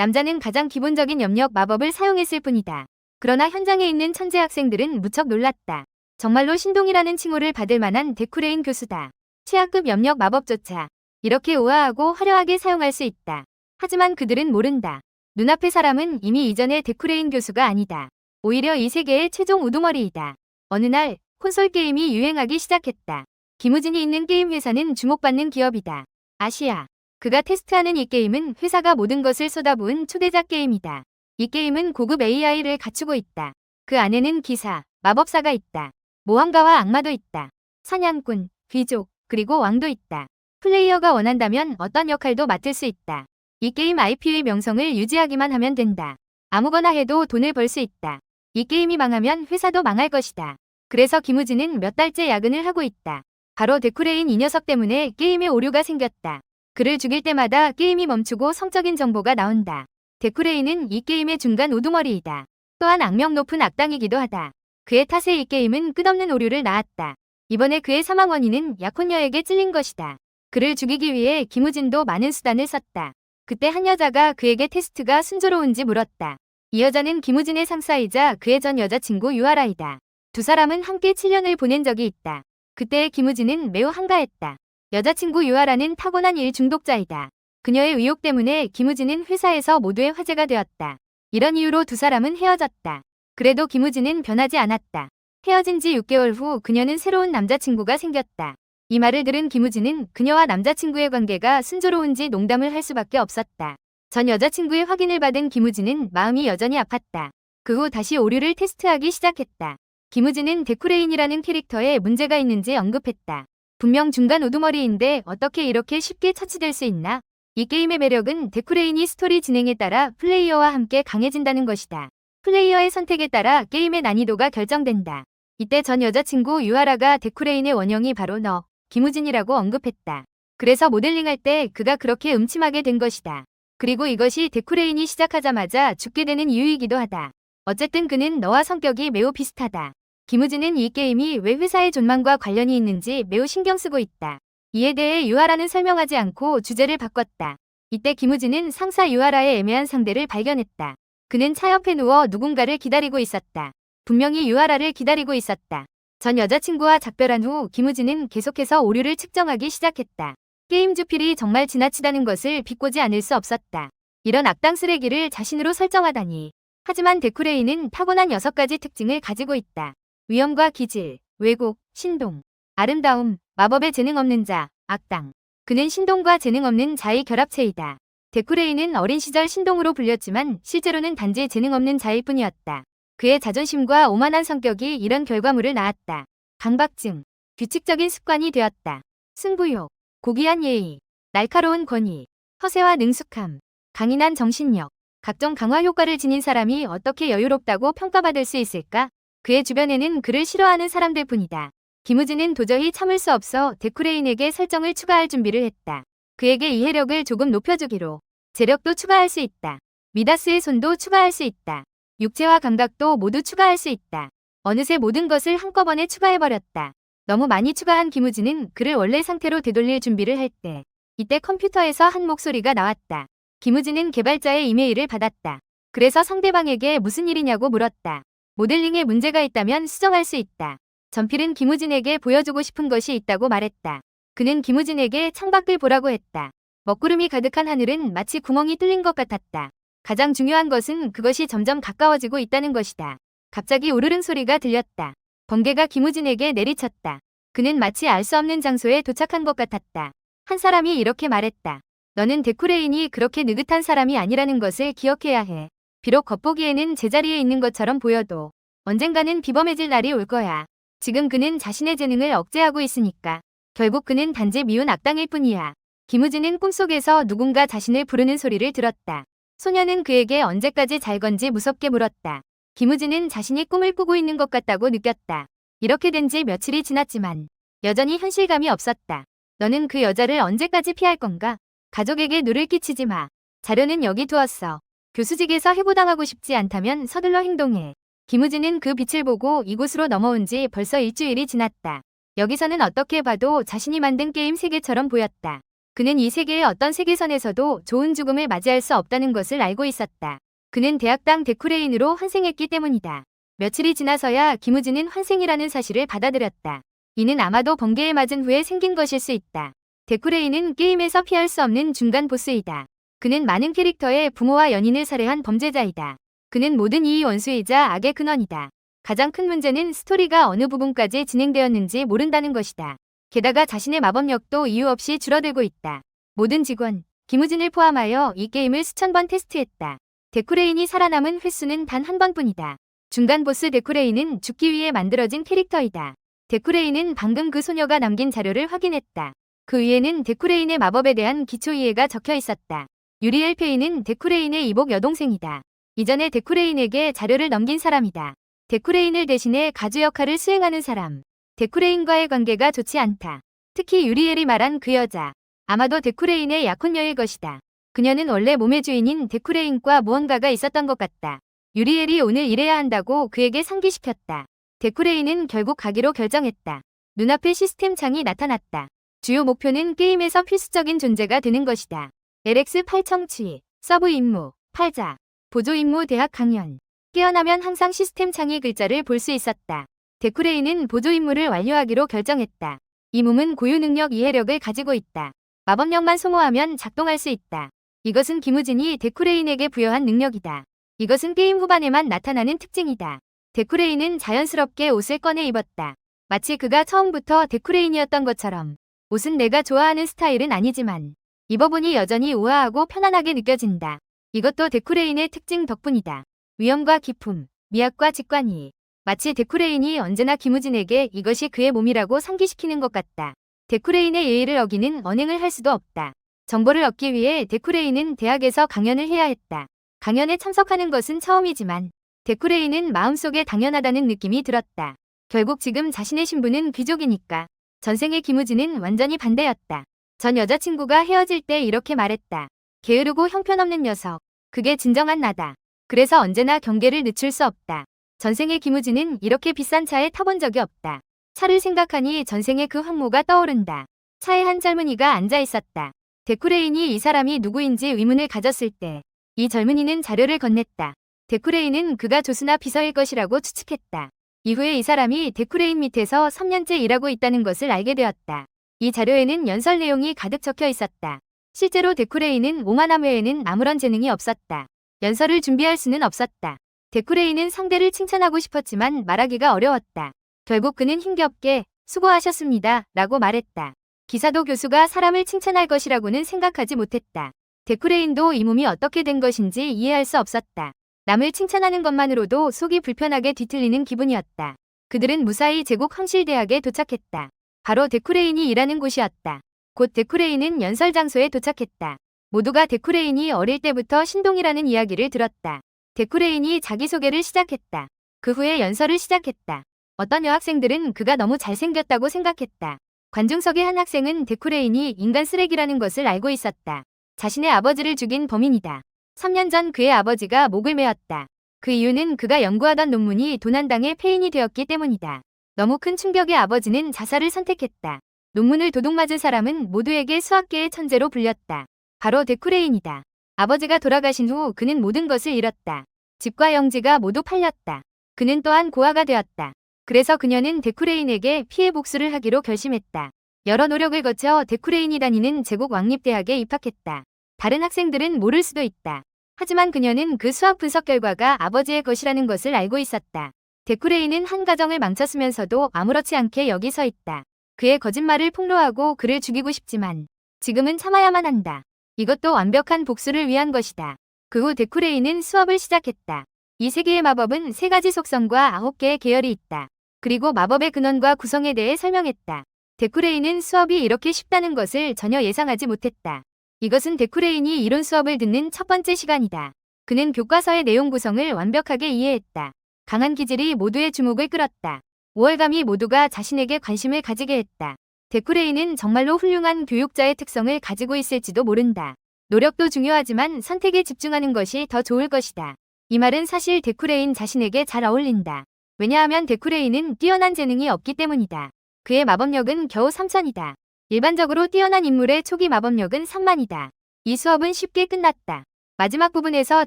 남자는 가장 기본적인 염력 마법을 사용했을 뿐이다. 그러나 현장에 있는 천재 학생들은 무척 놀랐다. 정말로 신동이라는 칭호를 받을 만한 데쿠레인 교수다. 최하급 염력 마법조차 이렇게 우아하고 화려하게 사용할 수 있다. 하지만 그들은 모른다. 눈앞의 사람은 이미 이전의 데쿠레인 교수가 아니다. 오히려 이 세계의 최종 우두머리이다. 어느 날 콘솔 게임이 유행하기 시작했다. 김우진이 있는 게임 회사는 주목받는 기업이다. 아시아. 그가 테스트하는 이 게임은 회사가 모든 것을 쏟아부은 초대작 게임이다. 이 게임은 고급 AI를 갖추고 있다. 그 안에는 기사, 마법사가 있다. 모험가와 악마도 있다. 사냥꾼, 귀족, 그리고 왕도 있다. 플레이어가 원한다면 어떤 역할도 맡을 수 있다. 이 게임 IP의 명성을 유지하기만 하면 된다. 아무거나 해도 돈을 벌 수 있다. 이 게임이 망하면 회사도 망할 것이다. 그래서 김우진은 몇 달째 야근을 하고 있다. 바로 데쿠레인 이 녀석 때문에 게임에 오류가 생겼다. 그를 죽일 때마다 게임이 멈추고 성적인 정보가 나온다. 데쿠레인은 이 게임의 중간 우두머리이다. 또한 악명 높은 악당이기도 하다. 그의 탓에 이 게임은 끝없는 오류를 낳았다. 이번에 그의 사망 원인은 약혼녀에게 찔린 것이다. 그를 죽이기 위해 김우진도 많은 수단을 썼다. 그때 한 여자가 그에게 테스트가 순조로운지 물었다. 이 여자는 김우진의 상사이자 그의 전 여자친구 유아라이다. 두 사람은 함께 7년을 보낸 적이 있다. 그때 김우진은 매우 한가했다. 여자친구 유아라는 타고난 일 중독자이다. 그녀의 의욕 때문에 김우진은 회사에서 모두의 화제가 되었다. 이런 이유로 두 사람은 헤어졌다. 그래도 김우진은 변하지 않았다. 헤어진 지 6개월 후 그녀는 새로운 남자친구가 생겼다. 이 말을 들은 김우진은 그녀와 남자친구의 관계가 순조로운지 농담을 할 수밖에 없었다. 전 여자친구의 확인을 받은 김우진은 마음이 여전히 아팠다. 그 후 다시 오류를 테스트하기 시작했다. 김우진은 데쿠레인이라는 캐릭터에 문제가 있는지 언급했다. 분명 중간 우두머리인데 어떻게 이렇게 쉽게 처치될 수 있나? 이 게임의 매력은 데쿠레인이 스토리 진행에 따라 플레이어와 함께 강해진다는 것이다. 플레이어의 선택에 따라 게임의 난이도가 결정된다. 이때 전 여자친구 유하라가 데쿠레인의 원형이 바로 너, 김우진이라고 언급했다. 그래서 모델링할 때 그가 그렇게 음침하게 된 것이다. 그리고 이것이 데쿠레인이 시작하자마자 죽게 되는 이유이기도 하다. 어쨌든 그는 너와 성격이 매우 비슷하다. 김우진은 이 게임이 왜 회사의 존망과 관련이 있는지 매우 신경 쓰고 있다. 이에 대해 유하라는 설명하지 않고 주제를 바꿨다. 이때 김우진은 상사 유하라의 애매한 상대를 발견했다. 그는 차 옆에 누워 누군가를 기다리고 있었다. 분명히 유하라를 기다리고 있었다. 전 여자친구와 작별한 후 김우진은 계속해서 오류를 측정하기 시작했다. 게임 주필이 정말 지나치다는 것을 비꼬지 않을 수 없었다. 이런 악당 쓰레기를 자신으로 설정하다니. 하지만 데쿠레인은 타고난 6가지 특징을 가지고 있다. 위엄과 기질, 왜곡, 신동, 아름다움, 마법에 재능 없는 자, 악당. 그는 신동과 재능 없는 자의 결합체이다. 데쿠레인은 어린 시절 신동으로 불렸지만 실제로는 단지 재능 없는 자일 뿐이었다. 그의 자존심과 오만한 성격이 이런 결과물을 낳았다. 강박증, 규칙적인 습관이 되었다. 승부욕, 고귀한 예의, 날카로운 권위, 허세와 능숙함, 강인한 정신력, 각종 강화 효과를 지닌 사람이 어떻게 여유롭다고 평가받을 수 있을까? 그의 주변에는 그를 싫어하는 사람들 뿐이다. 김우진은 도저히 참을 수 없어 데쿠레인에게 설정을 추가할 준비를 했다. 그에게 이해력을 조금 높여주기로. 재력도 추가할 수 있다. 미다스의 손도 추가할 수 있다. 육체와 감각도 모두 추가할 수 있다. 어느새 모든 것을 한꺼번에 추가해버렸다. 너무 많이 추가한 김우진은 그를 원래 상태로 되돌릴 준비를 할 때. 이때 컴퓨터에서 한 목소리가 나왔다. 김우진은 개발자의 이메일을 받았다. 그래서 상대방에게 무슨 일이냐고 물었다. 모델링에 문제가 있다면 수정할 수 있다. 전필은 김우진에게 보여주고 싶은 것이 있다고 말했다. 그는 김우진에게 창밖을 보라고 했다. 먹구름이 가득한 하늘은 마치 구멍이 뚫린 것 같았다. 가장 중요한 것은 그것이 점점 가까워지고 있다는 것이다. 갑자기 우르릉 소리가 들렸다. 번개가 김우진에게 내리쳤다. 그는 마치 알 수 없는 장소에 도착한 것 같았다. 한 사람이 이렇게 말했다. 너는 데쿠레인이 그렇게 느긋한 사람이 아니라는 것을 기억해야 해. 비록 겉보기에는 제자리에 있는 것처럼 보여도 언젠가는 비범해질 날이 올 거야. 지금 그는 자신의 재능을 억제하고 있으니까. 결국 그는 단지 미운 악당일 뿐이야. 김우진은 꿈속에서 누군가 자신을 부르는 소리를 들었다. 소녀는 그에게 언제까지 잘 건지 무섭게 물었다. 김우진은 자신이 꿈을 꾸고 있는 것 같다고 느꼈다. 이렇게 된 지 며칠이 지났지만 여전히 현실감이 없었다. 너는 그 여자를 언제까지 피할 건가? 가족에게 누를 끼치지 마. 자료는 여기 두었어. 교수직에서 해고당하고 싶지 않다면 서둘러 행동해. 김우진은 그 빛을 보고 이곳으로 넘어온 지 벌써 일주일이 지났다. 여기서는 어떻게 봐도 자신이 만든 게임 세계처럼 보였다. 그는 이 세계의 어떤 세계선에서도 좋은 죽음을 맞이할 수 없다는 것을 알고 있었다. 그는 대학당 데쿠레인으로 환생했기 때문이다. 며칠이 지나서야 김우진은 환생이라는 사실을 받아들였다. 이는 아마도 번개에 맞은 후에 생긴 것일 수 있다. 데쿠레인은 게임에서 피할 수 없는 중간 보스이다. 그는 많은 캐릭터의 부모와 연인을 살해한 범죄자이다. 그는 모든 이의 원수이자 악의 근원이다. 가장 큰 문제는 스토리가 어느 부분까지 진행되었는지 모른다는 것이다. 게다가 자신의 마법력도 이유 없이 줄어들고 있다. 모든 직원, 김우진을 포함하여 이 게임을 수천 번 테스트했다. 데쿠레인이 살아남은 횟수는 단 한 번뿐이다. 중간 보스 데쿠레인은 죽기 위해 만들어진 캐릭터이다. 데쿠레인은 방금 그 소녀가 남긴 자료를 확인했다. 그 위에는 데쿠레인의 마법에 대한 기초 이해가 적혀 있었다. 유리엘 페이는 데쿠레인의 이복 여동생이다. 이전에 데쿠레인에게 자료를 넘긴 사람이다. 데쿠레인을 대신해 가주 역할을 수행하는 사람. 데쿠레인과의 관계가 좋지 않다. 특히 유리엘이 말한 그 여자. 아마도 데쿠레인의 약혼녀일 것이다. 그녀는 원래 몸의 주인인 데쿠레인과 무언가가 있었던 것 같다. 유리엘이 오늘 일해야 한다고 그에게 상기시켰다. 데쿠레인은 결국 가기로 결정했다. 눈앞에 시스템 창이 나타났다. 주요 목표는 게임에서 필수적인 존재가 되는 것이다. LX8 청취, 서브 임무, 팔자, 보조 임무 대학 강연. 깨어나면 항상 시스템 창의 글자를 볼 수 있었다. 데쿠레인은 보조 임무를 완료하기로 결정했다. 이 몸은 고유 능력 이해력을 가지고 있다. 마법력만 소모하면 작동할 수 있다. 이것은 김우진이 데쿠레인에게 부여한 능력이다. 이것은 게임 후반에만 나타나는 특징이다. 데쿠레인은 자연스럽게 옷을 꺼내 입었다. 마치 그가 처음부터 데쿠레인이었던 것처럼. 옷은 내가 좋아하는 스타일은 아니지만 입어보니 여전히 우아하고 편안하게 느껴진다. 이것도 데쿠레인의 특징 덕분이다. 위엄과 기품, 미학과 직관이. 마치 데쿠레인이 언제나 김우진에게 이것이 그의 몸이라고 상기시키는 것 같다. 데쿠레인의 예의를 어기는 언행을 할 수도 없다. 정보를 얻기 위해 데쿠레인은 대학에서 강연을 해야 했다. 강연에 참석하는 것은 처음이지만 데쿠레인은 마음속에 당연하다는 느낌이 들었다. 결국 지금 자신의 신분은 귀족이니까. 전생의 김우진은 완전히 반대였다. 전 여자친구가 헤어질 때 이렇게 말했다. 게으르고 형편없는 녀석. 그게 진정한 나다. 그래서 언제나 경계를 늦출 수 없다. 전생의 김우진은 이렇게 비싼 차에 타본 적이 없다. 차를 생각하니 전생의 그 황모가 떠오른다. 차에 한 젊은이가 앉아 있었다. 데쿠레인이 이 사람이 누구인지 의문을 가졌을 때 이 젊은이는 자료를 건넸다. 데쿠레인은 그가 조수나 비서일 것이라고 추측했다. 이후에 이 사람이 데쿠레인 밑에서 3년째 일하고 있다는 것을 알게 되었다. 이 자료에는 연설 내용이 가득 적혀 있었다. 실제로 데쿠레인은 오만함 외에는 아무런 재능이 없었다. 연설을 준비할 수는 없었다. 데쿠레인은 상대를 칭찬하고 싶었지만 말하기가 어려웠다. 결국 그는 힘겹게 수고하셨습니다 라고 말했다. 기사도 교수가 사람을 칭찬할 것이라고는 생각하지 못했다. 데쿠레인도 이 몸이 어떻게 된 것인지 이해할 수 없었다. 남을 칭찬하는 것만으로도 속이 불편하게 뒤틀리는 기분이었다. 그들은 무사히 제국 황실대학에 도착했다. 바로 데쿠레인이 일하는 곳이었다. 곧 데쿠레인은 연설 장소에 도착했다. 모두가 데쿠레인이 어릴 때부터 신동이라는 이야기를 들었다. 데쿠레인이 자기소개를 시작했다. 그 후에 연설을 시작했다. 어떤 여학생들은 그가 너무 잘생겼다고 생각했다. 관중석의 한 학생은 데쿠레인이 인간 쓰레기라는 것을 알고 있었다. 자신의 아버지를 죽인 범인이다. 3년 전 그의 아버지가 목을 메었다. 그 이유는 그가 연구하던 논문이 도난당해 폐인이 되었기 때문이다. 너무 큰 충격의 아버지는 자살을 선택했다. 논문을 도둑맞은 사람은 모두에게 수학계의 천재로 불렸다. 바로 데쿠레인이다. 아버지가 돌아가신 후 그는 모든 것을 잃었다. 집과 영지가 모두 팔렸다. 그는 또한 고아가 되었다. 그래서 그녀는 데쿠레인에게 피해 복수를 하기로 결심했다. 여러 노력을 거쳐 데쿠레인이 다니는 제국 왕립대학에 입학했다. 다른 학생들은 모를 수도 있다. 하지만 그녀는 그 수학 분석 결과가 아버지의 것이라는 것을 알고 있었다. 데쿠레인은 한 가정을 망쳤으면서도 아무렇지 않게 여기 서 있다. 그의 거짓말을 폭로하고 그를 죽이고 싶지만 지금은 참아야만 한다. 이것도 완벽한 복수를 위한 것이다. 그 후 데쿠레인은 수업을 시작했다. 이 세계의 마법은 3가지 속성과 9개의 계열이 있다. 그리고 마법의 근원과 구성에 대해 설명했다. 데쿠레인은 수업이 이렇게 쉽다는 것을 전혀 예상하지 못했다. 이것은 데쿠레인이 이론 수업을 듣는 첫 번째 시간이다. 그는 교과서의 내용 구성을 완벽하게 이해했다. 강한 기질이 모두의 주목을 끌었다. 우월감이 모두가 자신에게 관심을 가지게 했다. 데쿠레인은 정말로 훌륭한 교육자의 특성을 가지고 있을지도 모른다. 노력도 중요하지만 선택에 집중하는 것이 더 좋을 것이다. 이 말은 사실 데쿠레인 자신에게 잘 어울린다. 왜냐하면 데쿠레인은 뛰어난 재능이 없기 때문이다. 그의 마법력은 겨우 3000이다. 일반적으로 뛰어난 인물의 초기 마법력은 산만이다. 이 수업은 쉽게 끝났다. 마지막 부분에서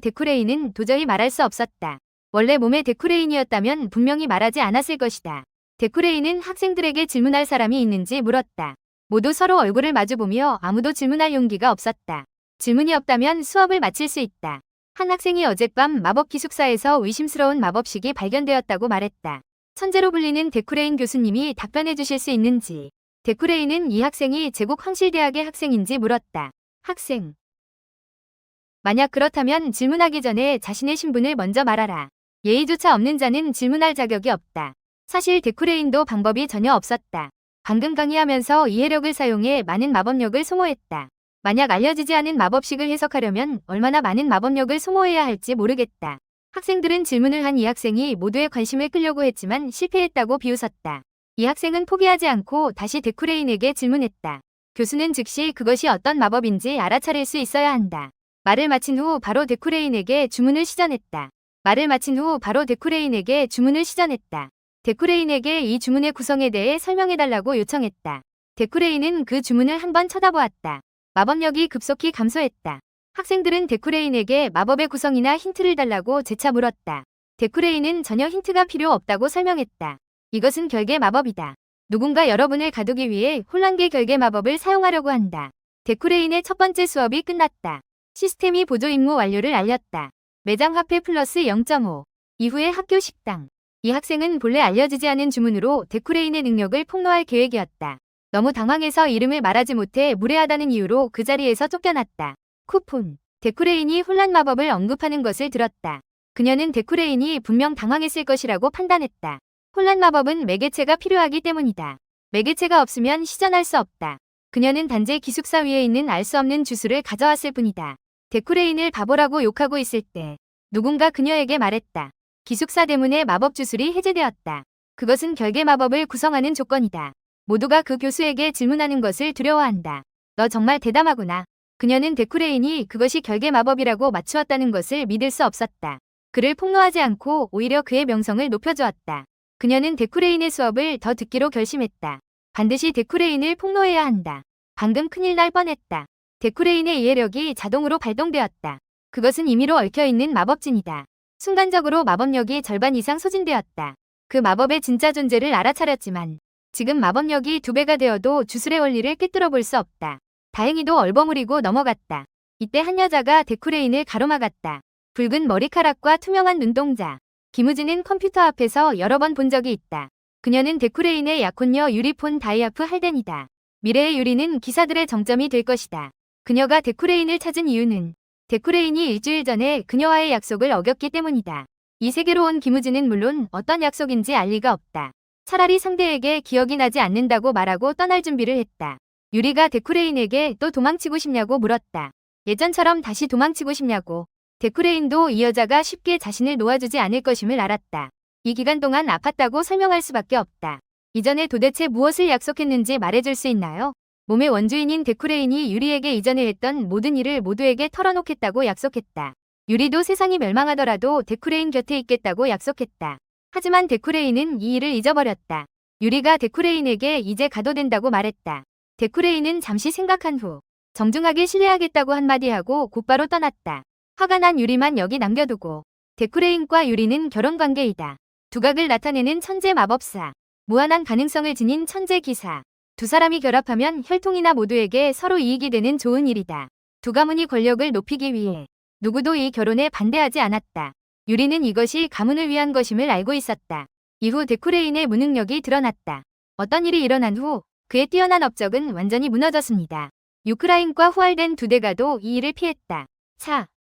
데쿠레인은 도저히 말할 수 없었다. 원래 몸의 데쿠레인이었다면 분명히 말하지 않았을 것이다. 데쿠레인은 학생들에게 질문할 사람이 있는지 물었다. 모두 서로 얼굴을 마주보며 아무도 질문할 용기가 없었다. 질문이 없다면 수업을 마칠 수 있다. 한 학생이 어젯밤 마법 기숙사에서 의심스러운 마법식이 발견되었다고 말했다. 천재로 불리는 데쿠레인 교수님이 답변해 주실 수 있는지. 데쿠레인은 이 학생이 제국 황실대학의 학생인지 물었다. 학생. 만약 그렇다면 질문하기 전에 자신의 신분을 먼저 말하라. 예의조차 없는 자는 질문할 자격이 없다. 사실 데쿠레인도 방법이 전혀 없었다. 방금 강의하면서 이해력을 사용해 많은 마법력을 소모했다. 만약 알려지지 않은 마법식을 해석하려면 얼마나 많은 마법력을 소모해야 할지 모르겠다. 학생들은 질문을 한 이 학생이 모두의 관심을 끌려고 했지만 실패했다고 비웃었다. 이 학생은 포기하지 않고 다시 데쿠레인에게 질문했다. 교수는 즉시 그것이 어떤 마법인지 알아차릴 수 있어야 한다. 말을 마친 후 바로 데쿠레인에게 주문을 시전했다. 데쿠레인에게 이 주문의 구성에 대해 설명해달라고 요청했다. 데쿠레인은 그 주문을 한번 쳐다보았다. 마법력이 급속히 감소했다. 학생들은 데쿠레인에게 마법의 구성이나 힌트를 달라고 재차 물었다. 데쿠레인은 전혀 힌트가 필요 없다고 설명했다. 이것은 결계 마법이다. 누군가 여러분을 가두기 위해 혼란계 결계 마법을 사용하려고 한다. 데쿠레인의 첫 번째 수업이 끝났다. 시스템이 보조 임무 완료를 알렸다. 매장 화폐 플러스 0.5. 이후에 학교 식당. 이 학생은 본래 알려지지 않은 주문으로 데쿠레인의 능력을 폭로할 계획이었다. 너무 당황해서 이름을 말하지 못해 무례하다는 이유로 그 자리에서 쫓겨났다. 쿠폰. 데쿠레인이 혼란 마법을 언급하는 것을 들었다. 그녀는 데쿠레인이 분명 당황했을 것이라고 판단했다. 혼란 마법은 매개체가 필요하기 때문이다. 매개체가 없으면 시전할 수 없다. 그녀는 단지 기숙사 위에 있는 알 수 없는 주술을 가져왔을 뿐이다. 데쿠레인을 바보라고 욕하고 있을 때 누군가 그녀에게 말했다. 기숙사 대문의 마법 주술이 해제되었다. 그것은 결계 마법을 구성하는 조건이다. 모두가 그 교수에게 질문하는 것을 두려워한다. 너 정말 대담하구나. 그녀는 데쿠레인이 그것이 결계 마법이라고 맞추었다는 것을 믿을 수 없었다. 그를 폭로하지 않고 오히려 그의 명성을 높여주었다. 그녀는 데쿠레인의 수업을 더 듣기로 결심했다. 반드시 데쿠레인을 폭로해야 한다. 방금 큰일 날 뻔했다. 데쿠레인의 이해력이 자동으로 발동되었다. 그것은 임의로 얽혀있는 마법진이다. 순간적으로 마법력이 절반 이상 소진되었다. 그 마법의 진짜 존재를 알아차렸지만 지금 마법력이 2배가 되어도 주술의 원리를 꿰뚫어 볼 수 없다. 다행히도 얼버무리고 넘어갔다. 이때 한 여자가 데쿠레인을 가로막았다. 붉은 머리카락과 투명한 눈동자. 김우진은 컴퓨터 앞에서 여러 번 본 적이 있다. 그녀는 데쿠레인의 약혼녀 유리폰 다이아프 할덴이다. 미래의 유리는 기사들의 정점이 될 것이다. 그녀가 데쿠레인을 찾은 이유는 데쿠레인이 일주일 전에 그녀와의 약속을 어겼기 때문이다. 이 세계로 온 김우진은 물론 어떤 약속인지 알 리가 없다. 차라리 상대에게 기억이 나지 않는다고 말하고 떠날 준비를 했다. 유리가 데쿠레인에게 또 도망치고 싶냐고 물었다. 예전처럼 다시 도망치고 싶냐고. 데쿠레인도 이 여자가 쉽게 자신을 놓아주지 않을 것임을 알았다. 이 기간 동안 아팠다고 설명할 수밖에 없다. 이전에 도대체 무엇을 약속했는지 말해줄 수 있나요? 몸의 원주인인 데쿠레인이 유리에게 이전에 했던 모든 일을 모두에게 털어놓겠다고 약속했다. 유리도 세상이 멸망하더라도 데쿠레인 곁에 있겠다고 약속했다. 하지만 데쿠레인은 이 일을 잊어버렸다. 유리가 데쿠레인에게 이제 가도 된다고 말했다. 데쿠레인은 잠시 생각한 후 정중하게 신뢰하겠다고 한마디 하고 곧바로 떠났다. 화가 난 유리만 여기 남겨두고 데쿠레인과 유리는 결혼관계이다. 두각을 나타내는 천재 마법사. 무한한 가능성을 지닌 천재 기사. 두 사람이 결합하면 혈통이나 모두에게 서로 이익이 되는 좋은 일이다. 두 가문이 권력을 높이기 위해 누구도 이 결혼에 반대하지 않았다. 유리는 이것이 가문을 위한 것임을 알고 있었다. 이후 데쿠레인의 무능력이 드러났다. 어떤 일이 일어난 후 그의 뛰어난 업적은 완전히 무너졌습니다. 유크라인과 후알된 두 대가도 이 일을 피했다.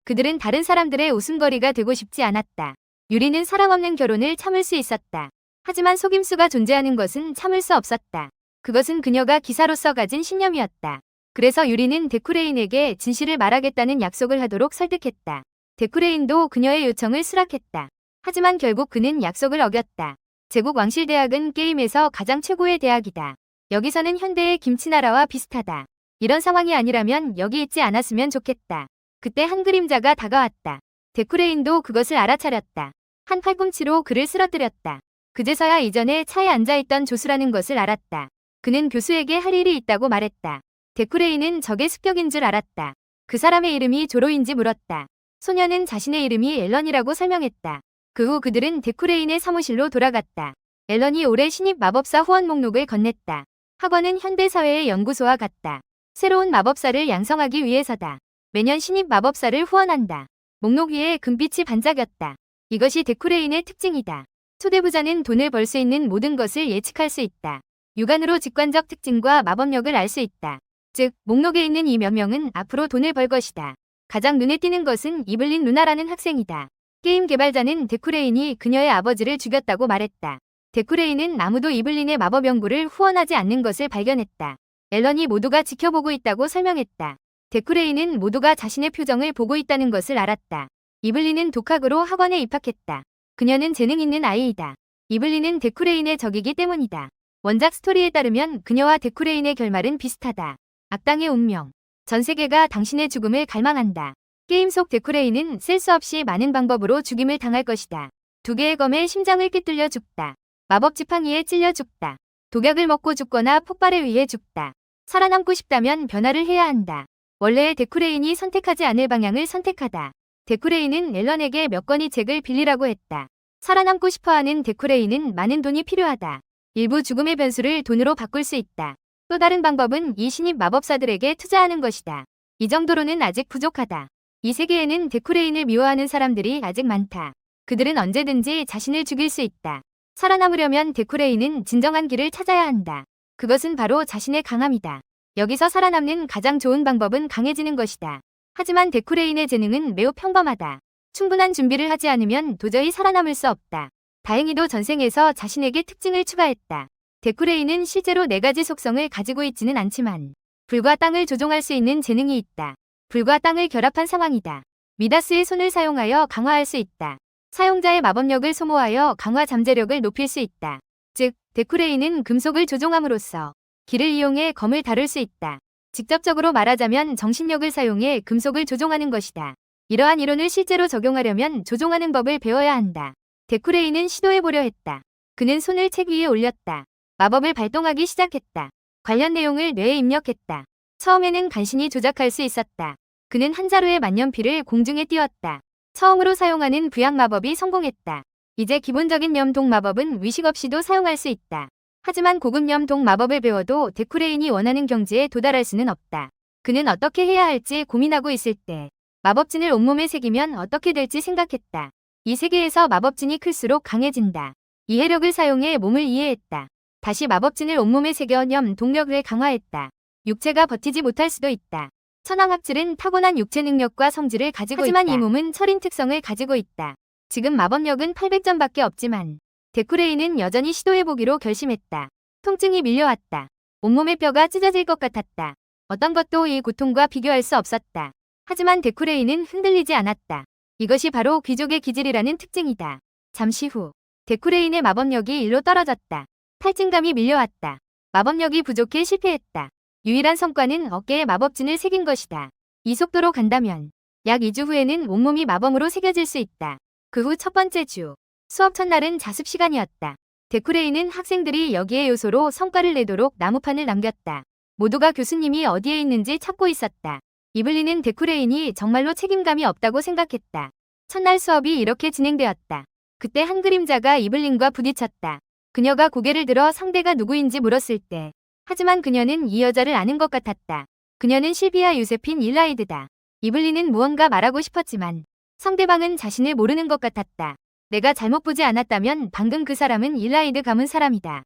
그들은 다른 사람들의 웃음거리가 되고 싶지 않았다. 유리는 사랑 없는 결혼을 참을 수 있었다. 하지만 속임수가 존재하는 것은 참을 수 없었다. 그것은 그녀가 기사로서 가진 신념이었다. 그래서 유리는 데쿠레인에게 진실을 말하겠다는 약속을 하도록 설득했다. 데쿠레인도 그녀의 요청을 수락했다. 하지만 결국 그는 약속을 어겼다. 제국 왕실대학은 게임에서 가장 최고의 대학이다. 여기서는 현대의 김치나라와 비슷하다. 이런 상황이 아니라면 여기 있지 않았으면 좋겠다. 그때 한 그림자가 다가왔다. 데쿠레인도 그것을 알아차렸다. 한 팔꿈치로 그를 쓰러뜨렸다. 그제서야 이전에 차에 앉아있던 조수라는 것을 알았다. 그는 교수에게 할 일이 있다고 말했다. 데쿠레이는 적의 습격인 줄 알았다. 그 사람의 이름이 조로인지 물었다. 소녀는 자신의 이름이 앨런이라고 설명했다. 그 후 그들은 데쿠레인의 사무실로 돌아갔다. 앨런이 올해 신입 마법사 후원 목록을 건넸다. 학원은 현대사회의 연구소와 같다. 새로운 마법사를 양성하기 위해서다. 매년 신입 마법사를 후원한다. 목록 위에 금빛이 반짝였다. 이것이 데쿠레인의 특징이다. 초대부자는 돈을 벌 수 있는 모든 것을 예측할 수 있다. 육안으로 직관적 특징과 마법력을 알 수 있다. 즉, 목록에 있는 이 몇 명은 앞으로 돈을 벌 것이다. 가장 눈에 띄는 것은 이블린 루나라는 학생이다. 게임 개발자는 데쿠레인이 그녀의 아버지를 죽였다고 말했다. 데쿠레인은 아무도 이블린의 마법 연구를 후원하지 않는 것을 발견했다. 앨런이 모두가 지켜보고 있다고 설명했다. 데쿠레인은 모두가 자신의 표정을 보고 있다는 것을 알았다. 이블린은 독학으로 학원에 입학했다. 그녀는 재능 있는 아이이다. 이블린은 데쿠레인의 적이기 때문이다. 원작 스토리에 따르면 그녀와 데쿠레인의 결말은 비슷하다. 악당의 운명. 전 세계가 당신의 죽음을 갈망한다. 게임 속 데쿠레인은 셀 수 없이 많은 방법으로 죽임을 당할 것이다. 2개의 검에 심장을 꿰뚫려 죽다. 마법 지팡이에 찔려 죽다. 독약을 먹고 죽거나 폭발에 의해 죽다. 살아남고 싶다면 변화를 해야 한다. 원래의 데쿠레인이 선택하지 않을 방향을 선택하다. 데쿠레인은 앨런에게 몇 권의 책을 빌리라고 했다. 살아남고 싶어하는 데쿠레인은 많은 돈이 필요하다. 일부 죽음의 변수를 돈으로 바꿀 수 있다. 또 다른 방법은 이 신입 마법사들에게 투자하는 것이다. 이 정도로는 아직 부족하다. 이 세계에는 데쿠레인을 미워하는 사람들이 아직 많다. 그들은 언제든지 자신을 죽일 수 있다. 살아남으려면 데쿠레인은 진정한 길을 찾아야 한다. 그것은 바로 자신의 강함이다. 여기서 살아남는 가장 좋은 방법은 강해지는 것이다. 하지만 데쿠레인의 재능은 매우 평범하다. 충분한 준비를 하지 않으면 도저히 살아남을 수 없다. 다행히도 전생에서 자신에게 특징을 추가했다. 데쿠레인은 실제로 4가지 속성을 가지고 있지는 않지만 불과 땅을 조종할 수 있는 재능이 있다. 불과 땅을 결합한 상황이다. 미다스의 손을 사용하여 강화할 수 있다. 사용자의 마법력을 소모하여 강화 잠재력을 높일 수 있다. 즉, 데쿠레인은 금속을 조종함으로써 기를 이용해 검을 다룰 수 있다. 직접적으로 말하자면 정신력을 사용해 금속을 조종하는 것이다. 이러한 이론을 실제로 적용하려면 조종하는 법을 배워야 한다. 데쿠레인은 시도해보려 했다. 그는 손을 책 위에 올렸다. 마법을 발동하기 시작했다. 관련 내용을 뇌에 입력했다. 처음에는 간신히 조작할 수 있었다. 그는 한 자루의 만년필을 공중에 띄웠다. 처음으로 사용하는 부양 마법이 성공했다. 이제 기본적인 염동 마법은 위식 없이도 사용할 수 있다. 하지만 고급 염동 마법을 배워도 데쿠레인이 원하는 경지에 도달할 수는 없다. 그는 어떻게 해야 할지 고민하고 있을 때 마법진을 온몸에 새기면 어떻게 될지 생각했다. 이 세계에서 마법진이 클수록 강해진다. 이해력을 사용해 몸을 이해했다. 다시 마법진을 온몸에 새겨 동력을 강화했다. 육체가 버티지 못할 수도 있다. 천황학질은 타고난 육체 능력과 성질을 가지고 하지만 있다. 이 몸은 철인 특성을 가지고 있다. 지금 마법력은 800점밖에 없지만 데쿠레인은 여전히 시도해보기로 결심했다. 통증이 밀려왔다. 온몸의 뼈가 찢어질 것 같았다. 어떤 것도 이 고통과 비교할 수 없었다. 하지만 데쿠레인은 흔들리지 않았다. 이것이 바로 귀족의 기질이라는 특징이다. 잠시 후 데쿠레인의 마법력이 1로 떨어졌다. 탈진감이 밀려왔다. 마법력이 부족해 실패했다. 유일한 성과는 어깨에 마법진을 새긴 것이다. 이 속도로 간다면 약 2주 후에는 온몸이 마법으로 새겨질 수 있다. 그 후 첫 번째 주. 수업 첫날은 자습 시간이었다. 데쿠레인은 학생들이 여기에 요소로 성과를 내도록 나무판을 남겼다. 모두가 교수님이 어디에 있는지 찾고 있었다. 이블린은 데쿠레인이 정말로 책임감이 없다고 생각했다. 첫날 수업이 이렇게 진행되었다. 그때 한 그림자가 이블린과 부딪혔다. 그녀가 고개를 들어 상대가 누구인지 물었을 때 하지만 그녀는 이 여자를 아는 것 같았다. 그녀는 실비아 유세핀 일라이드다. 이블린은 무언가 말하고 싶었지만 상대방은 자신을 모르는 것 같았다. 내가 잘못 보지 않았다면 방금 그 사람은 일라이드 가문 사람이다.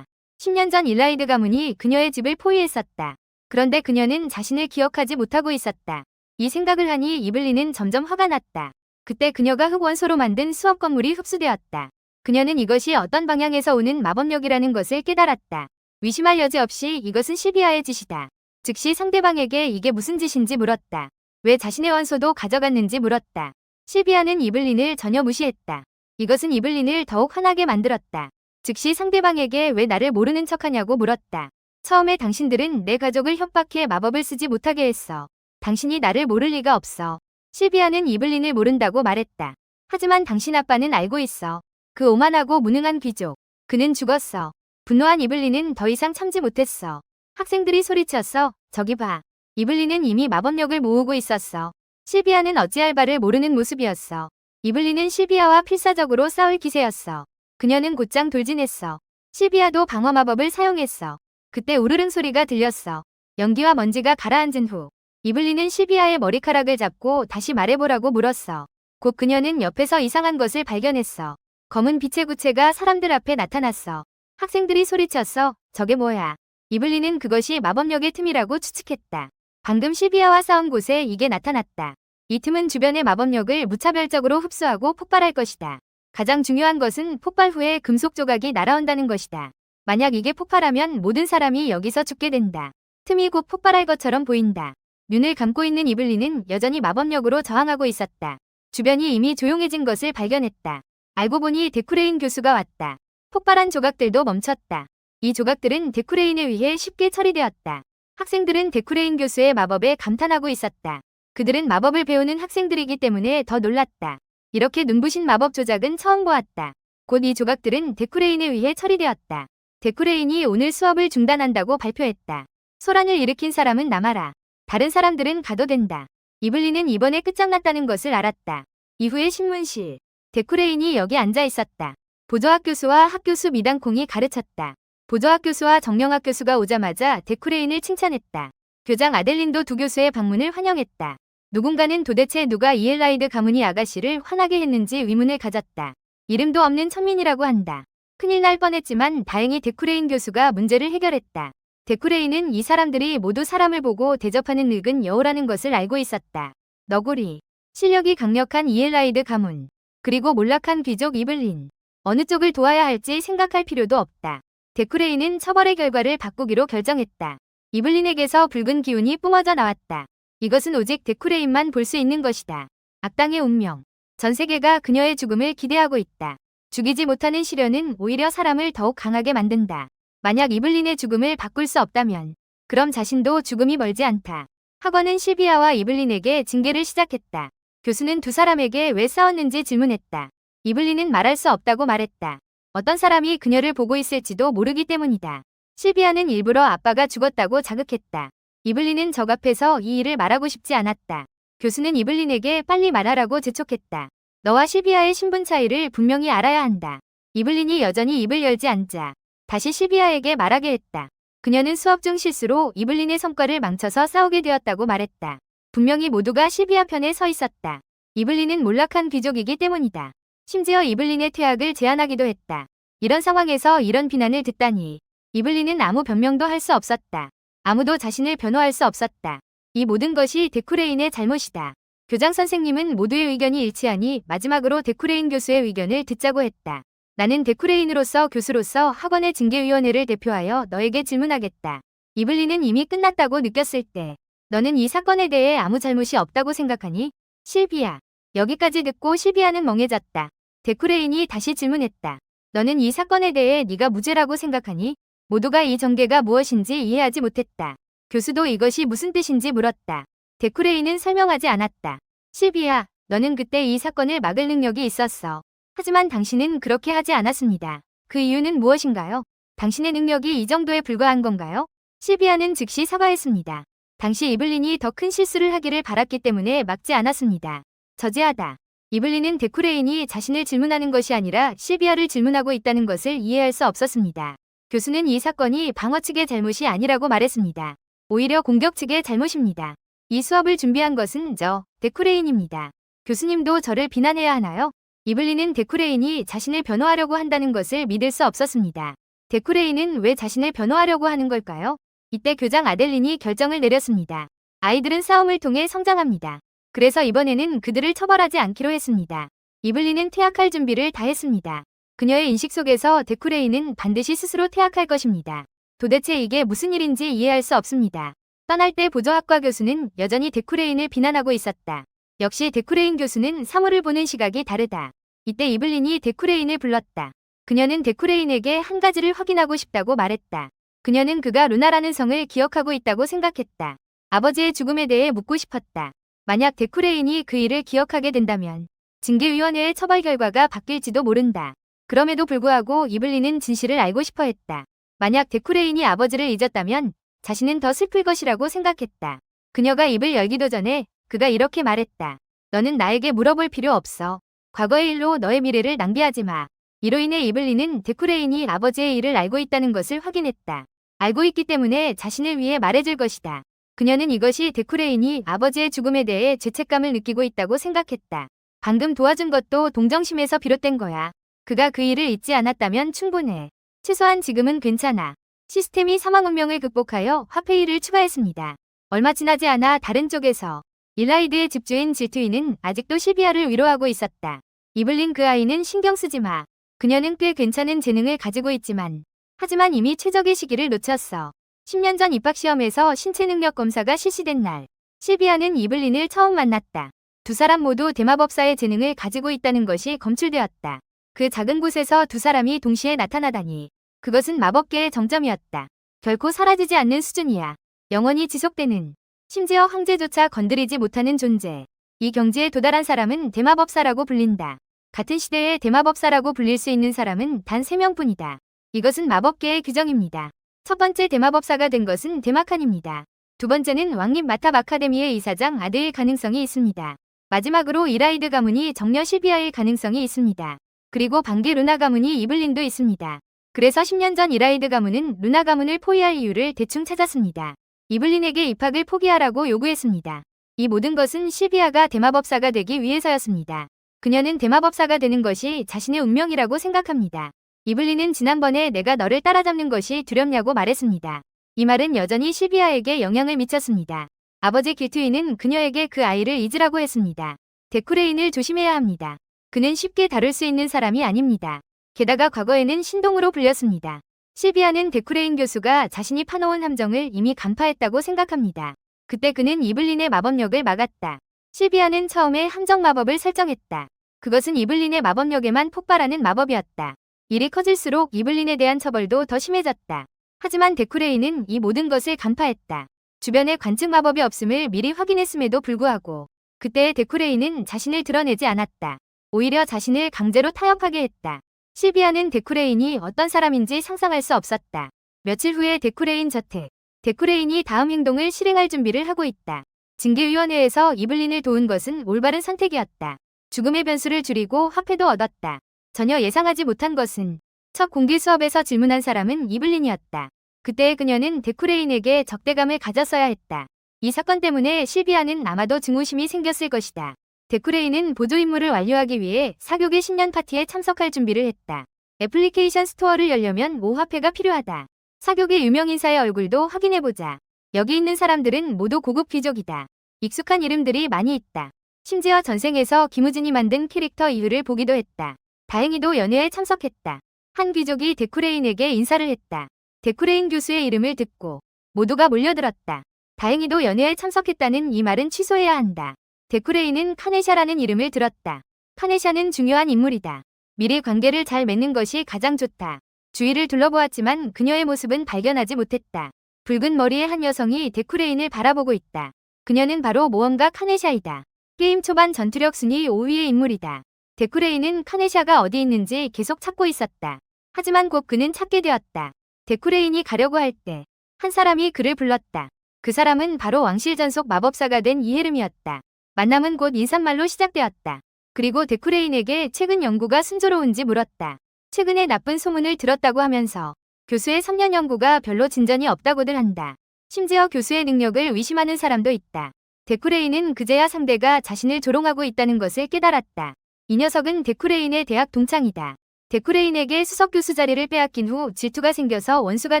10년 전 일라이드 가문이 그녀의 집을 포위했었다. 그런데 그녀는 자신을 기억하지 못하고 있었다. 이 생각을 하니 이블린은 점점 화가 났다. 그때 그녀가 흑원소로 만든 수업 건물이 흡수되었다. 그녀는 이것이 어떤 방향에서 오는 마법력이라는 것을 깨달았다. 의심할 여지 없이 이것은 실비아의 짓이다. 즉시 상대방에게 이게 무슨 짓인지 물었다. 왜 자신의 원소도 가져갔는지 물었다. 실비아는 이블린을 전혀 무시했다. 이것은 이블린을 더욱 화나게 만들었다. 즉시 상대방에게 왜 나를 모르는 척하냐고 물었다. 처음에 당신들은 내 가족을 협박해 마법을 쓰지 못하게 했어. 당신이 나를 모를 리가 없어. 실비아는 이블린을 모른다고 말했다. 하지만 당신 아빠는 알고 있어. 그 오만하고 무능한 귀족. 그는 죽었어. 분노한 이블린은 더 이상 참지 못했어. 학생들이 소리쳤어. 저기 봐. 이블린은 이미 마법력을 모으고 있었어. 실비아는 어찌할 바를 모르는 모습이었어. 이블린은 실비아와 필사적으로 싸울 기세였어. 그녀는 곧장 돌진했어. 실비아도 방어 마법을 사용했어. 그때 우르릉 소리가 들렸어. 연기와 먼지가 가라앉은 후 이블린은 실비아의 머리카락을 잡고 다시 말해보라고 물었어. 곧 그녀는 옆에서 이상한 것을 발견했어. 검은 빛의 구체가 사람들 앞에 나타났어. 학생들이 소리쳤어. 저게 뭐야? 이블린은 그것이 마법력의 틈이라고 추측했다. 방금 실비아와 싸운 곳에 이게 나타났다. 이 틈은 주변의 마법력을 무차별적으로 흡수하고 폭발할 것이다. 가장 중요한 것은 폭발 후에 금속 조각이 날아온다는 것이다. 만약 이게 폭발하면 모든 사람이 여기서 죽게 된다. 틈이 곧 폭발할 것처럼 보인다. 눈을 감고 있는 이블린은 여전히 마법력으로 저항하고 있었다. 주변이 이미 조용해진 것을 발견했다. 알고 보니 데쿠레인 교수가 왔다. 폭발한 조각들도 멈췄다. 이 조각들은 데쿠레인에 의해 쉽게 처리되었다. 학생들은 데쿠레인 교수의 마법에 감탄하고 있었다. 그들은 마법을 배우는 학생들이기 때문에 더 놀랐다. 이렇게 눈부신 마법 조작은 처음 보았다. 곧 이 조각들은 데쿠레인에 의해 처리되었다. 데쿠레인이 오늘 수업을 중단한다고 발표했다. 소란을 일으킨 사람은 남아라. 다른 사람들은 가도 된다. 이블린은 이번에 끝장났다는 것을 알았다. 이후에 신문실. 데쿠레인이 여기 앉아 있었다. 보조학 교수와 학교수 미당콩이 가르쳤다. 보조학 교수와 정령학 교수가 오자마자 데쿠레인을 칭찬했다. 교장 아델린도 두 교수의 방문을 환영했다. 누군가는 도대체 누가 이엘라이드 가문이 아가씨를 화나게 했는지 의문을 가졌다. 이름도 없는 천민이라고 한다. 큰일 날 뻔했지만 다행히 데쿠레인 교수가 문제를 해결했다. 데쿠레인은 이 사람들이 모두 사람을 보고 대접하는 늙은 여우라는 것을 알고 있었다. 너구리, 실력이 강력한 이엘라이드 가문, 그리고 몰락한 귀족 이블린. 어느 쪽을 도와야 할지 생각할 필요도 없다. 데쿠레인은 처벌의 결과를 바꾸기로 결정했다. 이블린에게서 붉은 기운이 뿜어져 나왔다. 이것은 오직 데쿠레인만 볼 수 있는 것이다. 악당의 운명. 전 세계가 그녀의 죽음을 기대하고 있다. 죽이지 못하는 시련은 오히려 사람을 더욱 강하게 만든다. 만약 이블린의 죽음을 바꿀 수 없다면 그럼 자신도 죽음이 멀지 않다. 학원은 실비아와 이블린에게 징계를 시작했다. 교수는 두 사람에게 왜 싸웠는지 질문했다. 이블린은 말할 수 없다고 말했다. 어떤 사람이 그녀를 보고 있을지도 모르기 때문이다. 실비아는 일부러 아빠가 죽었다고 자극했다. 이블린은 적 앞에서 이 일을 말하고 싶지 않았다. 교수는 이블린에게 빨리 말하라고 재촉했다. 너와 실비아의 신분 차이를 분명히 알아야 한다. 이블린이 여전히 입을 열지 않자 다시 실비아에게 말하게 했다. 그녀는 수업 중 실수로 이블린의 성과를 망쳐서 싸우게 되었다고 말했다. 분명히 모두가 실비아 편에 서 있었다. 이블린은 몰락한 귀족이기 때문이다. 심지어 이블린의 퇴학을 제안하기도 했다. 이런 상황에서 이런 비난을 듣다니. 이블린은 아무 변명도 할 수 없었다. 아무도 자신을 변호할 수 없었다. 이 모든 것이 데쿠레인의 잘못이다. 교장 선생님은 모두의 의견이 일치하니 마지막으로 데쿠레인 교수의 의견을 듣자고 했다. 나는 데쿠레인으로서 교수로서 학원의 징계위원회를 대표하여 너에게 질문하겠다. 이블린은 이미 끝났다고 느꼈을 때 너는 이 사건에 대해 아무 잘못이 없다고 생각하니? 실비아. 여기까지 듣고 실비아는 멍해졌다. 데쿠레인이 다시 질문했다. 너는 이 사건에 대해 네가 무죄라고 생각하니? 모두가 이 전개가 무엇인지 이해하지 못했다. 교수도 이것이 무슨 뜻인지 물었다. 데쿠레인은 설명하지 않았다. 실비아, 너는 그때 이 사건을 막을 능력이 있었어. 하지만 당신은 그렇게 하지 않았습니다. 그 이유는 무엇인가요? 당신의 능력이 이 정도에 불과한 건가요? 실비아는 즉시 사과했습니다. 당시 이블린이 더 큰 실수를 하기를 바랐기 때문에 막지 않았습니다. 저지하다. 이블린은 데쿠레인이 자신을 질문하는 것이 아니라 실비아를 질문하고 있다는 것을 이해할 수 없었습니다. 교수는 이 사건이 방어 측의 잘못이 아니라고 말했습니다. 오히려 공격 측의 잘못입니다. 이 수업을 준비한 것은 데쿠레인입니다. 교수님도 저를 비난해야 하나요? 이블린은 데쿠레인이 자신을 변호하려고 한다는 것을 믿을 수 없었습니다. 데쿠레인은 왜 자신을 변호하려고 하는 걸까요? 이때 교장 아델린이 결정을 내렸습니다. 아이들은 싸움을 통해 성장합니다. 그래서 이번에는 그들을 처벌하지 않기로 했습니다. 이블린은 퇴학할 준비를 다 했습니다. 그녀의 인식 속에서 데쿠레인은 반드시 스스로 퇴학할 것입니다. 도대체 이게 무슨 일인지 이해할 수 없습니다. 떠날 때 보조학과 교수는 여전히 데쿠레인을 비난하고 있었다. 역시 데쿠레인 교수는 사물을 보는 시각이 다르다. 이때 이블린이 데쿠레인을 불렀다. 그녀는 데쿠레인에게 한 가지를 확인하고 싶다고 말했다. 그녀는 그가 루나라는 성을 기억하고 있다고 생각했다. 아버지의 죽음에 대해 묻고 싶었다. 만약 데쿠레인이 그 일을 기억하게 된다면 징계위원회의 처벌 결과가 바뀔지도 모른다. 그럼에도 불구하고 이블린은 진실을 알고 싶어 했다. 만약 데쿠레인이 아버지를 잊었다면 자신은 더 슬플 것이라고 생각했다. 그녀가 입을 열기도 전에 그가 이렇게 말했다. 너는 나에게 물어볼 필요 없어. 과거의 일로 너의 미래를 낭비하지 마. 이로 인해 이블린은 데쿠레인이 아버지의 일을 알고 있다는 것을 확인했다. 알고 있기 때문에 자신을 위해 말해줄 것이다. 그녀는 이것이 데쿠레인이 아버지의 죽음에 대해 죄책감을 느끼고 있다고 생각했다. 방금 도와준 것도 동정심에서 비롯된 거야. 그가 그 일을 잊지 않았다면 충분해. 최소한 지금은 괜찮아. 시스템이 사망 운명을 극복하여 화폐일을 추가했습니다. 얼마 지나지 않아 다른 쪽에서 일라이드의 집주인 질투이는 아직도 실비아를 위로하고 있었다. 이블린 그 아이는 신경 쓰지 마. 그녀는 꽤 괜찮은 재능을 가지고 있지만 하지만 이미 최적의 시기를 놓쳤어. 10년 전 입학시험에서 신체 능력 검사가 실시된 날 실비아는 이블린을 처음 만났다. 두 사람 모두 대마법사의 재능을 가지고 있다는 것이 검출되었다. 그 작은 곳에서 두 사람이 동시에 나타나다니 그것은 마법계의 정점이었다. 결코 사라지지 않는 수준이야. 영원히 지속되는 심지어 황제조차 건드리지 못하는 존재. 이 경지에 도달한 사람은 대마법사라고 불린다. 같은 시대에 대마법사라고 불릴 수 있는 사람은 단 3명뿐이다. 이것은 마법계의 규정입니다. 첫 번째 대마법사가 된 것은 데마칸입니다. 두 번째는 왕립 마탑 아카데미의 이사장 아드일 가능성이 있습니다. 마지막으로 이라이드 가문이 정녀 실비아일 가능성이 있습니다. 그리고 반기 루나 가문이 이블린도 있습니다. 그래서 10년 전 이라이드 가문은 루나 가문을 포위할 이유를 대충 찾았습니다. 이블린에게 입학을 포기하라고 요구했습니다. 이 모든 것은 실비아가 대마법사가 되기 위해서였습니다. 그녀는 대마법사가 되는 것이 자신의 운명이라고 생각합니다. 이블린은 지난번에 내가 너를 따라잡는 것이 두렵냐고 말했습니다. 이 말은 여전히 실비아에게 영향을 미쳤습니다. 아버지 길투이는 그녀에게 그 아이를 잊으라고 했습니다. 데쿠레인을 조심해야 합니다. 그는 쉽게 다룰 수 있는 사람이 아닙니다. 게다가 과거에는 신동으로 불렸습니다. 실비아는 데쿠레인 교수가 자신이 파놓은 함정을 이미 간파했다고 생각합니다. 그때 그는 이블린의 마법력을 막았다. 실비아는 처음에 함정 마법을 설정했다. 그것은 이블린의 마법력에만 폭발하는 마법이었다. 일이 커질수록 이블린에 대한 처벌도 더 심해졌다. 하지만 데쿠레인은 이 모든 것을 간파했다. 주변에 관측 마법이 없음을 미리 확인했음에도 불구하고 그때의 데쿠레인은 자신을 드러내지 않았다. 오히려 자신을 강제로 타협하게 했다. 실비아는 데쿠레인이 어떤 사람인지 상상할 수 없었다. 며칠 후에 데쿠레인 저택. 데쿠레인이 다음 행동을 실행할 준비를 하고 있다. 징계위원회에서 이블린을 도운 것은 올바른 선택이었다. 죽음의 변수를 줄이고 화폐도 얻었다. 전혀 예상하지 못한 것은 첫 공개 수업에서 질문한 사람은 이블린이었다. 그때 그녀는 데쿠레인에게 적대감을 가졌어야 했다. 이 사건 때문에 실비아는 아마도 증오심이 생겼을 것이다. 데쿠레인은 보조 임무를 완료하기 위해 사교계 신년 파티에 참석할 준비를 했다. 애플리케이션 스토어를 열려면 5화폐가 필요하다. 사교계 유명 인사의 얼굴도 확인해보자. 여기 있는 사람들은 모두 고급 귀족이다. 익숙한 이름들이 많이 있다. 심지어 전생에서 김우진이 만든 캐릭터 이유를 보기도 했다. 다행히도 연회에 참석했다. 한 귀족이 데쿠레인에게 인사를 했다. 데쿠레인 교수의 이름을 듣고 모두가 몰려들었다. 다행히도 연회에 참석했다는 이 말은 취소해야 한다. 데쿠레인은 카네샤라는 이름을 들었다. 카네샤는 중요한 인물이다. 미리 관계를 잘 맺는 것이 가장 좋다. 주위를 둘러보았지만 그녀의 모습은 발견하지 못했다. 붉은 머리의 한 여성이 데쿠레인을 바라보고 있다. 그녀는 바로 모험가 카네샤이다. 게임 초반 전투력 순위 5위의 인물이다. 데쿠레인은 카네샤가 어디 있는지 계속 찾고 있었다. 하지만 곧 그는 찾게 되었다. 데쿠레인이 가려고 할 때 한 사람이 그를 불렀다. 그 사람은 바로 왕실 전속 마법사가 된 이헤름이었다. 만남은 곧 인사말로 시작되었다. 그리고 데쿠레인에게 최근 연구가 순조로운지 물었다. 최근에 나쁜 소문을 들었다고 하면서 교수의 3년 연구가 별로 진전이 없다고들 한다. 심지어 교수의 능력을 의심하는 사람도 있다. 데쿠레인은 그제야 상대가 자신을 조롱하고 있다는 것을 깨달았다. 이 녀석은 데쿠레인의 대학 동창이다. 데쿠레인에게 수석 교수 자리를 빼앗긴 후 질투가 생겨서 원수가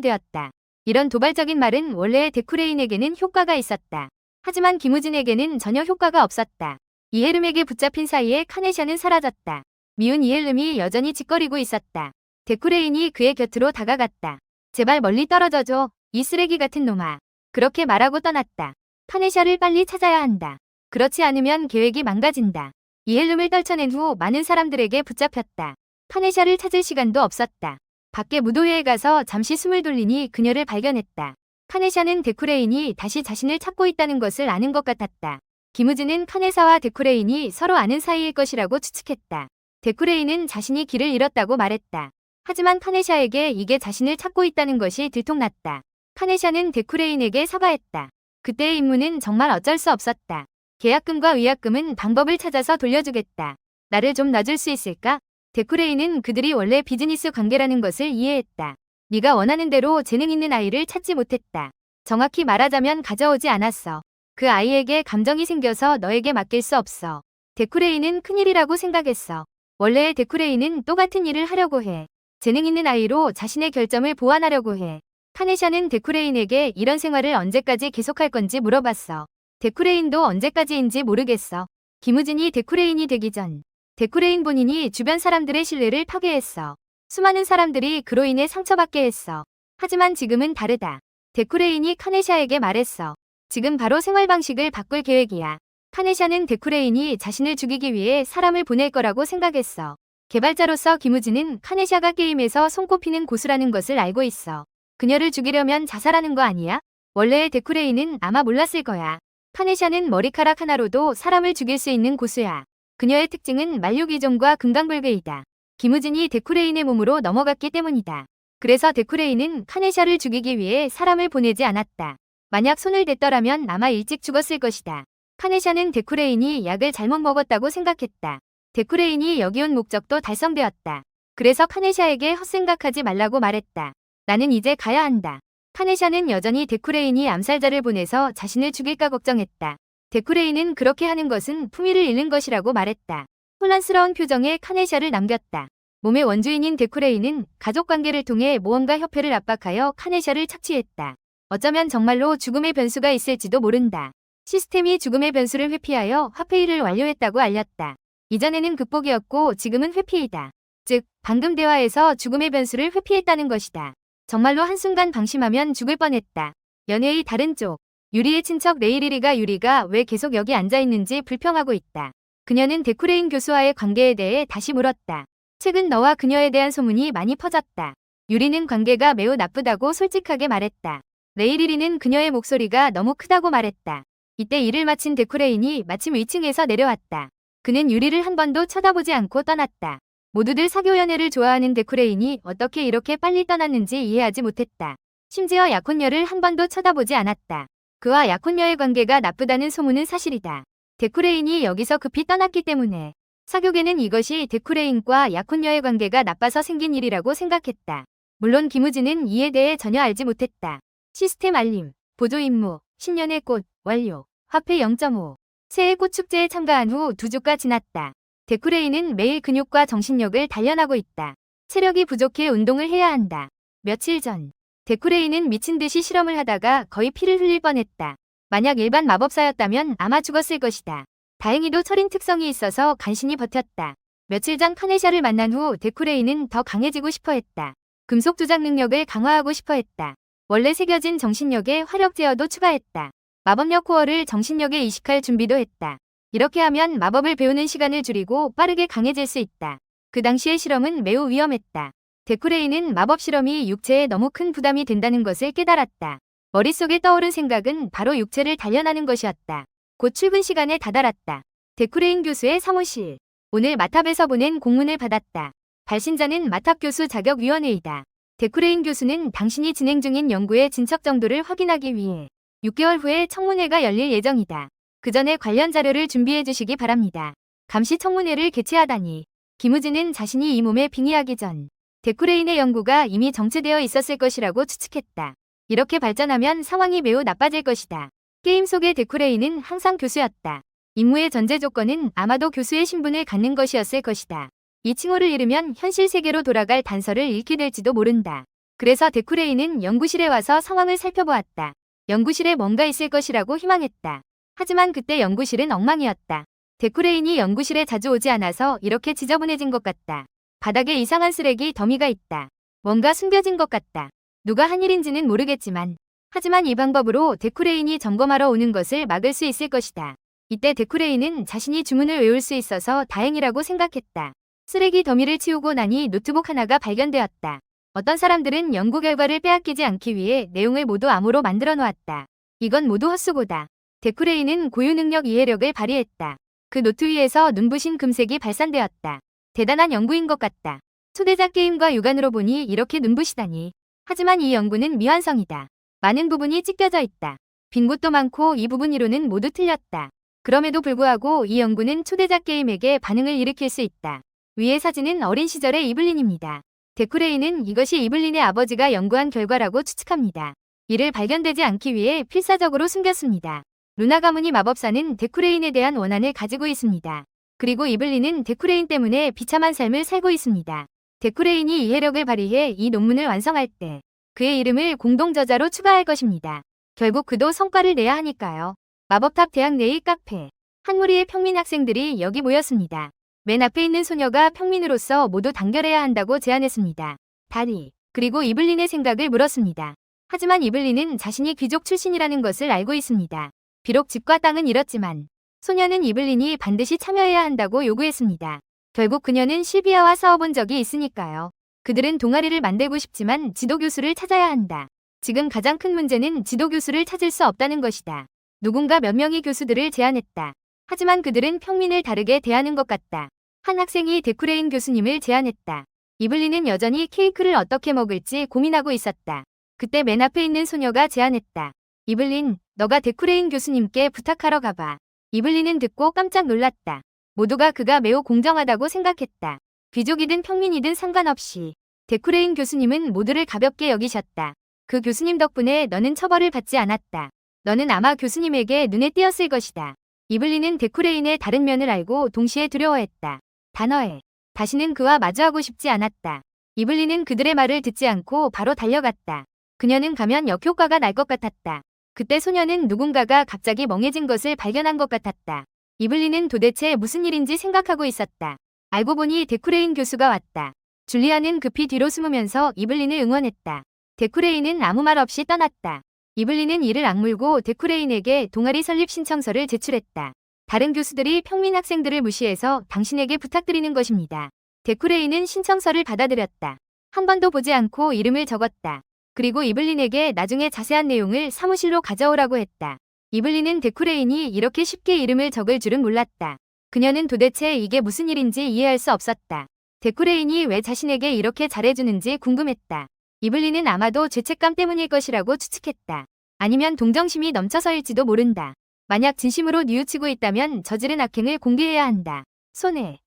되었다. 이런 도발적인 말은 원래 데쿠레인에게는 효과가 있었다. 하지만 김우진에게는 전혀 효과가 없었다. 이헤름에게 붙잡힌 사이에 카네샤는 사라졌다. 미운 이헬름이 여전히 짓거리고 있었다. 데쿠레인이 그의 곁으로 다가갔다. 제발 멀리 떨어져줘, 이 쓰레기 같은 놈아. 그렇게 말하고 떠났다. 카네샤를 빨리 찾아야 한다. 그렇지 않으면 계획이 망가진다. 이헬름을 떨쳐낸 후 많은 사람들에게 붙잡혔다. 카네샤를 찾을 시간도 없었다. 밖에 무도회에 가서 잠시 숨을 돌리니 그녀를 발견했다. 카네샤는 데쿠레인이 다시 자신을 찾고 있다는 것을 아는 것 같았다. 김우진은 카네사와 데쿠레인이 서로 아는 사이일 것이라고 추측했다. 데쿠레인은 자신이 길을 잃었다고 말했다. 하지만 카네샤에게 이게 자신을 찾고 있다는 것이 들통났다. 카네샤는 데쿠레인에게 사과했다. 그때의 임무는 정말 어쩔 수 없었다. 계약금과 위약금은 방법을 찾아서 돌려주겠다. 나를 좀 놔줄 수 있을까? 데쿠레인은 그들이 원래 비즈니스 관계라는 것을 이해했다. 네가 원하는 대로 재능 있는 아이를 찾지 못했다. 정확히 말하자면 가져오지 않았어. 그 아이에게 감정이 생겨서 너에게 맡길 수 없어. 데쿠레인은 큰일이라고 생각했어. 원래 데쿠레인은 똑같은 일을 하려고 해. 재능 있는 아이로 자신의 결점을 보완하려고 해. 카네샤는 데쿠레인에게 이런 생활을 언제까지 계속할 건지 물어봤어. 데쿠레인도 언제까지인지 모르겠어. 김우진이 데쿠레인이 되기 전 데쿠레인 본인이 주변 사람들의 신뢰를 파괴했어. 수많은 사람들이 그로 인해 상처받게 했어. 하지만 지금은 다르다. 데쿠레인이 카네샤에게 말했어. 지금 바로 생활 방식을 바꿀 계획이야. 카네샤는 데쿠레인이 자신을 죽이기 위해 사람을 보낼 거라고 생각했어. 개발자로서 김우진은 카네샤가 게임에서 손꼽히는 고수라는 것을 알고 있어. 그녀를 죽이려면 자살하는 거 아니야? 원래의 데쿠레인은 아마 몰랐을 거야. 카네샤는 머리카락 하나로도 사람을 죽일 수 있는 고수야. 그녀의 특징은 만류기종과 금강불괴이다. 김우진이 데쿠레인의 몸으로 넘어갔기 때문이다. 그래서 데쿠레인은 카네샤를 죽이기 위해 사람을 보내지 않았다. 만약 손을 댔더라면 아마 일찍 죽었을 것이다. 카네샤는 데쿠레인이 약을 잘못 먹었다고 생각했다. 데쿠레인이 여기 온 목적도 달성되었다. 그래서 카네샤에게 헛생각하지 말라고 말했다. 나는 이제 가야 한다. 카네샤는 여전히 데쿠레인이 암살자를 보내서 자신을 죽일까 걱정했다. 데쿠레인은 그렇게 하는 것은 품위를 잃는 것이라고 말했다. 혼란스러운 표정에 카네샤를 남겼다. 몸의 원주인인 데쿠레인은 가족관계를 통해 모험가 협회를 압박하여 카네샤를 착취했다. 어쩌면 정말로 죽음의 변수가 있을지도 모른다. 시스템이 죽음의 변수를 회피하여 화폐일을 완료했다고 알렸다. 이전에는 극복이었고 지금은 회피이다. 즉, 방금 대화에서 죽음의 변수를 회피했다는 것이다. 정말로 한순간 방심하면 죽을 뻔했다. 연회의 다른 쪽. 유리의 친척 레이리리가 유리가 왜 계속 여기 앉아있는지 불평하고 있다. 그녀는 데쿠레인 교수와의 관계에 대해 다시 물었다. 최근 너와 그녀에 대한 소문이 많이 퍼졌다. 유리는 관계가 매우 나쁘다고 솔직하게 말했다. 레이리리는 그녀의 목소리가 너무 크다고 말했다. 이때 일을 마친 데쿠레인이 마침 위층에서 내려왔다. 그는 유리를 한 번도 쳐다보지 않고 떠났다. 모두들 사교 연애를 좋아하는 데쿠레인이 어떻게 이렇게 빨리 떠났는지 이해하지 못했다. 심지어 약혼녀를 한 번도 쳐다보지 않았다. 그와 약혼녀의 관계가 나쁘다는 소문은 사실이다. 데쿠레인이 여기서 급히 떠났기 때문에 사교계는 이것이 데쿠레인과 약혼녀의 관계가 나빠서 생긴 일이라고 생각했다. 물론 김우진은 이에 대해 전혀 알지 못했다. 시스템 알림, 보조 임무, 신년의 꽃, 완료, 화폐 0.5. 새해 꽃 축제에 참가한 후 2주가 지났다. 데쿠레인은 매일 근육과 정신력을 단련하고 있다. 체력이 부족해 운동을 해야 한다. 며칠 전, 데쿠레인은 미친 듯이 실험을 하다가 거의 피를 흘릴 뻔했다. 만약 일반 마법사였다면 아마 죽었을 것이다. 다행히도 철인 특성이 있어서 간신히 버텼다. 며칠 전 카네샤를 만난 후 데쿠레인은 더 강해지고 싶어 했다. 금속 조작 능력을 강화하고 싶어 했다. 원래 새겨진 정신력에 화력 제어도 추가했다. 마법력 코어를 정신력에 이식할 준비도 했다. 이렇게 하면 마법을 배우는 시간을 줄이고 빠르게 강해질 수 있다. 그 당시의 실험은 매우 위험했다. 데쿠레인은 마법 실험이 육체에 너무 큰 부담이 된다는 것을 깨달았다. 머릿속에 떠오른 생각은 바로 육체를 단련하는 것이었다. 곧 출근 시간에 다다랐다. 데쿠레인 교수의 사무실. 오늘 마탑에서 보낸 공문을 받았다. 발신자는 마탑 교수 자격위원회이다. 데쿠레인 교수는 당신이 진행 중인 연구의 진척 정도를 확인하기 위해 6개월 후에 청문회가 열릴 예정이다. 그 전에 관련 자료를 준비해 주시기 바랍니다. 감시 청문회를 개최하다니. 김우진은 자신이 이 몸에 빙의하기 전 데쿠레인의 연구가 이미 정체되어 있었을 것이라고 추측했다. 이렇게 발전하면 상황이 매우 나빠질 것이다. 게임 속의 데쿠레인은 항상 교수였다. 임무의 전제 조건은 아마도 교수의 신분을 갖는 것이었을 것이다. 이 칭호를 잃으면 현실 세계로 돌아갈 단서를 잃게 될지도 모른다. 그래서 데쿠레인은 연구실에 와서 상황을 살펴보았다. 연구실에 뭔가 있을 것이라고 희망했다. 하지만 그때 연구실은 엉망이었다. 데쿠레인이 연구실에 자주 오지 않아서 이렇게 지저분해진 것 같다. 바닥에 이상한 쓰레기 더미가 있다. 뭔가 숨겨진 것 같다. 누가 한 일인지는 모르겠지만 하지만 이 방법으로 데쿠레인이 점검하러 오는 것을 막을 수 있을 것이다. 이때 데쿠레인은 자신이 주문을 외울 수 있어서 다행이라고 생각했다. 쓰레기 더미를 치우고 나니 노트북 하나가 발견되었다. 어떤 사람들은 연구 결과를 빼앗기지 않기 위해 내용을 모두 암호로 만들어 놓았다. 이건 모두 헛수고다. 데쿠레인은 고유 능력 이해력을 발휘했다. 그 노트 위에서 눈부신 금색이 발산되었다. 대단한 연구인 것 같다. 초대작 게임과 육안으로 보니 이렇게 눈부시다니. 하지만 이 연구는 미완성이다. 많은 부분이 찢겨져 있다. 빈 곳도 많고 이 부분 이론은 모두 틀렸다. 그럼에도 불구하고 이 연구는 초대작 게임에게 반응을 일으킬 수 있다. 위의 사진은 어린 시절의 이블린입니다. 데쿠레인은 이것이 이블린의 아버지가 연구한 결과라고 추측합니다. 이를 발견되지 않기 위해 필사적으로 숨겼습니다. 루나 가무니 마법사는 데쿠레인에 대한 원한을 가지고 있습니다. 그리고 이블린은 데쿠레인 때문에 비참한 삶을 살고 있습니다. 데쿠레인이 이해력을 발휘해 이 논문을 완성할 때 그의 이름을 공동저자로 추가할 것입니다. 결국 그도 성과를 내야 하니까요. 마법탑 대학 내의 카페. 한 무리의 평민 학생들이 여기 모였습니다. 맨 앞에 있는 소녀가 평민으로서 모두 단결해야 한다고 제안했습니다. 다리. 그리고 이블린의 생각을 물었습니다. 하지만 이블린은 자신이 귀족 출신이라는 것을 알고 있습니다. 비록 집과 땅은 잃었지만 소녀는 이블린이 반드시 참여해야 한다고 요구했습니다. 결국 그녀는 실비아와 싸워본 적이 있으니까요. 그들은 동아리를 만들고 싶지만 지도교수를 찾아야 한다. 지금 가장 큰 문제는 지도교수를 찾을 수 없다는 것이다. 누군가 몇 명의 교수들을 제안했다. 하지만 그들은 평민을 다르게 대하는 것 같다. 한 학생이 데쿠레인 교수님을 제안했다. 이블린은 여전히 케이크를 어떻게 먹을지 고민하고 있었다. 그때 맨 앞에 있는 소녀가 제안했다. 이블린, 너가 데쿠레인 교수님께 부탁하러 가봐. 이블린은 듣고 깜짝 놀랐다. 모두가 그가 매우 공정하다고 생각했다. 귀족이든 평민이든 상관없이 데쿠레인 교수님은 모두를 가볍게 여기셨다. 그 교수님 덕분에 너는 처벌을 받지 않았다. 너는 아마 교수님에게 눈에 띄었을 것이다. 이블린은 데쿠레인의 다른 면을 알고 동시에 두려워했다. 단어해. 다시는 그와 마주하고 싶지 않았다. 이블린은 그들의 말을 듣지 않고 바로 달려갔다. 그녀는 가면 역효과가 날 것 같았다. 그때 소녀는 누군가가 갑자기 멍해진 것을 발견한 것 같았다. 이블린은 도대체 무슨 일인지 생각하고 있었다. 알고 보니 데쿠레인 교수가 왔다. 줄리아는 급히 뒤로 숨으면서 이블린을 응원했다. 데쿠레인은 아무 말 없이 떠났다. 이블린은 이를 악물고 데쿠레인에게 동아리 설립 신청서를 제출했다. 다른 교수들이 평민 학생들을 무시해서 당신에게 부탁드리는 것입니다. 데쿠레인은 신청서를 받아들였다. 한 번도 보지 않고 이름을 적었다. 그리고 이블린에게 나중에 자세한 내용을 사무실로 가져오라고 했다. 이블린은 데쿠레인이 이렇게 쉽게 이름을 적을 줄은 몰랐다. 그녀는 도대체 이게 무슨 일인지 이해할 수 없었다. 데쿠레인이 왜 자신에게 이렇게 잘해주는지 궁금했다. 이블린은 아마도 죄책감 때문일 것이라고 추측했다. 아니면 동정심이 넘쳐서일지도 모른다. 만약 진심으로 뉘우치고 있다면 저지른 악행을 공개해야 한다. 손해.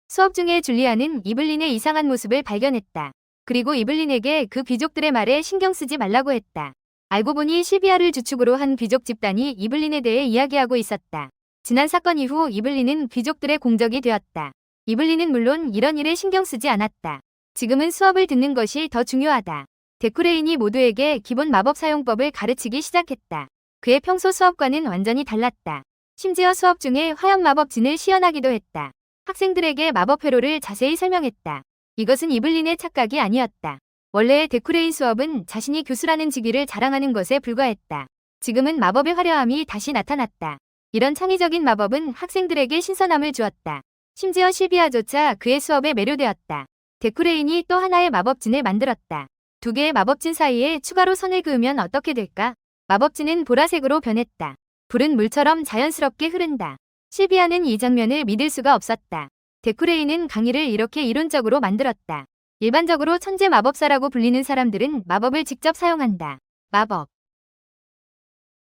수업 중에 줄리아는 이블린의 이상한 모습을 발견했다. 그리고 이블린에게 그 귀족들의 말에 신경 쓰지 말라고 했다. 알고 보니 실비아를 주축으로 한 귀족 집단이 이블린에 대해 이야기하고 있었다. 지난 사건 이후 이블린은 귀족들의 공적이 되었다. 이블린은 물론 이런 일에 신경 쓰지 않았다. 지금은 수업을 듣는 것이 더 중요하다. 데쿠레인이 모두에게 기본 마법 사용법을 가르치기 시작했다. 그의 평소 수업과는 완전히 달랐다. 심지어 수업 중에 화염 마법진을 시연하기도 했다. 학생들에게 마법 회로를 자세히 설명했다. 이것은 이블린의 착각이 아니었다. 원래의 데쿠레인 수업은 자신이 교수라는 직위를 자랑하는 것에 불과했다. 지금은 마법의 화려함이 다시 나타났다. 이런 창의적인 마법은 학생들에게 신선함을 주었다. 심지어 실비아조차 그의 수업에 매료되었다. 데쿠레인이 또 하나의 마법진을 만들었다. 두 개의 마법진 사이에 추가로 선을 그으면 어떻게 될까? 마법진은 보라색으로 변했다. 불은 물처럼 자연스럽게 흐른다. 실비아는 이 장면을 믿을 수가 없었다. 데쿠레인은 강의를 이렇게 이론적으로 만들었다. 일반적으로 천재 마법사라고 불리는 사람들은 마법을 직접 사용한다. 마법.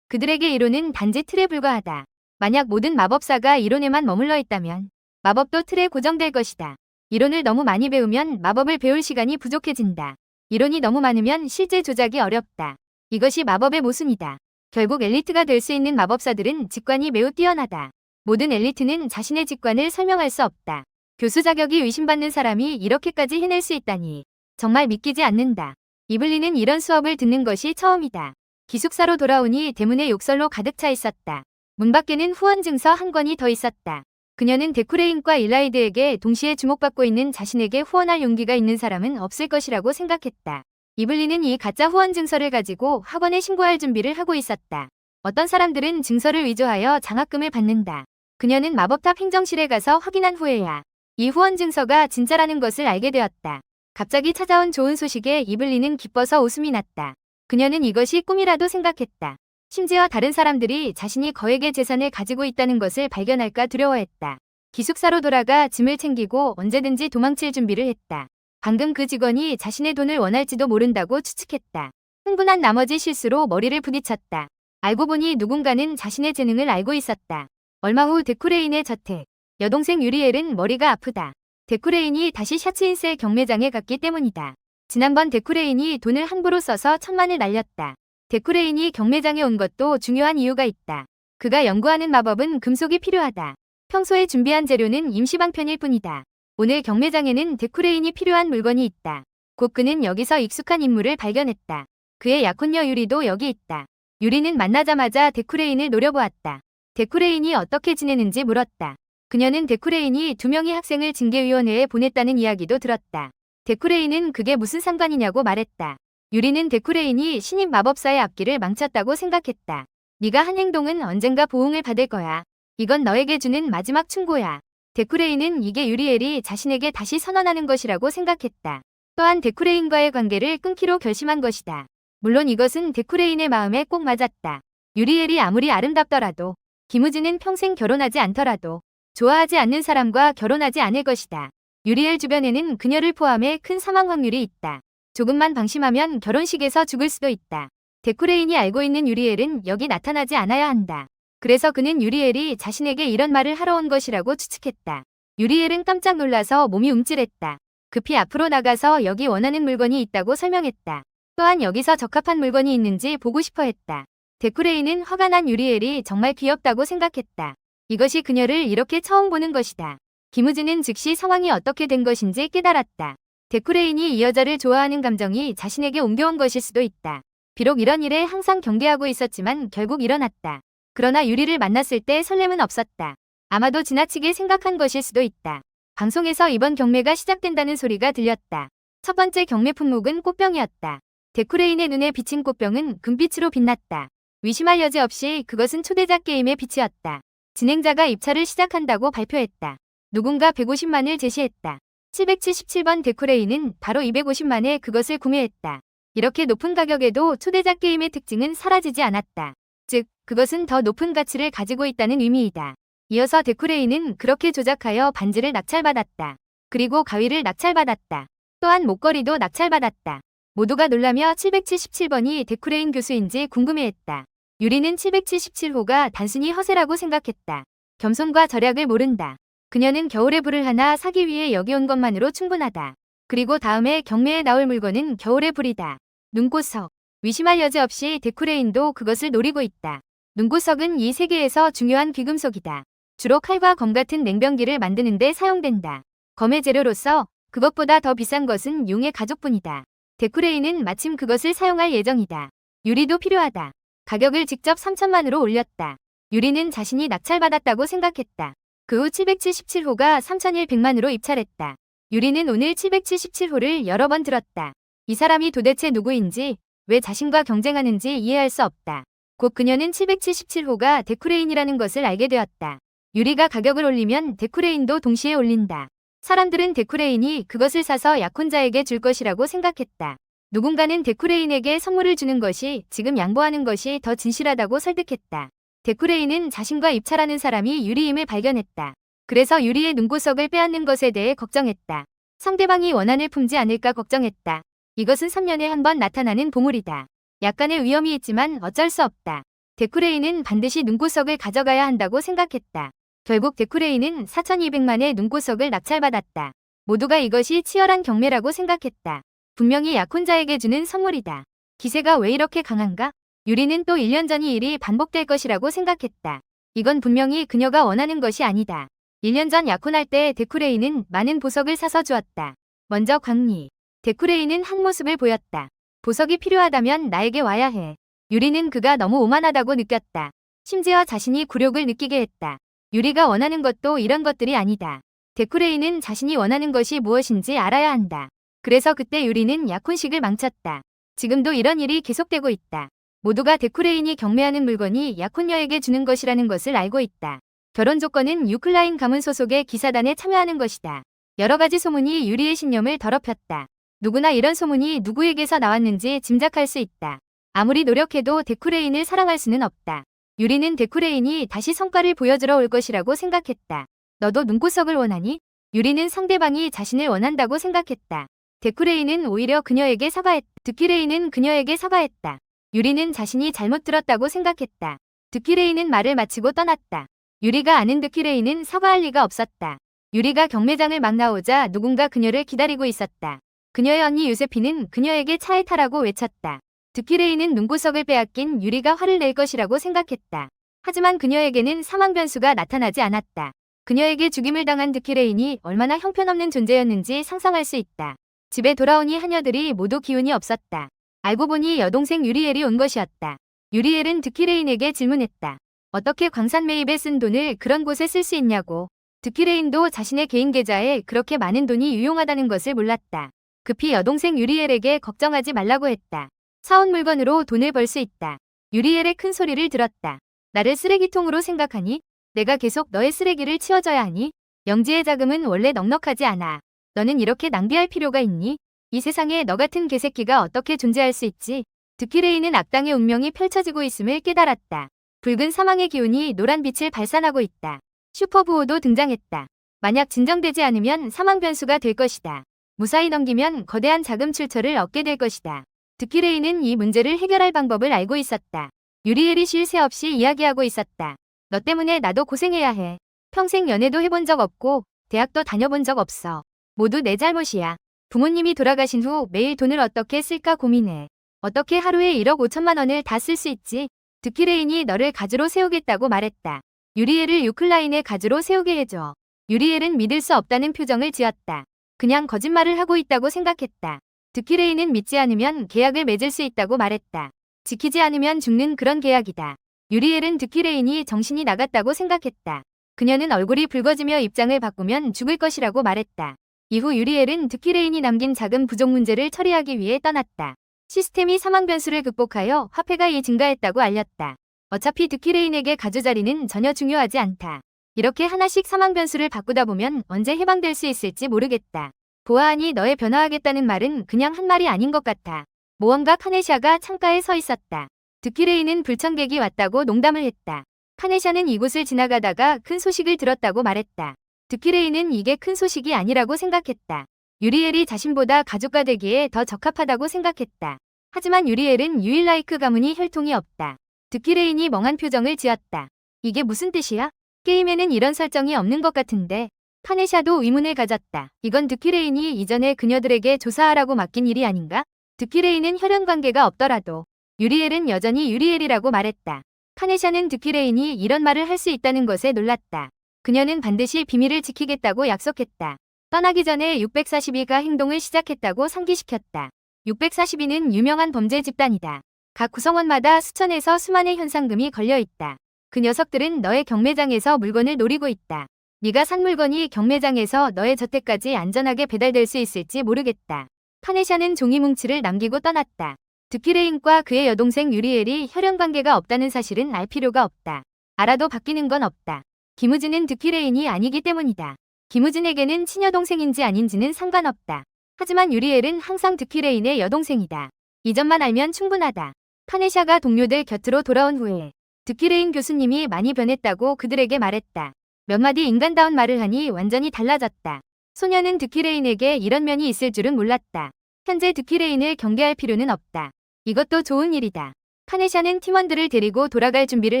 그들에게 이론은 단지 틀에 불과하다. 만약 모든 마법사가 이론에만 머물러 있다면 마법도 틀에 고정될 것이다. 이론을 너무 많이 배우면 마법을 배울 시간이 부족해진다. 이론이 너무 많으면 실제 조작이 어렵다. 이것이 마법의 모순이다. 결국 엘리트가 될 수 있는 마법사들은 직관이 매우 뛰어나다. 모든 엘리트는 자신의 직관을 설명할 수 없다. 교수 자격이 의심받는 사람이 이렇게까지 해낼 수 있다니 정말 믿기지 않는다. 이블린은 이런 수업을 듣는 것이 처음이다. 기숙사로 돌아오니 대문에 욕설로 가득 차 있었다. 문 밖에는 후원 증서 한 권이 더 있었다. 그녀는 데쿠레인과 일라이드에게 동시에 주목받고 있는 자신에게 후원할 용기가 있는 사람은 없을 것이라고 생각했다. 이블린은 이 가짜 후원 증서를 가지고 학원에 신고할 준비를 하고 있었다. 어떤 사람들은 증서를 위조하여 장학금을 받는다. 그녀는 마법탑 행정실에 가서 확인한 후에야 이 후원 증서가 진짜라는 것을 알게 되었다. 갑자기 찾아온 좋은 소식에 이블린은 기뻐서 웃음이 났다. 그녀는 이것이 꿈이라도 생각했다. 심지어 다른 사람들이 자신이 거액의 재산을 가지고 있다는 것을 발견할까 두려워했다. 기숙사로 돌아가 짐을 챙기고 언제든지 도망칠 준비를 했다. 방금 그 직원이 자신의 돈을 원할지도 모른다고 추측했다. 흥분한 나머지 실수로 머리를 부딪혔다. 알고 보니 누군가는 자신의 재능을 알고 있었다. 얼마 후 데쿠레인의 저택. 여동생 유리엘은 머리가 아프다. 데쿠레인이 다시 샤츠인세 경매장에 갔기 때문이다. 지난번 데쿠레인이 돈을 함부로 써서 천만을 날렸다. 데쿠레인이 경매장에 온 것도 중요한 이유가 있다. 그가 연구하는 마법은 금속이 필요하다. 평소에 준비한 재료는 임시방편일 뿐이다. 오늘 경매장에는 데쿠레인이 필요한 물건이 있다. 곧 그는 여기서 익숙한 인물을 발견했다. 그의 약혼녀 유리도 여기 있다. 유리는 만나자마자 데쿠레인을 노려보았다. 데쿠레인이 어떻게 지내는지 물었다. 그녀는 데쿠레인이 2명의 학생을 징계위원회에 보냈다는 이야기도 들었다. 데쿠레인은 그게 무슨 상관이냐고 말했다. 유리는 데쿠레인이 신입 마법사의 앞길을 망쳤다고 생각했다. 네가 한 행동은 언젠가 보응을 받을 거야. 이건 너에게 주는 마지막 충고야. 데쿠레인은 이게 유리엘이 자신에게 다시 선언하는 것이라고 생각했다. 또한 데쿠레인과의 관계를 끊기로 결심한 것이다. 물론 이것은 데쿠레인의 마음에 꼭 맞았다. 유리엘이 아무리 아름답더라도, 김우진은 평생 결혼하지 않더라도 좋아하지 않는 사람과 결혼하지 않을 것이다. 유리엘 주변에는 그녀를 포함해 큰 사망 확률이 있다. 조금만 방심하면 결혼식에서 죽을 수도 있다. 데쿠레인이 알고 있는 유리엘은 여기 나타나지 않아야 한다. 그래서 그는 유리엘이 자신에게 이런 말을 하러 온 것이라고 추측했다. 유리엘은 깜짝 놀라서 몸이 움찔했다. 급히 앞으로 나가서 여기 원하는 물건이 있다고 설명했다. 또한 여기서 적합한 물건이 있는지 보고 싶어 했다. 데쿠레인은 화가 난 유리엘이 정말 귀엽다고 생각했다. 이것이 그녀를 이렇게 처음 보는 것이다. 김우진은 즉시 상황이 어떻게 된 것인지 깨달았다. 데쿠레인이 이 여자를 좋아하는 감정이 자신에게 옮겨온 것일 수도 있다. 비록 이런 일에 항상 경계하고 있었지만 결국 일어났다. 그러나 유리를 만났을 때 설렘은 없었다. 아마도 지나치게 생각한 것일 수도 있다. 방송에서 이번 경매가 시작된다는 소리가 들렸다. 첫 번째 경매 품목은 꽃병이었다. 데쿠레인의 눈에 비친 꽃병은 금빛으로 빛났다. 의심할 여지 없이 그것은 초대작 게임의 빛이었다. 진행자가 입찰을 시작한다고 발표했다. 누군가 150만을 제시했다. 777번 데쿠레인은 바로 250만에 그것을 구매했다. 이렇게 높은 가격에도 초대작 게임의 특징은 사라지지 않았다. 즉, 그것은 더 높은 가치를 가지고 있다는 의미이다. 이어서 데쿠레인은 그렇게 조작하여 반지를 낙찰받았다. 그리고 가위를 낙찰받았다. 또한 목걸이도 낙찰받았다. 모두가 놀라며 777번이 데쿠레인 교수인지 궁금해했다. 유리는 777호가 단순히 허세라고 생각했다. 겸손과 절약을 모른다. 그녀는 겨울의 불을 하나 사기 위해 여기 온 것만으로 충분하다. 그리고 다음에 경매에 나올 물건은 겨울의 불이다. 눈꽃석. 의심할 여지 없이 데쿠레인도 그것을 노리고 있다. 눈꽃석은 이 세계에서 중요한 귀금속이다. 주로 칼과 검 같은 냉병기를 만드는 데 사용된다. 검의 재료로서 그것보다 더 비싼 것은 용의 가죽뿐이다. 데쿠레인은 마침 그것을 사용할 예정이다. 유리도 필요하다. 가격을 직접 3천만으로 올렸다. 유리는 자신이 낙찰받았다고 생각했다. 그 후 777호가 3,100만으로 입찰했다. 유리는 오늘 777호를 여러 번 들었다. 이 사람이 도대체 누구인지, 왜 자신과 경쟁하는지 이해할 수 없다. 곧 그녀는 777호가 데쿠레인이라는 것을 알게 되었다. 유리가 가격을 올리면 데쿠레인도 동시에 올린다. 사람들은 데쿠레인이 그것을 사서 약혼자에게 줄 것이라고 생각했다. 누군가는 데쿠레인에게 선물을 주는 것이 지금 양보하는 것이 더 진실하다고 설득했다. 데쿠레인은 자신과 입찰하는 사람이 유리임을 발견했다. 그래서 유리의 눈꽃석을 빼앗는 것에 대해 걱정했다. 상대방이 원한을 품지 않을까 걱정했다. 이것은 3년에 한 번 나타나는 보물이다. 약간의 위험이 있지만 어쩔 수 없다. 데쿠레인은 반드시 눈꽃석을 가져가야 한다고 생각했다. 결국 데쿠레인은 4,200만의 눈꽃석을 낙찰받았다. 모두가 이것이 치열한 경매라고 생각했다. 분명히 약혼자에게 주는 선물이다. 기세가 왜 이렇게 강한가? 유리는 또 1년 전 이 일이 반복될 것이라고 생각했다. 이건 분명히 그녀가 원하는 것이 아니다. 1년 전 약혼할 때 데쿠레인은 많은 보석을 사서 주었다. 먼저 광리. 데쿠레인은 한 모습을 보였다. 보석이 필요하다면 나에게 와야 해. 유리는 그가 너무 오만하다고 느꼈다. 심지어 자신이 굴욕을 느끼게 했다. 유리가 원하는 것도 이런 것들이 아니다. 데쿠레인은 자신이 원하는 것이 무엇인지 알아야 한다. 그래서 그때 유리는 약혼식을 망쳤다. 지금도 이런 일이 계속되고 있다. 모두가 데쿠레인이 경매하는 물건이 약혼녀에게 주는 것이라는 것을 알고 있다. 결혼 조건은 유클라인 가문 소속의 기사단에 참여하는 것이다. 여러 가지 소문이 유리의 신념을 더럽혔다. 누구나 이런 소문이 누구에게서 나왔는지 짐작할 수 있다. 아무리 노력해도 데쿠레인을 사랑할 수는 없다. 유리는 데쿠레인이 다시 성과를 보여주러 올 것이라고 생각했다. 너도 눈구석을 원하니? 유리는 상대방이 자신을 원한다고 생각했다. 데쿠레이는 오히려 그녀에게 사과했다. 드키레이는 그녀에게 사과했다. 유리는 자신이 잘못 들었다고 생각했다. 드키레이는 말을 마치고 떠났다. 유리가 아는 드키레이는 사과할 리가 없었다. 유리가 경매장을 막 나오자 누군가 그녀를 기다리고 있었다. 그녀의 언니 요세피는 그녀에게 차에 타라고 외쳤다. 드키레이는 눈구석을 빼앗긴 유리가 화를 낼 것이라고 생각했다. 하지만 그녀에게는 사망 변수가 나타나지 않았다. 그녀에게 죽임을 당한 드키레인이 얼마나 형편없는 존재였는지 상상할 수 있다. 집에 돌아오니 하녀들이 모두 기운이 없었다. 알고 보니 여동생 유리엘이 온 것이었다. 유리엘은 드키레인에게 질문했다. 어떻게 광산 매입에 쓴 돈을 그런 곳에 쓸 수 있냐고. 드키레인도 자신의 개인 계좌에 그렇게 많은 돈이 유용하다는 것을 몰랐다. 급히 여동생 유리엘에게 걱정하지 말라고 했다. 사온 물건으로 돈을 벌 수 있다. 유리엘의 큰 소리를 들었다. 나를 쓰레기통으로 생각하니? 내가 계속 너의 쓰레기를 치워줘야 하니? 영지의 자금은 원래 넉넉하지 않아. 너는 이렇게 낭비할 필요가 있니? 이 세상에 너 같은 개새끼가 어떻게 존재할 수 있지? 드키레이는 악당의 운명이 펼쳐지고 있음을 깨달았다. 붉은 사망의 기운이 노란 빛을 발산하고 있다. 슈퍼부호도 등장했다. 만약 진정되지 않으면 사망 변수가 될 것이다. 무사히 넘기면 거대한 자금 출처를 얻게 될 것이다. 드키레이는 이 문제를 해결할 방법을 알고 있었다. 유리엘이 쉴 새 없이 이야기하고 있었다. 너 때문에 나도 고생해야 해. 평생 연애도 해본 적 없고 대학도 다녀본 적 없어. 모두 내 잘못이야. 부모님이 돌아가신 후 매일 돈을 어떻게 쓸까 고민해. 어떻게 하루에 1억 5천만 원을 다 쓸 수 있지? 드키레인이 너를 가주로 세우겠다고 말했다. 유리엘을 유클라인의 가주로 세우게 해줘. 유리엘은 믿을 수 없다는 표정을 지었다. 그냥 거짓말을 하고 있다고 생각했다. 드키레인은 믿지 않으면 계약을 맺을 수 있다고 말했다. 지키지 않으면 죽는 그런 계약이다. 유리엘은 드키레인이 정신이 나갔다고 생각했다. 그녀는 얼굴이 붉어지며 입장을 바꾸면 죽을 것이라고 말했다. 이후 유리엘은 드키레인이 남긴 자금 부족 문제를 처리하기 위해 떠났다. 시스템이 사망 변수를 극복하여 화폐가 증가했다고 알렸다. 어차피 드키레인에게 가주 자리는 전혀 중요하지 않다. 이렇게 하나씩 사망 변수를 바꾸다 보면 언제 해방될 수 있을지 모르겠다. 보아하니 너의 변화하겠다는 말은 그냥 한 말이 아닌 것 같아. 모험가 카네샤가 창가에 서 있었다. 드키레인은 불청객이 왔다고 농담을 했다. 카네샤는 이곳을 지나가다가 큰 소식을 들었다고 말했다. 드키레인은 이게 큰 소식이 아니라고 생각했다. 유리엘이 자신보다 가족가 되기에 더 적합하다고 생각했다. 하지만 유리엘은 유일라이크 가문이 혈통이 없다. 드키레인이 멍한 표정을 지었다. 이게 무슨 뜻이야? 게임에는 이런 설정이 없는 것 같은데. 카네샤도 의문을 가졌다. 이건 드키레인이 이전에 그녀들에게 조사하라고 맡긴 일이 아닌가? 드키레인은 혈연 관계가 없더라도 유리엘은 여전히 유리엘이라고 말했다. 카네샤는 드키레인이 이런 말을 할 수 있다는 것에 놀랐다. 그녀는 반드시 비밀을 지키겠다고 약속했다. 떠나기 전에 642가 행동을 시작했다고 상기시켰다. 642는 유명한 범죄 집단이다. 각 구성원마다 수천에서 수만의 현상금이 걸려있다. 그 녀석들은 너의 경매장에서 물건을 노리고 있다. 네가 산 물건이 경매장에서 너의 저택까지 안전하게 배달될 수 있을지 모르겠다. 카네샤는 종이 뭉치를 남기고 떠났다. 드키레인과 그의 여동생 유리엘이 혈연 관계가 없다는 사실은 알 필요가 없다. 알아도 바뀌는 건 없다. 김우진은 드키레인이 아니기 때문이다. 김우진에게는 친여동생인지 아닌지는 상관없다. 하지만 유리엘은 항상 드키레인의 여동생이다. 이 점만 알면 충분하다. 카네샤가 동료들 곁으로 돌아온 후에 드키레인 교수님이 많이 변했다고 그들에게 말했다. 몇 마디 인간다운 말을 하니 완전히 달라졌다. 소녀는 드키레인에게 이런 면이 있을 줄은 몰랐다. 현재 드키레인을 경계할 필요는 없다. 이것도 좋은 일이다. 카네샤는 팀원들을 데리고 돌아갈 준비를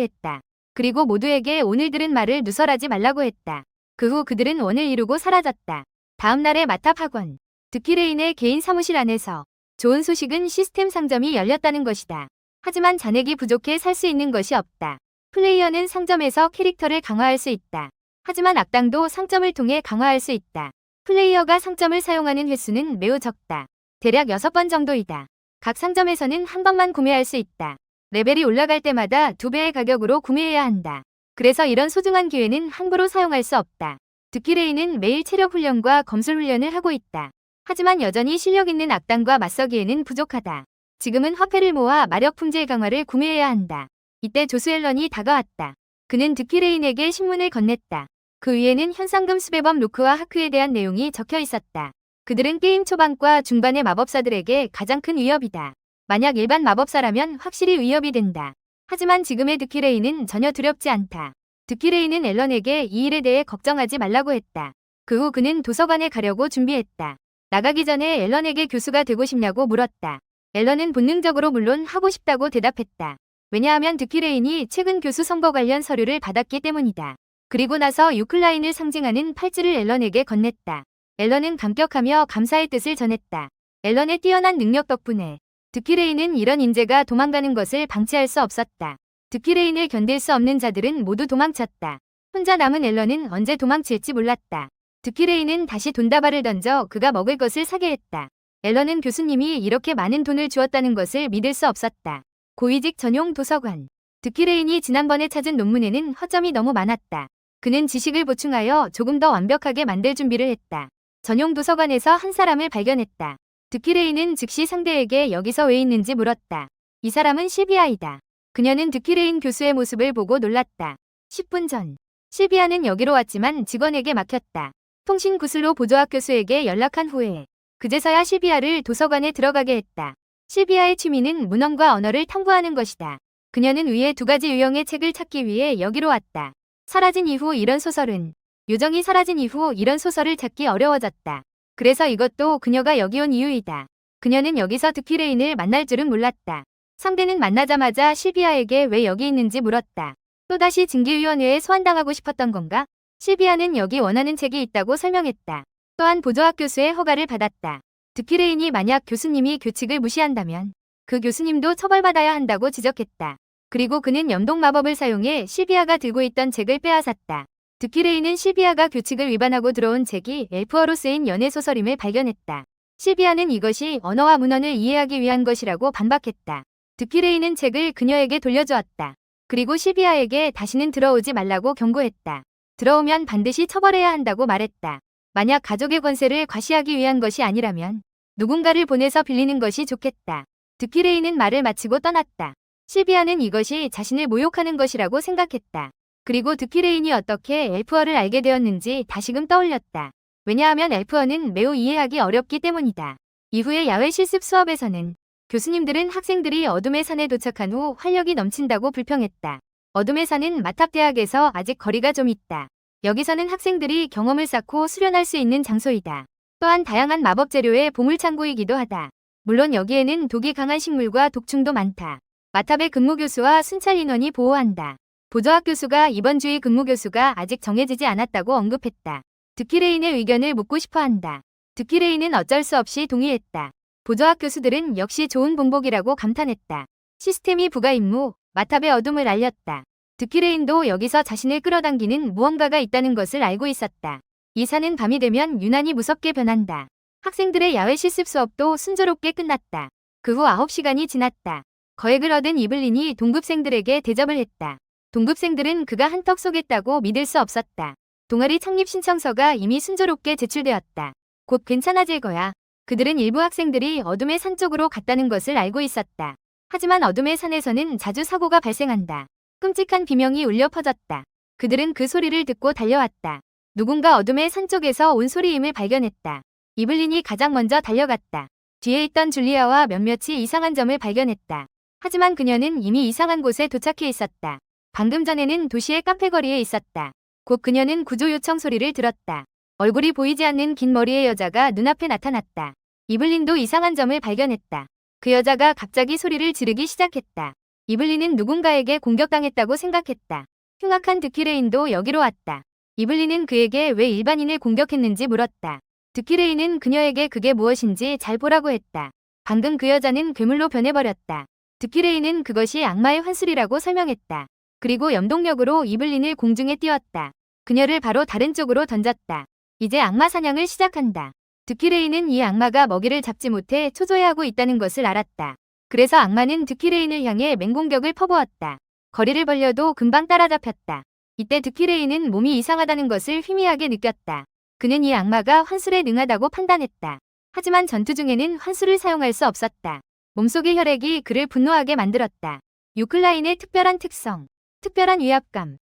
했다. 그리고 모두에게 오늘 들은 말을 누설하지 말라고 했다. 그 후 그들은 원을 이루고 사라졌다. 다음 날의 마탑 학원. 드키레인의 개인 사무실 안에서 좋은 소식은 시스템 상점이 열렸다는 것이다. 하지만 잔액이 부족해 살 수 있는 것이 없다. 플레이어는 상점에서 캐릭터를 강화할 수 있다. 하지만 악당도 상점을 통해 강화할 수 있다. 플레이어가 상점을 사용하는 횟수는 매우 적다. 대략 6번 정도이다. 각 상점에서는 한 번만 구매할 수 있다. 레벨이 올라갈 때마다 2배의 가격으로 구매해야 한다. 그래서 이런 소중한 기회는 함부로 사용할 수 없다. 드키레인은 매일 체력 훈련과 검술 훈련을 하고 있다. 하지만 여전히 실력 있는 악당과 맞서기에는 부족하다. 지금은 화폐를 모아 마력 품질 강화를 구매해야 한다. 이때 조스앨런이 다가왔다. 그는 드키레인에게 신문을 건넸다. 그 위에는 현상금 수배범 루크와 하크에 대한 내용이 적혀 있었다. 그들은 게임 초반과 중반의 마법사들에게 가장 큰 위협이다. 만약 일반 마법사라면 확실히 위협이 된다. 하지만 지금의 드키레인은 전혀 두렵지 않다. 득키레인은 앨런에게 이 일에 대해 걱정하지 말라고 했다. 그 후 그는 도서관에 가려고 준비했다. 나가기 전에 앨런에게 교수가 되고 싶냐고 물었다. 앨런은 본능적으로 물론 하고 싶다고 대답했다. 왜냐하면 득키레인이 최근 교수 선거 관련 서류를 받았기 때문이다. 그리고 나서 유클라인을 상징하는 팔찌를 앨런에게 건넸다. 앨런은 감격하며 감사의 뜻을 전했다. 앨런의 뛰어난 능력 덕분에 득키레인은 이런 인재가 도망가는 것을 방치할 수 없었다. 득키레인을 견딜 수 없는 자들은 모두 도망쳤다. 혼자 남은 앨런은 언제 도망칠지 몰랐다. 득키레인은 다시 돈다발을 던져 그가 먹을 것을 사게 했다. 앨런은 교수님이 이렇게 많은 돈을 주었다는 것을 믿을 수 없었다. 고위직 전용 도서관. 득키레인이 지난번에 찾은 논문에는 허점이 너무 많았다. 그는 지식을 보충하여 조금 더 완벽하게 만들 준비를 했다. 전용 도서관에서 한 사람을 발견했다. 득키레인은 즉시 상대에게 여기서 왜 있는지 물었다. 이 사람은 실비아이다. 그녀는 득키레인 교수의 모습을 보고 놀랐다. 10분 전, 실비아는 여기로 왔지만 직원에게 막혔다. 통신 구슬로 보조학 교수에게 연락한 후에 그제서야 실비아를 도서관에 들어가게 했다. 실비아의 취미는 문헌과 언어를 탐구하는 것이다. 그녀는 위에 두 가지 유형의 책을 찾기 위해 여기로 왔다. 사라진 이후 이런 소설은, 요정이 사라진 이후 이런 소설을 찾기 어려워졌다. 그래서 이것도 그녀가 여기 온 이유이다. 그녀는 여기서 득키레인을 만날 줄은 몰랐다. 상대는 만나자마자 실비아에게 왜 여기 있는지 물었다. 또다시 징계위원회에 소환당하고 싶었던 건가? 실비아는 여기 원하는 책이 있다고 설명했다. 또한 보조학 교수의 허가를 받았다. 득키레인이 만약 교수님이 규칙을 무시한다면 그 교수님도 처벌받아야 한다고 지적했다. 그리고 그는 염동 마법을 사용해 실비아가 들고 있던 책을 빼앗았다. 득키레인은 실비아가 규칙을 위반하고 들어온 책이 엘프어로 쓰인 연애소설임을 발견했다. 실비아는 이것이 언어와 문헌을 이해하기 위한 것이라고 반박했다. 득키레인은 책을 그녀에게 돌려주었다. 그리고 실비아에게 다시는 들어오지 말라고 경고했다. 들어오면 반드시 처벌해야 한다고 말했다. 만약 가족의 권세를 과시하기 위한 것이 아니라면 누군가를 보내서 빌리는 것이 좋겠다. 득키레인은 말을 마치고 떠났다. 실비아는 이것이 자신을 모욕하는 것이라고 생각했다. 그리고 득키레인이 어떻게 엘프어를 알게 되었는지 다시금 떠올렸다. 왜냐하면 엘프어는 매우 이해하기 어렵기 때문이다. 이후의 야외 실습 수업에서는 교수님들은 학생들이 어둠의 산에 도착한 후 활력이 넘친다고 불평했다. 어둠의 산은 마탑대학에서 아직 거리가 좀 있다. 여기서는 학생들이 경험을 쌓고 수련할 수 있는 장소이다. 또한 다양한 마법 재료의 보물창고이기도 하다. 물론 여기에는 독이 강한 식물과 독충도 많다. 마탑의 근무교수와 순찰 인원이 보호한다. 보조학 교수가 이번 주의 근무교수가 아직 정해지지 않았다고 언급했다. 득키레인의 의견을 묻고 싶어한다. 득키레인은 어쩔 수 없이 동의했다. 보조학 교수들은 역시 좋은 본보기라고 감탄했다. 시스템이 부가 임무, 마탑의 어둠을 알렸다. 득키레인도 여기서 자신을 끌어당기는 무언가가 있다는 것을 알고 있었다. 이 산은 밤이 되면 유난히 무섭게 변한다. 학생들의 야외 실습 수업도 순조롭게 끝났다. 그 후 9시간이 지났다. 거액을 얻은 이블린이 동급생들에게 대접을 했다. 동급생들은 그가 한턱 쏘겠다고 믿을 수 없었다. 동아리 창립 신청서가 이미 순조롭게 제출되었다. 곧 괜찮아질 거야. 그들은 일부 학생들이 어둠의 산 쪽으로 갔다는 것을 알고 있었다. 하지만 어둠의 산에서는 자주 사고가 발생한다. 끔찍한 비명이 울려 퍼졌다. 그들은 그 소리를 듣고 달려왔다. 누군가 어둠의 산 쪽에서 온 소리임을 발견했다. 이블린이 가장 먼저 달려갔다. 뒤에 있던 줄리아와 몇몇이 이상한 점을 발견했다. 하지만 그녀는 이미 이상한 곳에 도착해 있었다. 방금 전에는 도시의 카페거리에 있었다. 곧 그녀는 구조 요청 소리를 들었다. 얼굴이 보이지 않는 긴 머리의 여자가 눈앞에 나타났다. 이블린도 이상한 점을 발견했다. 그 여자가 갑자기 소리를 지르기 시작했다. 이블린은 누군가에게 공격당했다고 생각했다. 흉악한 득키레인도 여기로 왔다. 이블린은 그에게 왜 일반인을 공격했는지 물었다. 득키레인은 그녀에게 그게 무엇인지 잘 보라고 했다. 방금 그 여자는 괴물로 변해버렸다. 득키레인은 그것이 악마의 환술이라고 설명했다. 그리고 염동력으로 이블린을 공중에 띄웠다. 그녀를 바로 다른 쪽으로 던졌다. 이제 악마 사냥을 시작한다. 득키레인은 이 악마가 먹이를 잡지 못해 초조해하고 있다는 것을 알았다. 그래서 악마는 득키레인을 향해 맹공격을 퍼부었다. 거리를 벌려도 금방 따라잡혔다. 이때 득키레인은 몸이 이상하다는 것을 희미하게 느꼈다. 그는 이 악마가 환술에 능하다고 판단했다. 하지만 전투 중에는 환술을 사용할 수 없었다. 몸속의 혈액이 그를 분노하게 만들었다. 유클라인의 특별한 특성. 특별한 위압감.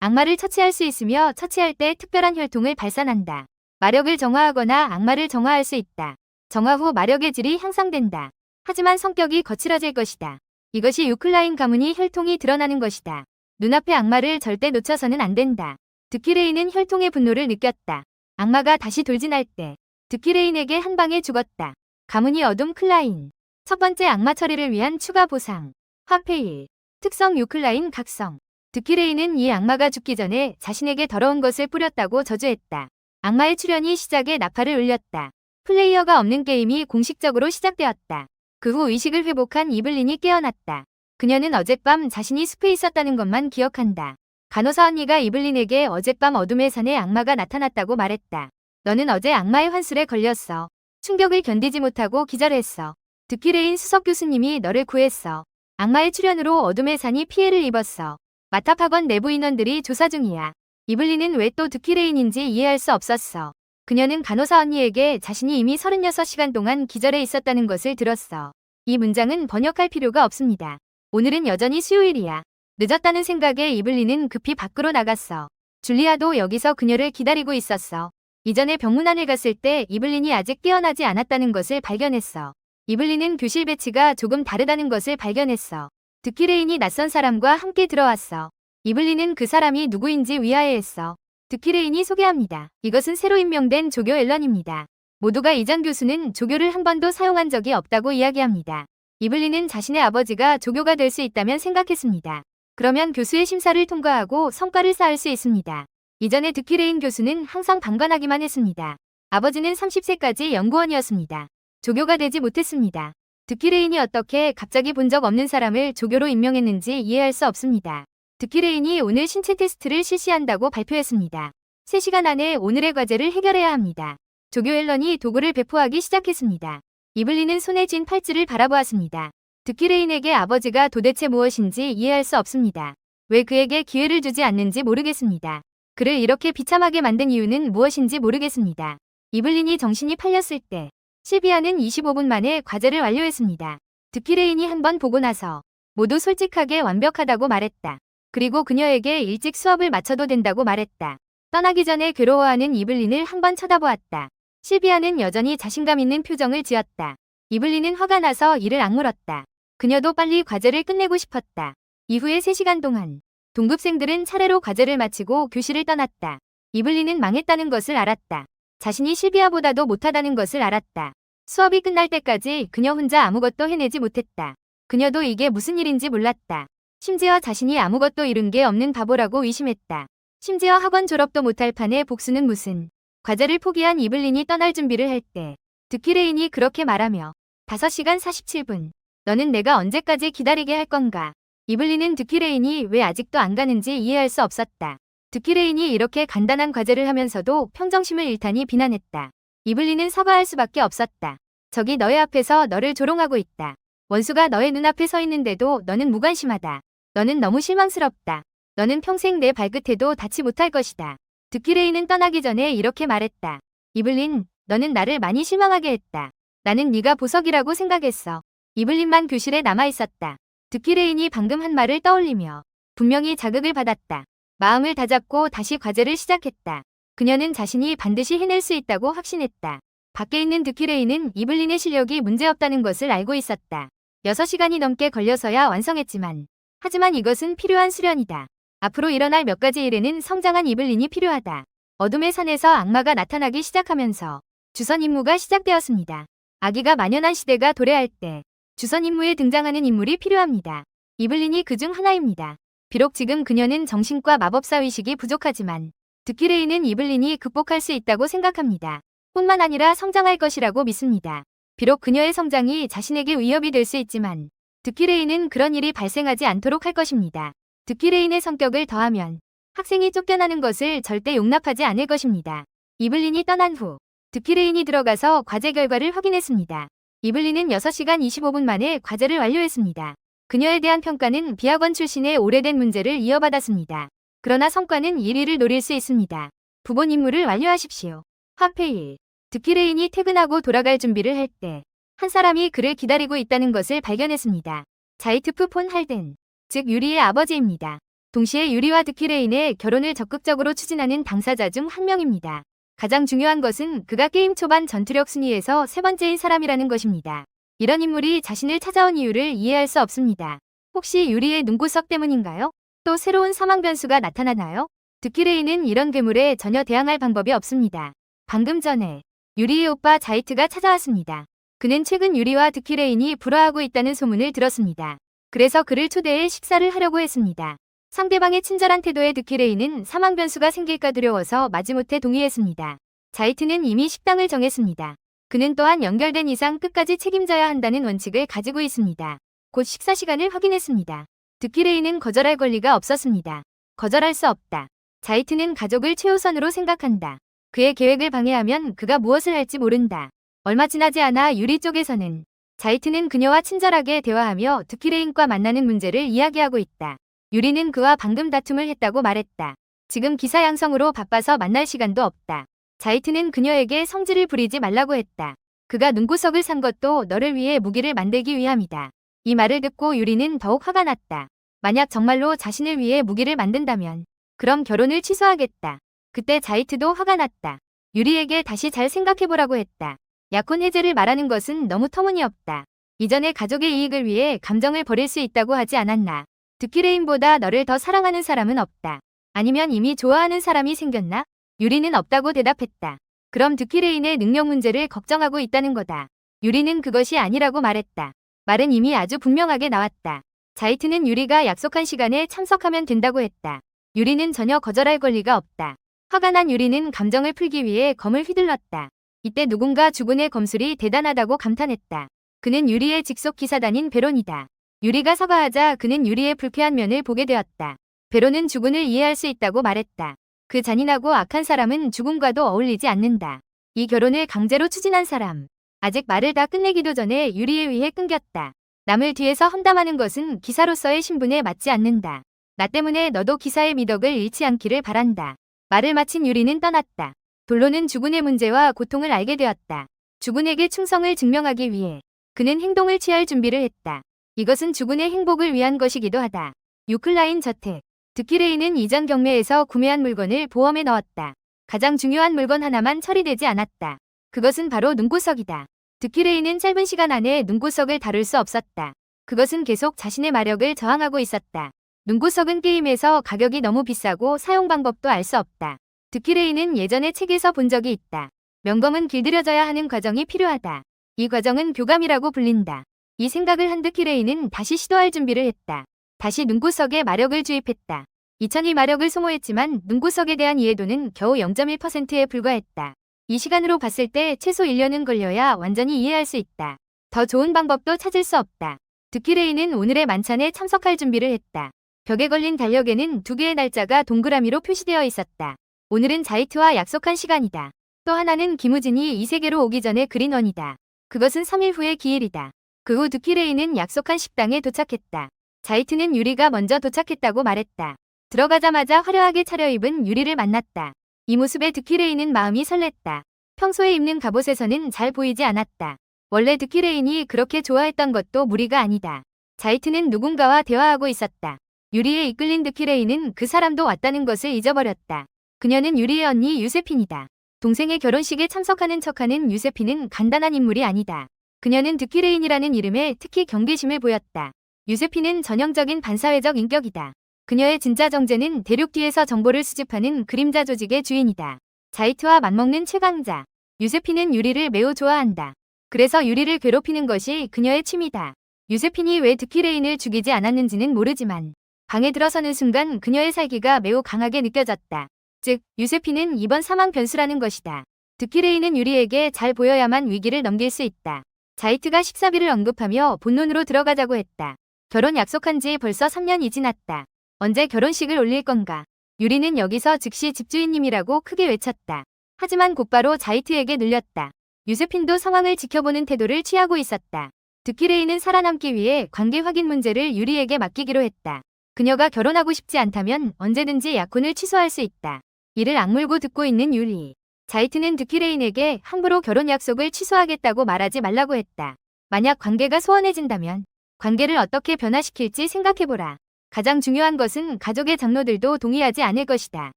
악마를 처치할 수 있으며 처치할 때 특별한 혈통을 발산한다. 마력을 정화하거나 악마를 정화할 수 있다. 정화 후 마력의 질이 향상된다. 하지만 성격이 거칠어질 것이다. 이것이 유클라인 가문이 혈통이 드러나는 것이다. 눈앞의 악마를 절대 놓쳐서는 안 된다. 드키레인은 혈통의 분노를 느꼈다. 악마가 다시 돌진할 때 드키레인에게 한 방에 죽었다. 가문이 어둠 클라인. 첫 번째 악마 처리를 위한 추가 보상. 화폐1. 특성 유클라인 각성. 드키레인은 이 악마가 죽기 전에 자신에게 더러운 것을 뿌렸다고 저주했다. 악마의 출현이 시작에 나팔을 울렸다. 플레이어가 없는 게임이 공식적으로 시작되었다. 그 후 의식을 회복한 이블린이 깨어났다. 그녀는 어젯밤 자신이 숲에 있었다는 것만 기억한다. 간호사 언니가 이블린에게 어젯밤 어둠의 산에 악마가 나타났다고 말했다. 너는 어제 악마의 환술에 걸렸어. 충격을 견디지 못하고 기절했어. 드키레인 수석 교수님이 너를 구했어. 악마의 출현으로 어둠의 산이 피해를 입었어. 마탑학원 내부 인원들이 조사 중이야. 이블린은 왜 또 드키레인인지 이해할 수 없었어. 그녀는 간호사 언니에게 자신이 이미 36시간 동안 기절해 있었다는 것을 들었어. 이 문장은 번역할 필요가 없습니다. 오늘은 여전히 수요일이야. 늦었다는 생각에 이블린은 급히 밖으로 나갔어. 줄리아도 여기서 그녀를 기다리고 있었어. 이전에 병문안을 갔을 때 이블린이 아직 깨어나지 않았다는 것을 발견했어. 이블린은 교실 배치가 조금 다르다는 것을 발견했어. 드키레인이 낯선 사람과 함께 들어왔어. 이블린은 그 사람이 누구인지 위하여했어. 드키레인이 소개합니다. 이것은 새로 임명된 조교 앨런입니다. 모두가 이전 교수는 조교를 한 번도 사용한 적이 없다고 이야기합니다. 이블린은 자신의 아버지가 조교가 될 수 있다면 생각했습니다. 그러면 교수의 심사를 통과하고 성과를 쌓을 수 있습니다. 이전에 드키레인 교수는 항상 방관하기만 했습니다. 아버지는 30세까지 연구원이었습니다. 조교가 되지 못했습니다. 드키레인이 어떻게 갑자기 본 적 없는 사람을 조교로 임명했는지 이해할 수 없습니다. 드키레인이 오늘 신체 테스트를 실시한다고 발표했습니다. 3시간 안에 오늘의 과제를 해결해야 합니다. 조교 앨런이 도구를 배포하기 시작했습니다. 이블린은 손에 쥔 팔찌를 바라보았습니다. 드키레인에게 아버지가 도대체 무엇인지 이해할 수 없습니다. 왜 그에게 기회를 주지 않는지 모르겠습니다. 그를 이렇게 비참하게 만든 이유는 무엇인지 모르겠습니다. 이블린이 정신이 팔렸을 때 실비아는 25분 만에 과제를 완료했습니다. 드키레인이 한 번 보고 나서 모두 솔직하게 완벽하다고 말했다. 그리고 그녀에게 일찍 수업을 마쳐도 된다고 말했다. 떠나기 전에 괴로워하는 이블린을 한 번 쳐다보았다. 실비아는 여전히 자신감 있는 표정을 지었다. 이블린은 화가 나서 이를 악물었다. 그녀도 빨리 과제를 끝내고 싶었다. 이후에 3시간 동안 동급생들은 차례로 과제를 마치고 교실을 떠났다. 이블린은 망했다는 것을 알았다. 자신이 실비아보다도 못하다는 것을 알았다. 수업이 끝날 때까지 그녀 혼자 아무것도 해내지 못했다. 그녀도 이게 무슨 일인지 몰랐다. 심지어 자신이 아무것도 이룬 게 없는 바보라고 의심했다. 심지어 학원 졸업도 못할 판에 복수는 무슨. 과제를 포기한 이블린이 떠날 준비를 할 때 드키레인이 그렇게 말하며 5시간 47분. 너는 내가 언제까지 기다리게 할 건가? 이블린은 드키레인이 왜 아직도 안 가는지 이해할 수 없었다. 드키레인이 이렇게 간단한 과제를 하면서도 평정심을 잃다니 비난했다. 이블린은 사과할 수밖에 없었다. 저기 너의 앞에서 너를 조롱하고 있다. 원수가 너의 눈앞에 서 있는데도 너는 무관심하다. 너는 너무 실망스럽다. 너는 평생 내 발끝에도 닿지 못할 것이다. 드키레인은 떠나기 전에 이렇게 말했다. 이블린, 너는 나를 많이 실망하게 했다. 나는 네가 보석이라고 생각했어. 이블린만 교실에 남아있었다. 드키레인이 방금 한 말을 떠올리며 분명히 자극을 받았다. 마음을 다잡고 다시 과제를 시작했다. 그녀는 자신이 반드시 해낼 수 있다고 확신했다. 밖에 있는 드키레인은 이블린의 실력이 문제없다는 것을 알고 있었다. 6시간이 넘게 걸려서야 완성했지만 하지만 이것은 필요한 수련이다. 앞으로 일어날 몇 가지 일에는 성장한 이블린이 필요하다. 어둠의 산에서 악마가 나타나기 시작하면서 주선 임무가 시작되었습니다. 악의가 만연한 시대가 도래할 때 주선 임무에 등장하는 인물이 필요합니다. 이블린이 그중 하나입니다. 비록 지금 그녀는 정신과 마법사 의식이 부족하지만 드키레인은 이블린이 극복할 수 있다고 생각합니다. 뿐만 아니라 성장할 것이라고 믿습니다. 비록 그녀의 성장이 자신에게 위협이 될 수 있지만 드키레인은 그런 일이 발생하지 않도록 할 것입니다. 드키레인의 성격을 더하면 학생이 쫓겨나는 것을 절대 용납하지 않을 것입니다. 이블린이 떠난 후 드키레인이 들어가서 과제 결과를 확인했습니다. 이블린은 6시간 25분 만에 과제를 완료했습니다. 그녀에 대한 평가는 비학원 출신의 오래된 문제를 이어받았습니다. 그러나 성과는 1위를 노릴 수 있습니다. 부본 임무를 완료하십시오. 화폐 1. 드키레인이 퇴근하고 돌아갈 준비를 할 때 한 사람이 그를 기다리고 있다는 것을 발견했습니다. 자이트프 폰 할덴, 즉 유리의 아버지입니다. 동시에 유리와 드키레인의 결혼을 적극적으로 추진하는 당사자 중 한 명입니다. 가장 중요한 것은 그가 게임 초반 전투력 순위에서 3번째인 사람이라는 것입니다. 이런 인물이 자신을 찾아온 이유를 이해할 수 없습니다. 혹시 유리의 눈구석 때문인가요? 또 새로운 사망 변수가 나타나나요? 드키레인은 이런 괴물에 전혀 대항할 방법이 없습니다. 방금 전에 유리의 오빠 자이트가 찾아왔습니다. 그는 최근 유리와 드키레인이 불화하고 있다는 소문을 들었습니다. 그래서 그를 초대해 식사를 하려고 했습니다. 상대방의 친절한 태도에 드키레인은 사망 변수가 생길까 두려워서 마지못해 동의했습니다. 자이트는 이미 식당을 정했습니다. 그는 또한 연결된 이상 끝까지 책임져야 한다는 원칙을 가지고 있습니다. 곧 식사 시간을 확인했습니다. 드키레인은 거절할 권리가 없었습니다. 거절할 수 없다. 자이트는 가족을 최우선으로 생각한다. 그의 계획을 방해하면 그가 무엇을 할지 모른다. 얼마 지나지 않아 유리 쪽에서는 자이트는 그녀와 친절하게 대화하며 드키레인과 만나는 문제를 이야기하고 있다. 유리는 그와 방금 다툼을 했다고 말했다. 지금 기사 양성으로 바빠서 만날 시간도 없다. 자이트는 그녀에게 성질을 부리지 말라고 했다. 그가 눈구석을 산 것도 너를 위해 무기를 만들기 위함이다. 이 말을 듣고 유리는 더욱 화가 났다. 만약 정말로 자신을 위해 무기를 만든다면 그럼 결혼을 취소하겠다. 그때 자이트도 화가 났다. 유리에게 다시 잘 생각해보라고 했다. 약혼 해제를 말하는 것은 너무 터무니없다. 이전에 가족의 이익을 위해 감정을 버릴 수 있다고 하지 않았나. 드키레인보다 너를 더 사랑하는 사람은 없다. 아니면 이미 좋아하는 사람이 생겼나? 유리는 없다고 대답했다. 그럼 드키레인의 능력 문제를 걱정하고 있다는 거다. 유리는 그것이 아니라고 말했다. 말은 이미 아주 분명하게 나왔다. 자이트는 유리가 약속한 시간에 참석하면 된다고 했다. 유리는 전혀 거절할 권리가 없다. 화가 난 유리는 감정을 풀기 위해 검을 휘둘렀다. 이때 누군가 주군의 검술이 대단하다고 감탄했다. 그는 유리의 직속 기사단인 베론이다. 유리가 서가하자 그는 유리의 불쾌한 면을 보게 되었다. 베론은 주군을 이해할 수 있다고 말했다. 그 잔인하고 악한 사람은 주군과도 어울리지 않는다. 이 결혼을 강제로 추진한 사람. 아직 말을 다 끝내기도 전에 유리에 의해 끊겼다. 남을 뒤에서 험담하는 것은 기사로서의 신분에 맞지 않는다. 나 때문에 너도 기사의 미덕을 잃지 않기를 바란다. 말을 마친 유리는 떠났다. 돌로는 주군의 문제와 고통을 알게 되었다. 주군에게 충성을 증명하기 위해 그는 행동을 취할 준비를 했다. 이것은 주군의 행복을 위한 것이기도 하다. 유클라인 저택. 드키레인은 이전 경매에서 구매한 물건을 보험에 넣었다. 가장 중요한 물건 하나만 처리되지 않았다. 그것은 바로 눈구석이다. 드키레인은 짧은 시간 안에 눈구석을 다룰 수 없었다. 그것은 계속 자신의 마력을 저항하고 있었다. 눈구석은 게임에서 가격이 너무 비싸고 사용 방법도 알 수 없다. 드키레인은 예전에 책에서 본 적이 있다. 명검은 길들여져야 하는 과정이 필요하다. 이 과정은 교감이라고 불린다. 이 생각을 한 드키레인은 다시 시도할 준비를 했다. 다시 눈구석에 마력을 주입했다. 2002 마력을 소모했지만 눈구석에 대한 이해도는 겨우 0.1%에 불과했다. 이 시간으로 봤을 때 최소 1년은 걸려야 완전히 이해할 수 있다. 더 좋은 방법도 찾을 수 없다. 드키레인은 오늘의 만찬에 참석할 준비를 했다. 벽에 걸린 달력에는 2개의 날짜가 동그라미로 표시되어 있었다. 오늘은 자이트와 약속한 시간이다. 또 하나는 김우진이 이 세계로 오기 전에 그린 원이다. 그것은 3일 후의 기일이다. 그 후 드키레인은 약속한 식당에 도착했다. 자이트는 유리가 먼저 도착했다고 말했다. 들어가자마자 화려하게 차려입은 유리를 만났다. 이 모습에 드키레인은 마음이 설렜다. 평소에 입는 갑옷에서는 잘 보이지 않았다. 원래 드키레인이 그렇게 좋아했던 것도 무리가 아니다. 자이트는 누군가와 대화하고 있었다. 유리에 이끌린 드키레인은 그 사람도 왔다는 것을 잊어버렸다. 그녀는 유리의 언니 유세핀이다. 동생의 결혼식에 참석하는 척하는 유세핀은 간단한 인물이 아니다. 그녀는 드키레인이라는 이름에 특히 경계심을 보였다. 유세핀은 전형적인 반사회적 인격이다. 그녀의 진짜 정체는 대륙 뒤에서 정보를 수집하는 그림자 조직의 주인이다. 자이트와 맞먹는 최강자. 유세핀은 유리를 매우 좋아한다. 그래서 유리를 괴롭히는 것이 그녀의 취미다. 유세핀이 왜 드키레인을 죽이지 않았는지는 모르지만 방에 들어서는 순간 그녀의 살기가 매우 강하게 느껴졌다. 즉, 유세핀은 이번 사망 변수라는 것이다. 드키레인은 유리에게 잘 보여야만 위기를 넘길 수 있다. 자이트가 식사비를 언급하며 본론으로 들어가자고 했다. 결혼 약속한 지 벌써 3년이 지났다. 언제 결혼식을 올릴 건가? 유리는 여기서 즉시 집주인님이라고 크게 외쳤다. 하지만 곧바로 자이트에게 늘렸다. 유세핀도 상황을 지켜보는 태도를 취하고 있었다. 드키레인은 살아남기 위해 관계 확인 문제를 유리에게 맡기기로 했다. 그녀가 결혼하고 싶지 않다면 언제든지 약혼을 취소할 수 있다. 이를 악물고 듣고 있는 유리. 자이트는 드키레인에게 함부로 결혼 약속을 취소하겠다고 말하지 말라고 했다. 만약 관계가 소원해진다면 관계를 어떻게 변화시킬지 생각해보라. 가장 중요한 것은 가족의 장로들도 동의하지 않을 것이다.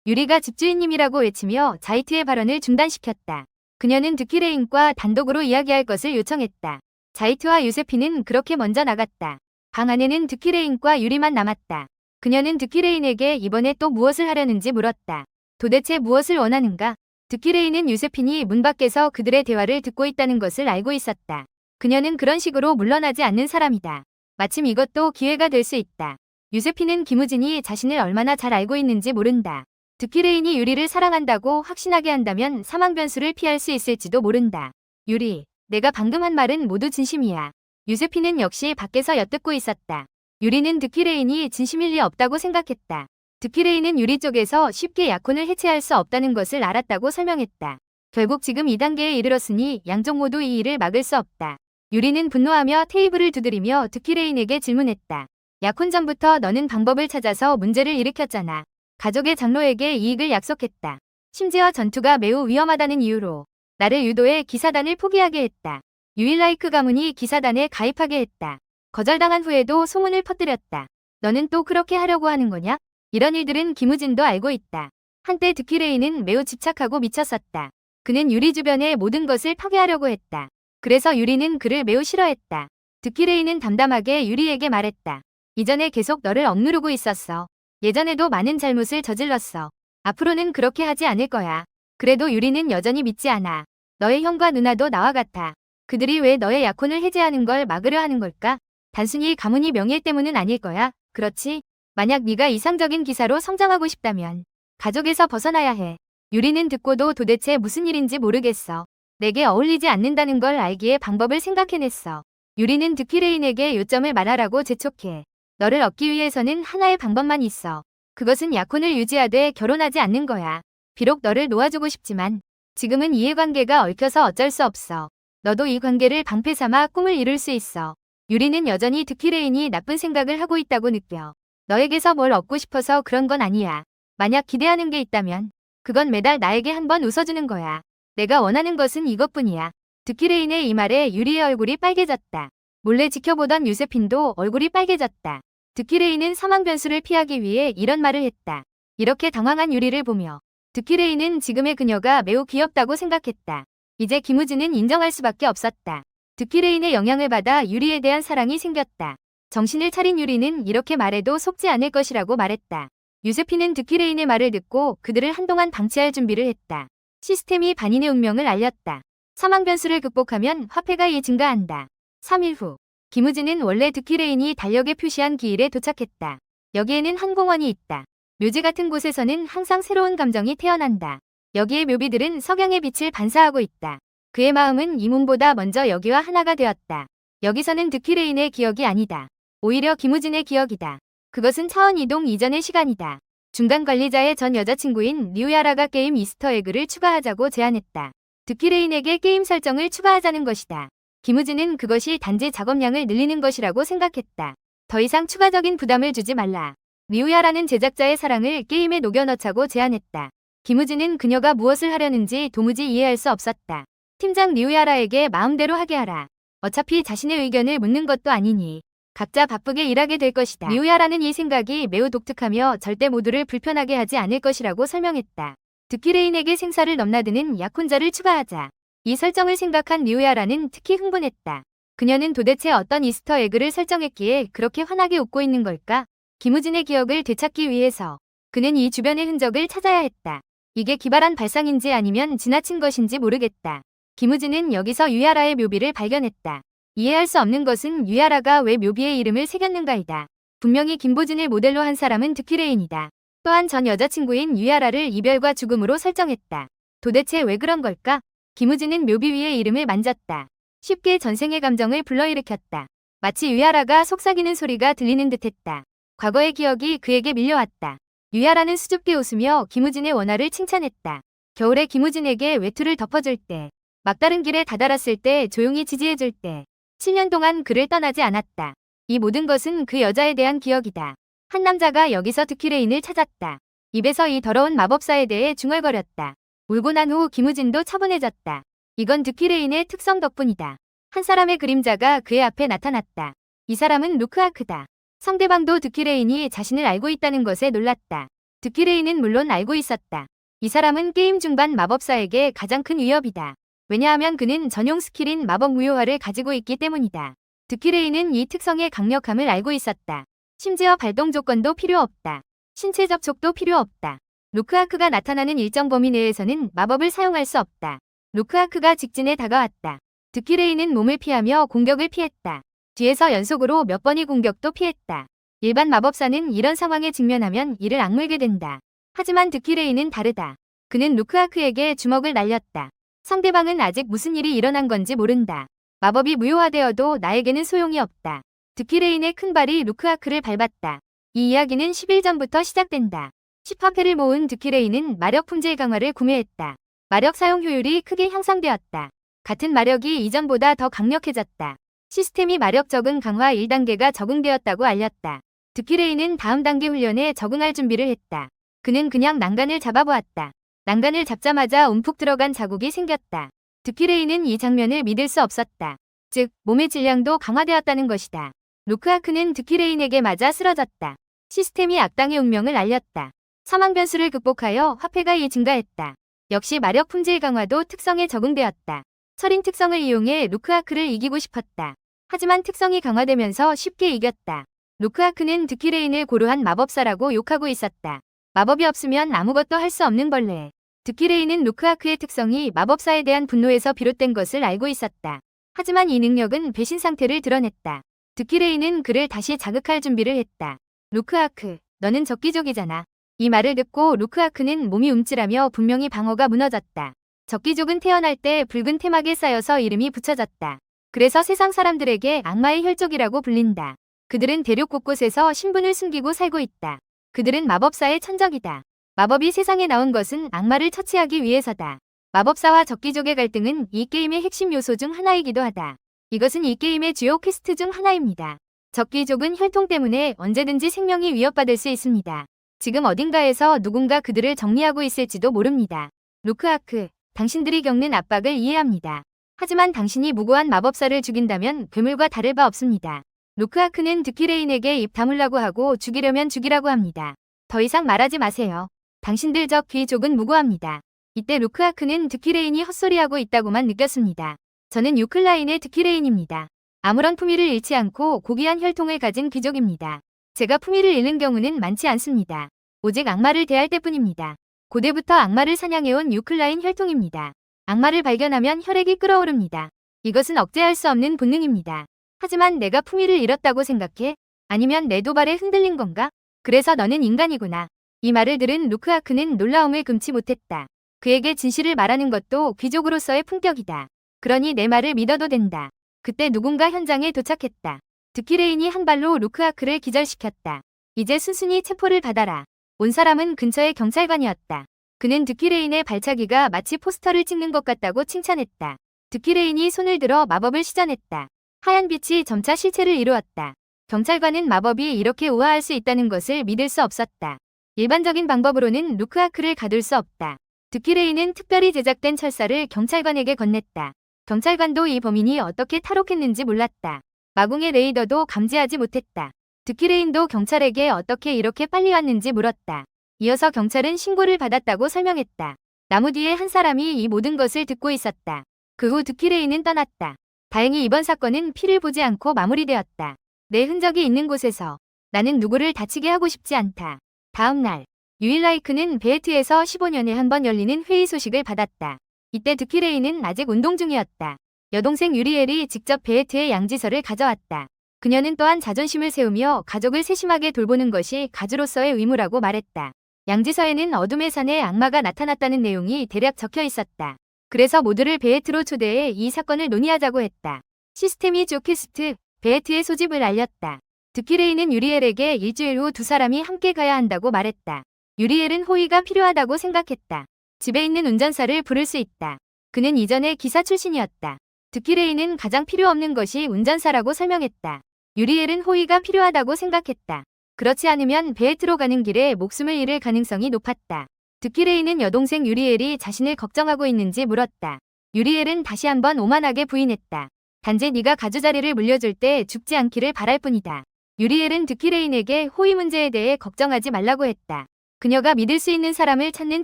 유리가 집주인님이라고 외치며 자이트의 발언을 중단시켰다. 그녀는 드키레인과 단독으로 이야기할 것을 요청했다. 자이트와 유세핀은 그렇게 먼저 나갔다. 방 안에는 드키레인과 유리만 남았다. 그녀는 드퀴레인에게 이번에 또 무엇을 하려는지 물었다. 도대체 무엇을 원하는가? 드퀴레인은 유세핀이 문 밖에서 그들의 대화를 듣고 있다는 것을 알고 있었다. 그녀는 그런 식으로 물러나지 않는 사람이다. 마침 이것도 기회가 될 수 있다. 유세핀은 김우진이 자신을 얼마나 잘 알고 있는지 모른다. 드퀴레인이 유리를 사랑한다고 확신하게 한다면 사망 변수를 피할 수 있을지도 모른다. 유리, 내가 방금 한 말은 모두 진심이야. 유세핀은 역시 밖에서 엿듣고 있었다. 유리는 드퀴레인이 진심일 리 없다고 생각했다. 드퀴레인은 유리 쪽에서 쉽게 약혼을 해체할 수 없다는 것을 알았다고 설명했다. 결국 지금 2단계에 이르렀으니 양쪽 모두 이 일을 막을 수 없다. 유리는 분노하며 테이블을 두드리며 드퀴레인에게 질문했다. 약혼 전부터 너는 방법을 찾아서 문제를 일으켰잖아. 가족의 장로에게 이익을 약속했다. 심지어 전투가 매우 위험하다는 이유로 나를 유도해 기사단을 포기하게 했다. 유일라이크 가문이 기사단에 가입하게 했다. 거절당한 후에도 소문을 퍼뜨렸다. 너는 또 그렇게 하려고 하는 거냐? 이런 일들은 김우진도 알고 있다. 한때 드퀴레인은 매우 집착하고 미쳤었다. 그는 유리 주변의 모든 것을 파괴하려고 했다. 그래서 유리는 그를 매우 싫어했다. 드퀴레인은 담담하게 유리에게 말했다. 이전에 계속 너를 억누르고 있었어. 예전에도 많은 잘못을 저질렀어. 앞으로는 그렇게 하지 않을 거야. 그래도 유리는 여전히 믿지 않아. 너의 형과 누나도 나와 같아. 그들이 왜 너의 약혼을 해제하는 걸 막으려 하는 걸까? 단순히 가문이 명예 때문은 아닐 거야. 그렇지? 만약 네가 이상적인 기사로 성장하고 싶다면 가족에서 벗어나야 해. 유리는 듣고도 도대체 무슨 일인지 모르겠어. 내게 어울리지 않는다는 걸 알기에 방법을 생각해냈어. 유리는 드퀴레인에게 요점을 말하라고 재촉해. 너를 얻기 위해서는 하나의 방법만 있어. 그것은 약혼을 유지하되 결혼하지 않는 거야. 비록 너를 놓아주고 싶지만 지금은 이해관계가 얽혀서 어쩔 수 없어. 너도 이 관계를 방패 삼아 꿈을 이룰 수 있어. 유리는 여전히 드퀴레인이 나쁜 생각을 하고 있다고 느껴. 너에게서 뭘 얻고 싶어서 그런 건 아니야. 만약 기대하는 게 있다면 그건 매달 나에게 한번 웃어주는 거야. 내가 원하는 것은 이것뿐이야. 드퀴레인의 이 말에 유리의 얼굴이 빨개졌다. 몰래 지켜보던 유세핀도 얼굴이 빨개졌다. 드퀴레인은 사망 변수를 피하기 위해 이런 말을 했다. 이렇게 당황한 유리를 보며 드퀴레인은 지금의 그녀가 매우 귀엽다고 생각했다. 이제 김우진은 인정할 수밖에 없었다. 드퀴레인의 영향을 받아 유리에 대한 사랑이 생겼다. 정신을 차린 유리는 이렇게 말해도 속지 않을 것이라고 말했다. 유세핀은 드퀴레인의 말을 듣고 그들을 한동안 방치할 준비를 했다. 시스템이 반인의 운명을 알렸다. 사망 변수를 극복하면 화폐가 증가한다. 3일 후 김우진은 원래 드퀴레인이 달력에 표시한 기일에 도착했다. 여기에는 한 공원이 있다. 묘지 같은 곳에서는 항상 새로운 감정이 태어난다. 여기의 묘비들은 석양의 빛을 반사하고 있다. 그의 마음은 이 문보다 먼저 여기와 하나가 되었다. 여기서는 드퀴레인의 기억이 아니다. 오히려 김우진의 기억이다. 그것은 차원 이동 이전의 시간이다. 중간 관리자의 전 여자친구인 리우야라가 게임 이스터에그를 추가하자고 제안했다. 드퀴레인에게 게임 설정을 추가하자는 것이다. 김우진은 그것이 단지 작업량을 늘리는 것이라고 생각했다. 더 이상 추가적인 부담을 주지 말라. 리우야라는 제작자의 사랑을 게임에 녹여넣자고 제안했다. 김우진은 그녀가 무엇을 하려는지 도무지 이해할 수 없었다. 팀장 리우야라에게 마음대로 하게 하라. 어차피 자신의 의견을 묻는 것도 아니니 각자 바쁘게 일하게 될 것이다. 리우야라는 이 생각이 매우 독특하며 절대 모두를 불편하게 하지 않을 것이라고 설명했다. 드퀴레인에게 생사를 넘나드는 약혼자를 추가하자. 이 설정을 생각한 리우야라는 특히 흥분했다. 그녀는 도대체 어떤 이스터 에그를 설정했기에 그렇게 환하게 웃고 있는 걸까? 김우진의 기억을 되찾기 위해서 그는 이 주변의 흔적을 찾아야 했다. 이게 기발한 발상인지 아니면 지나친 것인지 모르겠다. 김우진은 여기서 유야라의 묘비를 발견했다. 이해할 수 없는 것은 유야라가 왜 묘비의 이름을 새겼는가이다. 분명히 김보진을 모델로 한 사람은 드퀴레인이다. 또한 전 여자친구인 유야라를 이별과 죽음으로 설정했다. 도대체 왜 그런 걸까? 김우진은 묘비 위의 이름을 만졌다. 쉽게 전생의 감정을 불러일으켰다. 마치 유야라가 속삭이는 소리가 들리는 듯했다. 과거의 기억이 그에게 밀려왔다. 유야라는 수줍게 웃으며 김우진의 원화를 칭찬했다. 겨울에 김우진에게 외투를 덮어줄 때, 막다른 길에 다다랐을 때 조용히 지지해줄 때, 7년 동안 그를 떠나지 않았다. 이 모든 것은 그 여자에 대한 기억이다. 한 남자가 여기서 드퀴레인을 찾았다. 입에서 이 더러운 마법사에 대해 중얼거렸다. 울고 난 후 김우진도 차분해졌다. 이건 드퀴레인의 특성 덕분이다. 한 사람의 그림자가 그의 앞에 나타났다. 이 사람은 루크아크다. 상대방도 드퀴레인이 자신을 알고 있다는 것에 놀랐다. 드퀴레인은 물론 알고 있었다. 이 사람은 게임 중반 마법사에게 가장 큰 위협이다. 왜냐하면 그는 전용 스킬인 마법 무효화를 가지고 있기 때문이다. 드퀴레인은 이 특성의 강력함을 알고 있었다. 심지어 발동 조건도 필요 없다. 신체 접촉도 필요 없다. 루크아크가 나타나는 일정 범위 내에서는 마법을 사용할 수 없다. 루크아크가 직진에 다가왔다. 드키레이는 몸을 피하며 공격을 피했다. 뒤에서 연속으로 몇 번의 공격도 피했다. 일반 마법사는 이런 상황에 직면하면 이를 악물게 된다. 하지만 드키레이는 다르다. 그는 루크아크에게 주먹을 날렸다. 상대방은 아직 무슨 일이 일어난 건지 모른다. 마법이 무효화되어도 나에게는 소용이 없다. 드키레인의 큰 발이 루크아크를 밟았다. 이 이야기는 10일 전부터 시작된다. 10화폐를 모은 드키레인은 마력 품질 강화를 구매했다. 마력 사용 효율이 크게 향상되었다. 같은 마력이 이전보다 더 강력해졌다. 시스템이 마력 적응 강화 1단계가 적응되었다고 알렸다. 드키레인은 다음 단계 훈련에 적응할 준비를 했다. 그는 그냥 난간을 잡아보았다. 난간을 잡자마자 움푹 들어간 자국이 생겼다. 드키레인은 이 장면을 믿을 수 없었다. 즉, 몸의 질량도 강화되었다는 것이다. 루크아크는 드키레인에게 맞아 쓰러졌다. 시스템이 악당의 운명을 알렸다. 사망 변수를 극복하여 화폐가 증가했다. 역시 마력 품질 강화도 특성에 적응되었다. 철인 특성을 이용해 루크아크를 이기고 싶었다. 하지만 특성이 강화되면서 쉽게 이겼다. 루크아크는 드키레인을 고루한 마법사라고 욕하고 있었다. 마법이 없으면 아무것도 할 수 없는 벌레. 드키레인은 루크아크의 특성이 마법사에 대한 분노에서 비롯된 것을 알고 있었다. 하지만 이 능력은 배신 상태를 드러냈다. 드키레인은 그를 다시 자극할 준비를 했다. 루크아크, 너는 적기족이잖아. 이 말을 듣고 루크아크는 몸이 움찔하며 분명히 방어가 무너졌다. 적기족은 태어날 때 붉은 태막에 쌓여서 이름이 붙여졌다. 그래서 세상 사람들에게 악마의 혈족이라고 불린다. 그들은 대륙 곳곳에서 신분을 숨기고 살고 있다. 그들은 마법사의 천적이다. 마법이 세상에 나온 것은 악마를 처치하기 위해서다. 마법사와 적기족의 갈등은 이 게임의 핵심 요소 중 하나이기도 하다. 이것은 이 게임의 주요 퀘스트 중 하나입니다. 적기족은 혈통 때문에 언제든지 생명이 위협받을 수 있습니다. 지금 어딘가에서 누군가 그들을 정리하고 있을지도 모릅니다. 루크아크, 당신들이 겪는 압박을 이해합니다. 하지만 당신이 무고한 마법사를 죽인다면 괴물과 다를 바 없습니다. 루크아크는 드키레인에게 입 다물라고 하고 죽이려면 죽이라고 합니다. 더 이상 말하지 마세요. 당신들 적귀족은 무고합니다. 이때 루크아크는 드키레인이 헛소리하고 있다고만 느꼈습니다. 저는 유클라인의 드키레인입니다. 아무런 품위를 잃지 않고 고귀한 혈통을 가진 귀족입니다. 제가 품위를 잃는 경우는 많지 않습니다. 오직 악마를 대할 때뿐입니다. 고대부터 악마를 사냥해온 유클라인 혈통입니다. 악마를 발견하면 혈액이 끓어오릅니다. 이것은 억제할 수 없는 본능입니다. 하지만 내가 품위를 잃었다고 생각해? 아니면 내 도발에 흔들린 건가? 그래서 너는 인간이구나. 이 말을 들은 루크아크는 놀라움을 금치 못했다. 그에게 진실을 말하는 것도 귀족으로서의 품격이다. 그러니 내 말을 믿어도 된다. 그때 누군가 현장에 도착했다. 드키레인이 한 발로 루크아크를 기절시켰다. 이제 순순히 체포를 받아라. 온 사람은 근처의 경찰관이었다. 그는 드키레인의 발차기가 마치 포스터를 찍는 것 같다고 칭찬했다. 드키레인이 손을 들어 마법을 시전했다. 하얀 빛이 점차 실체를 이루었다. 경찰관은 마법이 이렇게 우아할 수 있다는 것을 믿을 수 없었다. 일반적인 방법으로는 루크아크를 가둘 수 없다. 드키레인은 특별히 제작된 철사를 경찰관에게 건넸다. 경찰관도 이 범인이 어떻게 탈옥했는지 몰랐다. 마궁의 레이더도 감지하지 못했다. 드키레인도 경찰에게 어떻게 이렇게 빨리 왔는지 물었다. 이어서 경찰은 신고를 받았다고 설명했다. 나무 뒤에 한 사람이 이 모든 것을 듣고 있었다. 그 후 드키레인은 떠났다. 다행히 이번 사건은 피를 보지 않고 마무리되었다. 내 흔적이 있는 곳에서 나는 누구를 다치게 하고 싶지 않다. 다음 날, 유일라이크는 베에트에서 15년에 한 번 열리는 회의 소식을 받았다. 이때 드키레인은 아직 운동 중이었다. 여동생 유리엘이 직접 베에트의 양지서를 가져왔다. 그녀는 또한 자존심을 세우며 가족을 세심하게 돌보는 것이 가주로서의 의무라고 말했다. 양지서에는 어둠의 산에 악마가 나타났다는 내용이 대략 적혀 있었다. 그래서 모두를 베에트로 초대해 이 사건을 논의하자고 했다. 시스템이 퀘스트, 베에트의 소집을 알렸다. 드키레인은 유리엘에게 일주일 후 두 사람이 함께 가야 한다고 말했다. 유리엘은 호의가 필요하다고 생각했다. 집에 있는 운전사를 부를 수 있다. 그는 이전에 기사 출신이었다. 드키레인은 가장 필요 없는 것이 운전사라고 설명했다. 유리엘은 호의가 필요하다고 생각했다. 그렇지 않으면 베에트로 가는 길에 목숨을 잃을 가능성이 높았다. 드키레인은 여동생 유리엘이 자신을 걱정하고 있는지 물었다. 유리엘은 다시 한번 오만하게 부인했다. 단지 네가 가주 자리를 물려줄 때 죽지 않기를 바랄 뿐이다. 유리엘은 드키레인에게 호의 문제에 대해 걱정하지 말라고 했다. 그녀가 믿을 수 있는 사람을 찾는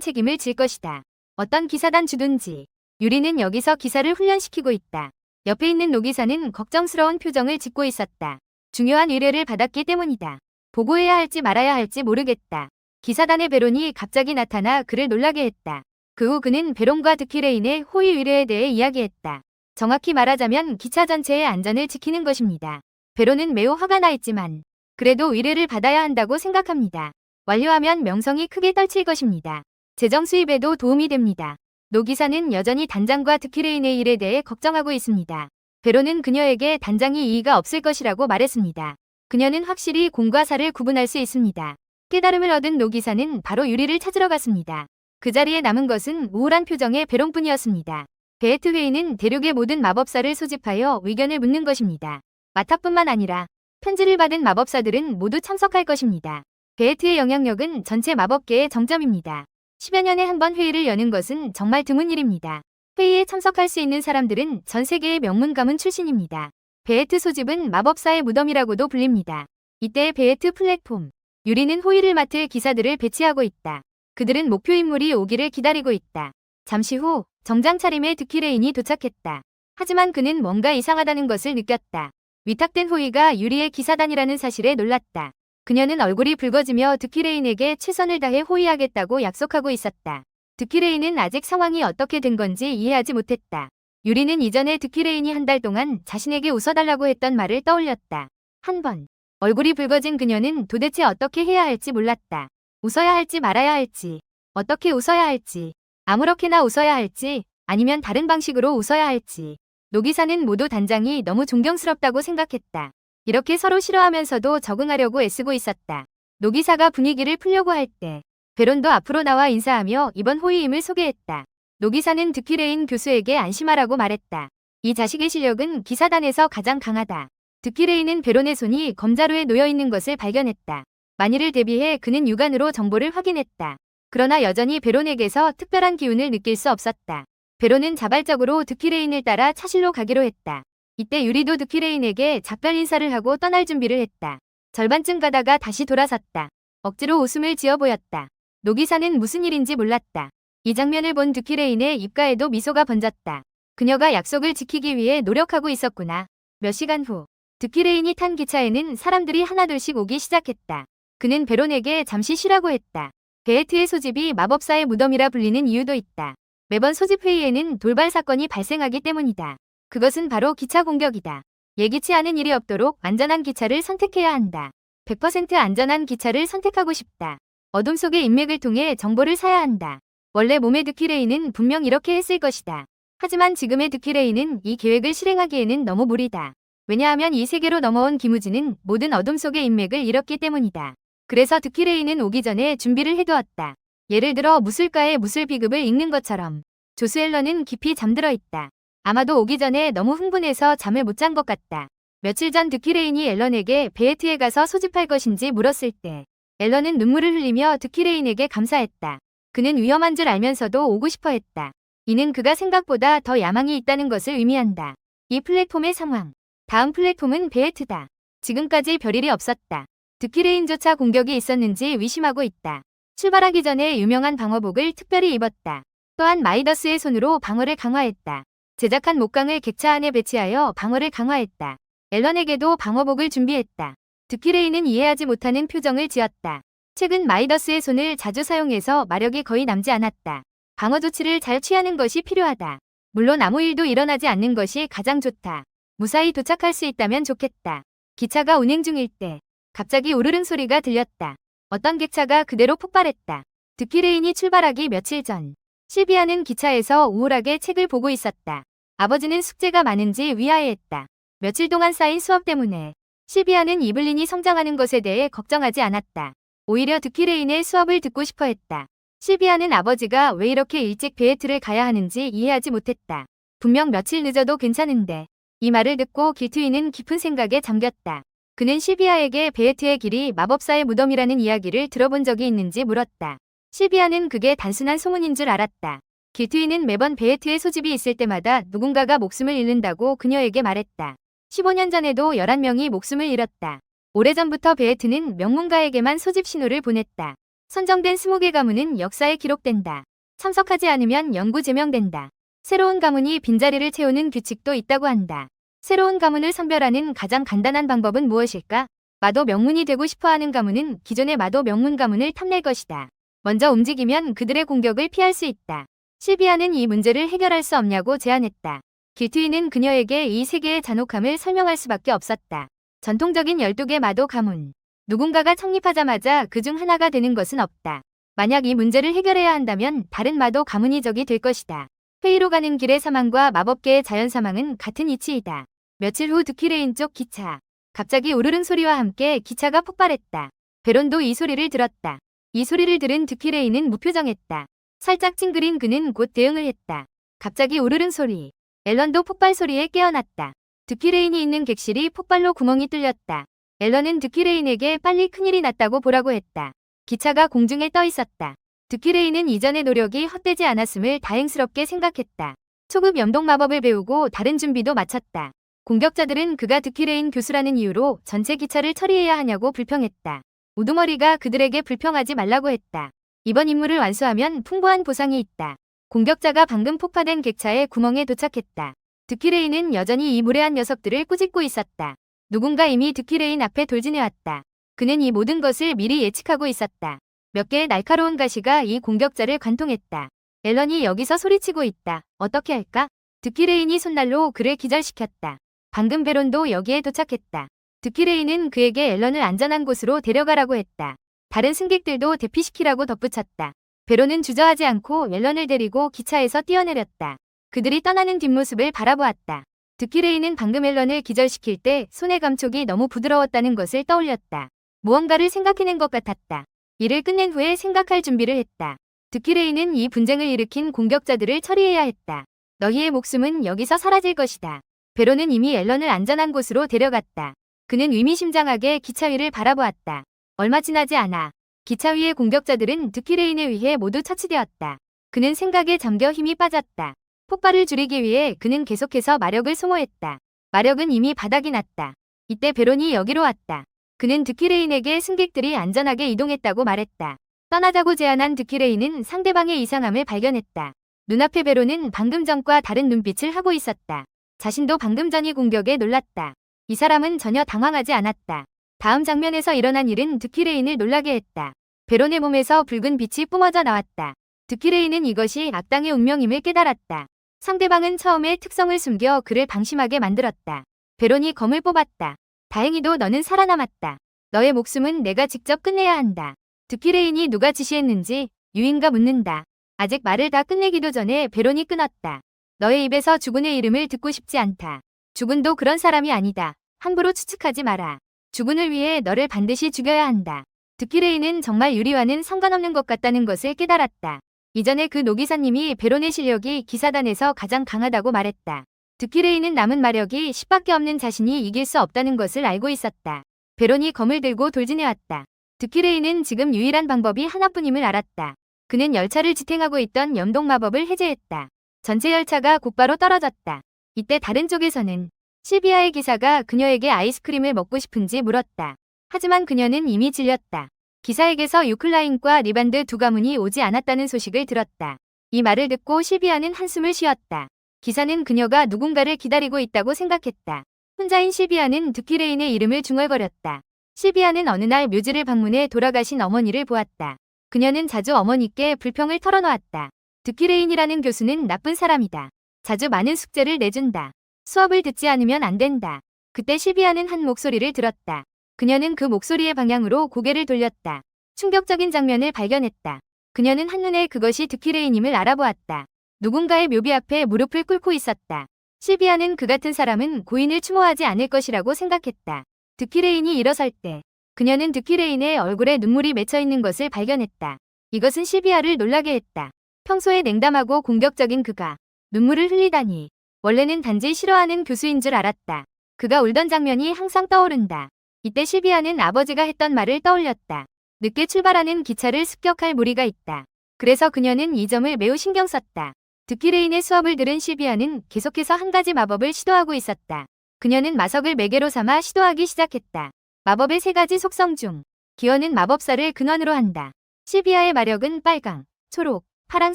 책임을 질 것이다. 어떤 기사단 주든지. 유리는 여기서 기사를 훈련시키고 있다. 옆에 있는 노기사는 걱정스러운 표정을 짓고 있었다. 중요한 의뢰를 받았기 때문이다. 보고해야 할지 말아야 할지 모르겠다. 기사단의 베론이 갑자기 나타나 그를 놀라게 했다. 그 후 그는 베론과 드키레인의 호위 의뢰에 대해 이야기했다. 정확히 말하자면 기차 전체의 안전을 지키는 것입니다. 베론은 매우 화가 나 있지만 그래도 의뢰를 받아야 한다고 생각합니다. 완료하면 명성이 크게 떨칠 것입니다. 재정 수입에도 도움이 됩니다. 노 기사는 여전히 단장과 드키레인의 일에 대해 걱정하고 있습니다. 베론은 그녀에게 단장이 이의가 없을 것이라고 말했습니다. 그녀는 확실히 공과 사를 구분할 수 있습니다. 깨달음을 얻은 노 기사는 바로 유리를 찾으러 갔습니다. 그 자리에 남은 것은 우울한 표정의 베론뿐이었습니다. 베에트 회의는 대륙의 모든 마법사를 소집하여 의견을 묻는 것입니다. 마탁뿐만 아니라 편지를 받은 마법사들은 모두 참석할 것입니다. 베에트의 영향력은 전체 마법계의 정점입니다. 10여 년에 한 번 회의를 여는 것은 정말 드문 일입니다. 회의에 참석할 수 있는 사람들은 전 세계의 명문 가문 출신입니다. 베에트 소집은 마법사의 무덤이라고도 불립니다. 이때 베에트 플랫폼 유리는 호위를 맡을 기사들을 배치하고 있다. 그들은 목표 인물이 오기를 기다리고 있다. 잠시 후 정장 차림의 드키레인이 도착했다. 하지만 그는 뭔가 이상하다는 것을 느꼈다. 위탁된 호위가 유리의 기사단이라는 사실에 놀랐다. 그녀는 얼굴이 붉어지며 드키레인에게 최선을 다해 호위하겠다고 약속하고 있었다. 드키레인은 아직 상황이 어떻게 된 건지 이해하지 못했다. 유리는 이전에 드키레인이 한 달 동안 자신에게 웃어달라고 했던 말을 떠올렸다. 한 번. 얼굴이 붉어진 그녀는 도대체 어떻게 해야 할지 몰랐다. 웃어야 할지 말아야 할지, 어떻게 웃어야 할지, 아무렇게나 웃어야 할지, 아니면 다른 방식으로 웃어야 할지. 노기사는 모두 단장이 너무 존경스럽다고 생각했다. 이렇게 서로 싫어하면서도 적응하려고 애쓰고 있었다. 노기사가 분위기를 풀려고 할 때 베론도 앞으로 나와 인사하며 이번 호위임을 소개했다. 노기사는 드키레인 교수에게 안심하라고 말했다. 이 자식의 실력은 기사단에서 가장 강하다. 드키레인은 베론의 손이 검자루에 놓여있는 것을 발견했다. 만일을 대비해 그는 육안으로 정보를 확인했다. 그러나 여전히 베론에게서 특별한 기운을 느낄 수 없었다. 베론은 자발적으로 드키레인을 따라 차실로 가기로 했다. 이때 유리도 드키레인에게 작별 인사를 하고 떠날 준비를 했다. 절반쯤 가다가 다시 돌아섰다. 억지로 웃음을 지어 보였다. 노기사는 무슨 일인지 몰랐다. 이 장면을 본 드키레인의 입가에도 미소가 번졌다. 그녀가 약속을 지키기 위해 노력하고 있었구나. 몇 시간 후 드키레인이 탄 기차에는 사람들이 하나둘씩 오기 시작했다. 그는 베론에게 잠시 쉬라고 했다. 베에트의 소집이 마법사의 무덤이라 불리는 이유도 있다. 매번 소집 회의에는 돌발 사건이 발생하기 때문이다. 그것은 바로 기차 공격이다. 예기치 않은 일이 없도록 안전한 기차를 선택해야 한다. 100% 안전한 기차를 선택하고 싶다. 어둠 속의 인맥을 통해 정보를 사야 한다. 원래 몸의 드키레인은 분명 이렇게 했을 것이다. 하지만 지금의 드키레인은 이 계획을 실행하기에는 너무 무리다. 왜냐하면 이 세계로 넘어온 기무즈는 모든 어둠 속의 인맥을 잃었기 때문이다. 그래서 드키레인은 오기 전에 준비를 해두었다. 예를 들어 무술가의 무술 비급을 읽는 것처럼. 조스엘러는 깊이 잠들어 있다. 아마도 오기 전에 너무 흥분해서 잠을 못 잔 것 같다. 며칠 전 드키레인이 앨런에게 베에트에 가서 소집할 것인지 물었을 때 앨런은 눈물을 흘리며 드키레인에게 감사했다. 그는 위험한 줄 알면서도 오고 싶어 했다. 이는 그가 생각보다 더 야망이 있다는 것을 의미한다. 이 플랫폼의 상황. 다음 플랫폼은 베에트다. 지금까지 별일이 없었다. 드키레인조차 공격이 있었는지 의심하고 있다. 출발하기 전에 유명한 방어복을 특별히 입었다. 또한 마이더스의 손으로 방어를 강화했다. 제작한 목강을 객차 안에 배치하여 방어를 강화했다. 앨런에게도 방어복을 준비했다. 드키레인은 이해하지 못하는 표정을 지었다. 최근 마이더스의 손을 자주 사용해서 마력이 거의 남지 않았다. 방어 조치를 잘 취하는 것이 필요하다. 물론 아무 일도 일어나지 않는 것이 가장 좋다. 무사히 도착할 수 있다면 좋겠다. 기차가 운행 중일 때 갑자기 우르릉 소리가 들렸다. 어떤 객차가 그대로 폭발했다. 드키레인이 출발하기 며칠 전 실비아는 기차에서 우울하게 책을 보고 있었다. 아버지는 숙제가 많은지 위아해했다. 며칠 동안 쌓인 수업 때문에 실비아는 이블린이 성장하는 것에 대해 걱정하지 않았다. 오히려 드키레인의 수업을 듣고 싶어 했다. 실비아는 아버지가 왜 이렇게 일찍 베에트를 가야 하는지 이해하지 못했다. 분명 며칠 늦어도 괜찮은데. 이 말을 듣고 길트위는 깊은 생각에 잠겼다. 그는 실비아에게 베에트의 길이 마법사의 무덤이라는 이야기를 들어본 적이 있는지 물었다. 실비아는 그게 단순한 소문인 줄 알았다. 길트위는 매번 베에트의 소집이 있을 때마다 누군가가 목숨을 잃는다고 그녀에게 말했다. 15년 전에도 11명이 목숨을 잃었다. 오래전부터 베에트는 명문가에게만 소집 신호를 보냈다. 선정된 20개 가문은 역사에 기록된다. 참석하지 않으면 영구 제명된다. 새로운 가문이 빈자리를 채우는 규칙도 있다고 한다. 새로운 가문을 선별하는 가장 간단한 방법은 무엇일까? 마도 명문이 되고 싶어하는 가문은 기존의 마도 명문 가문을 탐낼 것이다. 먼저 움직이면 그들의 공격을 피할 수 있다. 실비아는 이 문제를 해결할 수 없냐고 제안했다. 길트위는 그녀에게 이 세계의 잔혹함을 설명할 수밖에 없었다. 전통적인 12개 마도 가문. 누군가가 창립하자마자 그중 하나가 되는 것은 없다. 만약 이 문제를 해결해야 한다면 다른 마도 가문이 적이 될 것이다. 회의로 가는 길의 사망과 마법계의 자연 사망은 같은 이치이다. 며칠 후 드퀴레인 쪽 기차. 갑자기 우르릉 소리와 함께 기차가 폭발했다. 베론도 이 소리를 들었다. 이 소리를 들은 드퀴레인은 무표정했다. 살짝 찡그린 그는 곧 대응을 했다. 갑자기 우르릉 소리. 앨런도 폭발 소리에 깨어났다. 드퀴레인이 있는 객실이 폭발로 구멍이 뚫렸다. 앨런은 드퀴레인에게 빨리 큰일이 났다고 보라고 했다. 기차가 공중에 떠 있었다. 드퀴레인은 이전의 노력이 헛되지 않았음을 다행스럽게 생각했다. 초급 염동 마법을 배우고 다른 준비도 마쳤다. 공격자들은 그가 드퀴레인 교수라는 이유로 전체 기차를 처리해야 하냐고 불평했다. 우두머리가 그들에게 불평하지 말라고 했다. 이번 임무를 완수하면 풍부한 보상이 있다. 공격자가 방금 폭파된 객차의 구멍에 도착했다. 드퀴레인은 여전히 이 무례한 녀석들을 꾸짖고 있었다. 누군가 이미 드퀴레인 앞에 돌진해왔다. 그는 이 모든 것을 미리 예측하고 있었다. 몇 개의 날카로운 가시가 이 공격자를 관통했다. 앨런이 여기서 소리치고 있다. 어떻게 할까? 드퀴레인이 손날로 그를 기절시켰다. 방금 베론도 여기에 도착했다. 드퀴레인은 그에게 앨런을 안전한 곳으로 데려가라고 했다. 다른 승객들도 대피시키라고 덧붙였다. 베론은 주저하지 않고 앨런을 데리고 기차에서 뛰어내렸다. 그들이 떠나는 뒷모습을 바라보았다. 드퀴레인은 방금 앨런을 기절시킬 때 손의 감촉이 너무 부드러웠다는 것을 떠올렸다. 무언가를 생각해낸 것 같았다. 이를 끝낸 후에 생각할 준비를 했다. 드퀴레인은 이 분쟁을 일으킨 공격자들을 처리해야 했다. 너희의 목숨은 여기서 사라질 것이다. 베론은 이미 앨런을 안전한 곳으로 데려갔다. 그는 의미심장하게 기차 위를 바라보았다. 얼마 지나지 않아 기차 위의 공격자들은 드퀴레인에 의해 모두 처치되었다. 그는 생각에 잠겨 힘이 빠졌다. 폭발을 줄이기 위해 그는 계속해서 마력을 소모했다. 마력은 이미 바닥이 났다. 이때 베론이 여기로 왔다. 그는 드퀴레인에게 승객들이 안전하게 이동했다고 말했다. 떠나자고 제안한 드퀴레인은 상대방의 이상함을 발견했다. 눈앞의 베론은 방금 전과 다른 눈빛을 하고 있었다. 자신도 방금 전 이 공격에 놀랐다. 이 사람은 전혀 당황하지 않았다. 다음 장면에서 일어난 일은 드퀴레인을 놀라게 했다. 베론의 몸에서 붉은 빛이 뿜어져 나왔다. 드퀴레인은 이것이 악당의 운명임을 깨달았다. 상대방은 처음에 특성을 숨겨 그를 방심하게 만들었다. 베론이 검을 뽑았다. 다행히도 너는 살아남았다. 너의 목숨은 내가 직접 끝내야 한다. 드퀴레인이 누가 지시했는지 유인가 묻는다. 아직 말을 다 끝내기도 전에 베론이 끊었다. 너의 입에서 주군의 이름을 듣고 싶지 않다. 주군도 그런 사람이 아니다. 함부로 추측하지 마라. 주군을 위해 너를 반드시 죽여야 한다. 드퀴레인은 정말 유리와는 상관없는 것 같다는 것을 깨달았다. 이전에 그 노기사님이 베론의 실력이 기사단에서 가장 강하다고 말했다. 드퀴레인은 남은 마력이 10밖에 없는 자신이 이길 수 없다는 것을 알고 있었다. 베론이 검을 들고 돌진해왔다. 드퀴레인은 지금 유일한 방법이 하나뿐임을 알았다. 그는 열차를 지탱하고 있던 염동 마법을 해제했다. 전체 열차가 곧바로 떨어졌다. 이때 다른 쪽에서는 실비아의 기사가 그녀에게 아이스크림을 먹고 싶은지 물었다. 하지만 그녀는 이미 질렸다. 기사에게서 유클라인과 리반드 두 가문이 오지 않았다는 소식을 들었다. 이 말을 듣고 실비아는 한숨을 쉬었다. 기사는 그녀가 누군가를 기다리고 있다고 생각했다. 혼자인 실비아는 드퀴레인의 이름을 중얼거렸다. 실비아는 어느 날 묘지를 방문해 돌아가신 어머니를 보았다. 그녀는 자주 어머니께 불평을 털어놓았다. 드퀴레인이라는 교수는 나쁜 사람이다. 자주 많은 숙제를 내준다. 수업을 듣지 않으면 안 된다. 그때 실비아는 한 목소리를 들었다. 그녀는 그 목소리의 방향으로 고개를 돌렸다. 충격적인 장면을 발견했다. 그녀는 한눈에 그것이 드퀴레인임을 알아보았다. 누군가의 묘비 앞에 무릎을 꿇고 있었다. 실비아는 그 같은 사람은 고인을 추모하지 않을 것이라고 생각했다. 드퀴레인이 일어설 때 그녀는 드퀴레인의 얼굴에 눈물이 맺혀 있는 것을 발견했다. 이것은 실비아를 놀라게 했다. 평소에 냉담하고 공격적인 그가 눈물을 흘리다니. 원래는 단지 싫어하는 교수인 줄 알았다. 그가 울던 장면이 항상 떠오른다. 이때 실비아는 아버지가 했던 말을 떠올렸다. 늦게 출발하는 기차를 습격할 무리가 있다. 그래서 그녀는 이 점을 매우 신경 썼다. 드퀴레인의 수업을 들은 실비아는 계속해서 한 가지 마법을 시도하고 있었다. 그녀는 마석을 매개로 삼아 시도하기 시작했다. 마법의 세 가지 속성 중 기원은 마법사를 근원으로 한다. 실비아의 마력은 빨강, 초록, 파랑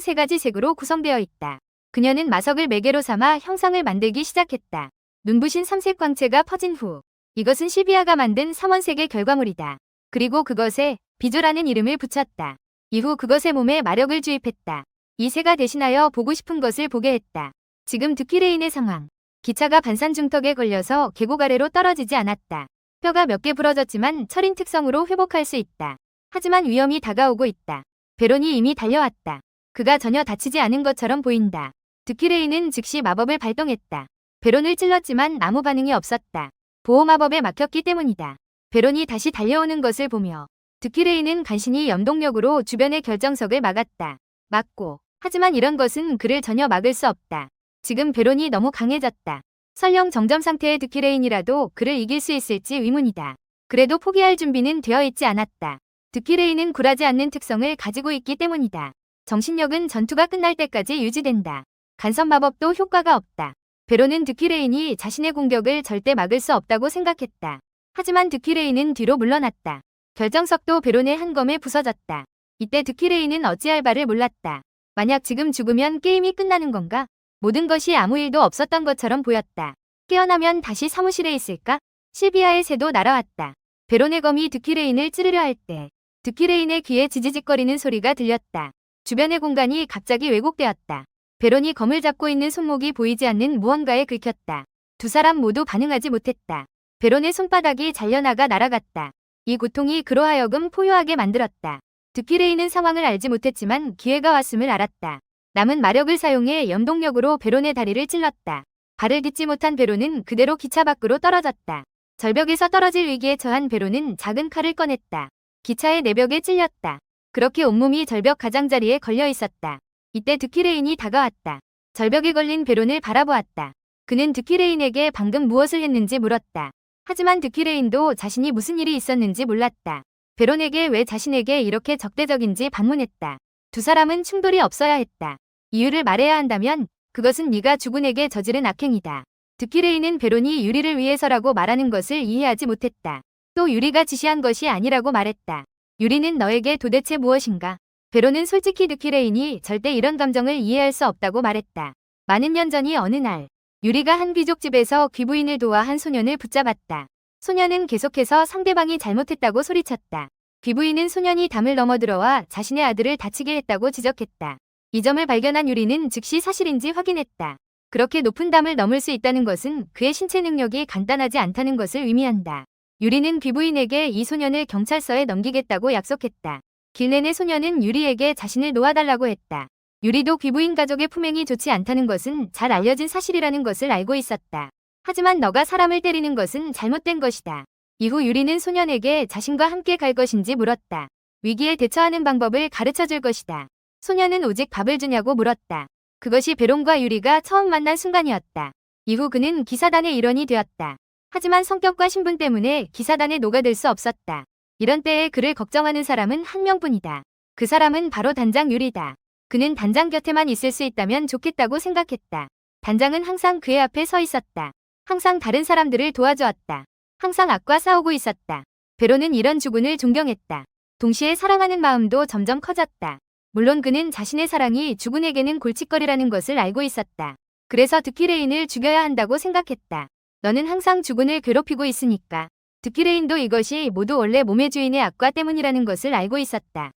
세 가지 색으로 구성되어 있다. 그녀는 마석을 매개로 삼아 형상을 만들기 시작했다. 눈부신 삼색 광채가 퍼진 후 이것은 시비아가 만든 삼원색의 결과물이다. 그리고 그것에 비조라는 이름을 붙였다. 이후 그것의 몸에 마력을 주입했다. 이 새가 대신하여 보고 싶은 것을 보게 했다. 지금 드퀴레인의 상황. 기차가 반산중턱에 걸려서 계곡 아래로 떨어지지 않았다. 뼈가 몇 개 부러졌지만 철인 특성으로 회복할 수 있다. 하지만 위험이 다가오고 있다. 베론이 이미 달려왔다. 그가 전혀 다치지 않은 것처럼 보인다. 드퀴레인은 즉시 마법을 발동했다. 베론을 찔렀지만 아무 반응이 없었다. 보호 마법에 막혔기 때문이다. 베론이 다시 달려오는 것을 보며 드퀴레인은 간신히 염동력으로 주변의 결정석을 막았다. 막고. 하지만 이런 것은 그를 전혀 막을 수 없다. 지금 베론이 너무 강해졌다. 설령 정점 상태의 드퀴레인이라도 그를 이길 수 있을지 의문이다. 그래도 포기할 준비는 되어 있지 않았다. 드퀴레인은 굴하지 않는 특성을 가지고 있기 때문이다. 정신력은 전투가 끝날 때까지 유지된다. 간섭 마법도 효과가 없다. 베론은 드퀴레인이 자신의 공격을 절대 막을 수 없다고 생각했다. 하지만 드퀴레인은 뒤로 물러났다. 결정석도 베론의 한 검에 부서졌다. 이때 드퀴레인은 어찌할 바를 몰랐다. 만약 지금 죽으면 게임이 끝나는 건가? 모든 것이 아무 일도 없었던 것처럼 보였다. 깨어나면 다시 사무실에 있을까? 시비아의 새도 날아왔다. 베론의 검이 드퀴레인을 찌르려 할 때 드퀴레인의 귀에 지지직거리는 소리가 들렸다. 주변의 공간이 갑자기 왜곡되었다. 베론이 검을 잡고 있는 손목이 보이지 않는 무언가에 긁혔다. 두 사람 모두 반응하지 못했다. 베론의 손바닥이 잘려나가 날아갔다. 이 고통이 그로 하여금 포효하게 만들었다. 드퀴레인은 상황을 알지 못했지만 기회가 왔음을 알았다. 남은 마력을 사용해 염동력으로 베론의 다리를 찔렀다. 발을 딛지 못한 베론은 그대로 기차 밖으로 떨어졌다. 절벽에서 떨어질 위기에 처한 베론은 작은 칼을 꺼냈다. 기차의 내벽에 찔렸다. 그렇게 온몸이 절벽 가장자리에 걸려 있었다. 이때 드퀴레인이 다가왔다. 절벽에 걸린 베론을 바라보았다. 그는 드퀴레인에게 방금 무엇을 했는지 물었다. 하지만 드퀴레인도 자신이 무슨 일이 있었는지 몰랐다. 베론에게 왜 자신에게 이렇게 적대적인지 반문했다. 두 사람은 충돌이 없어야 했다. 이유를 말해야 한다면 그것은 네가 주군에게 저지른 악행이다. 드퀴레인은 베론이 유리를 위해서라고 말하는 것을 이해하지 못했다. 또 유리가 지시한 것이 아니라고 말했다. 유리는 너에게 도대체 무엇인가? 베론은 솔직히 드퀴레인이 절대 이런 감정을 이해할 수 없다고 말했다. 많은 년 전이 어느 날 유리가 한 귀족집에서 귀부인을 도와 한 소년을 붙잡았다. 소년은 계속해서 상대방이 잘못했다고 소리쳤다. 귀부인은 소년이 담을 넘어들어와 자신의 아들을 다치게 했다고 지적했다. 이 점을 발견한 유리는 즉시 사실인지 확인했다. 그렇게 높은 담을 넘을 수 있다는 것은 그의 신체 능력이 간단하지 않다는 것을 의미한다. 유리는 귀부인에게 이 소년을 경찰서에 넘기겠다고 약속했다. 길 내내 소년은 유리에게 자신을 놓아달라고 했다. 유리도 귀부인 가족의 품행이 좋지 않다는 것은 잘 알려진 사실이라는 것을 알고 있었다. 하지만 너가 사람을 때리는 것은 잘못된 것이다. 이후 유리는 소년에게 자신과 함께 갈 것인지 물었다. 위기에 대처하는 방법을 가르쳐줄 것이다. 소년은 오직 밥을 주냐고 물었다. 그것이 베론과 유리가 처음 만난 순간이었다. 이후 그는 기사단의 일원이 되었다. 하지만 성격과 신분 때문에 기사단에 녹아들 수 없었다. 이런 때에 그를 걱정하는 사람은 한 명뿐이다. 그 사람은 바로 단장 유리다. 그는 단장 곁에만 있을 수 있다면 좋겠다고 생각했다. 단장은 항상 그의 앞에 서 있었다. 항상 다른 사람들을 도와주었다. 항상 악과 싸우고 있었다. 베론은 이런 주군을 존경했다. 동시에 사랑하는 마음도 점점 커졌다. 물론 그는 자신의 사랑이 주군에게는 골칫거리라는 것을 알고 있었다. 그래서 드퀴레인을 죽여야 한다고 생각했다. 너는 항상 주군을 괴롭히고 있으니까. 드퀴레인도 이것이 모두 원래 몸의 주인의 악과 때문이라는 것을 알고 있었다.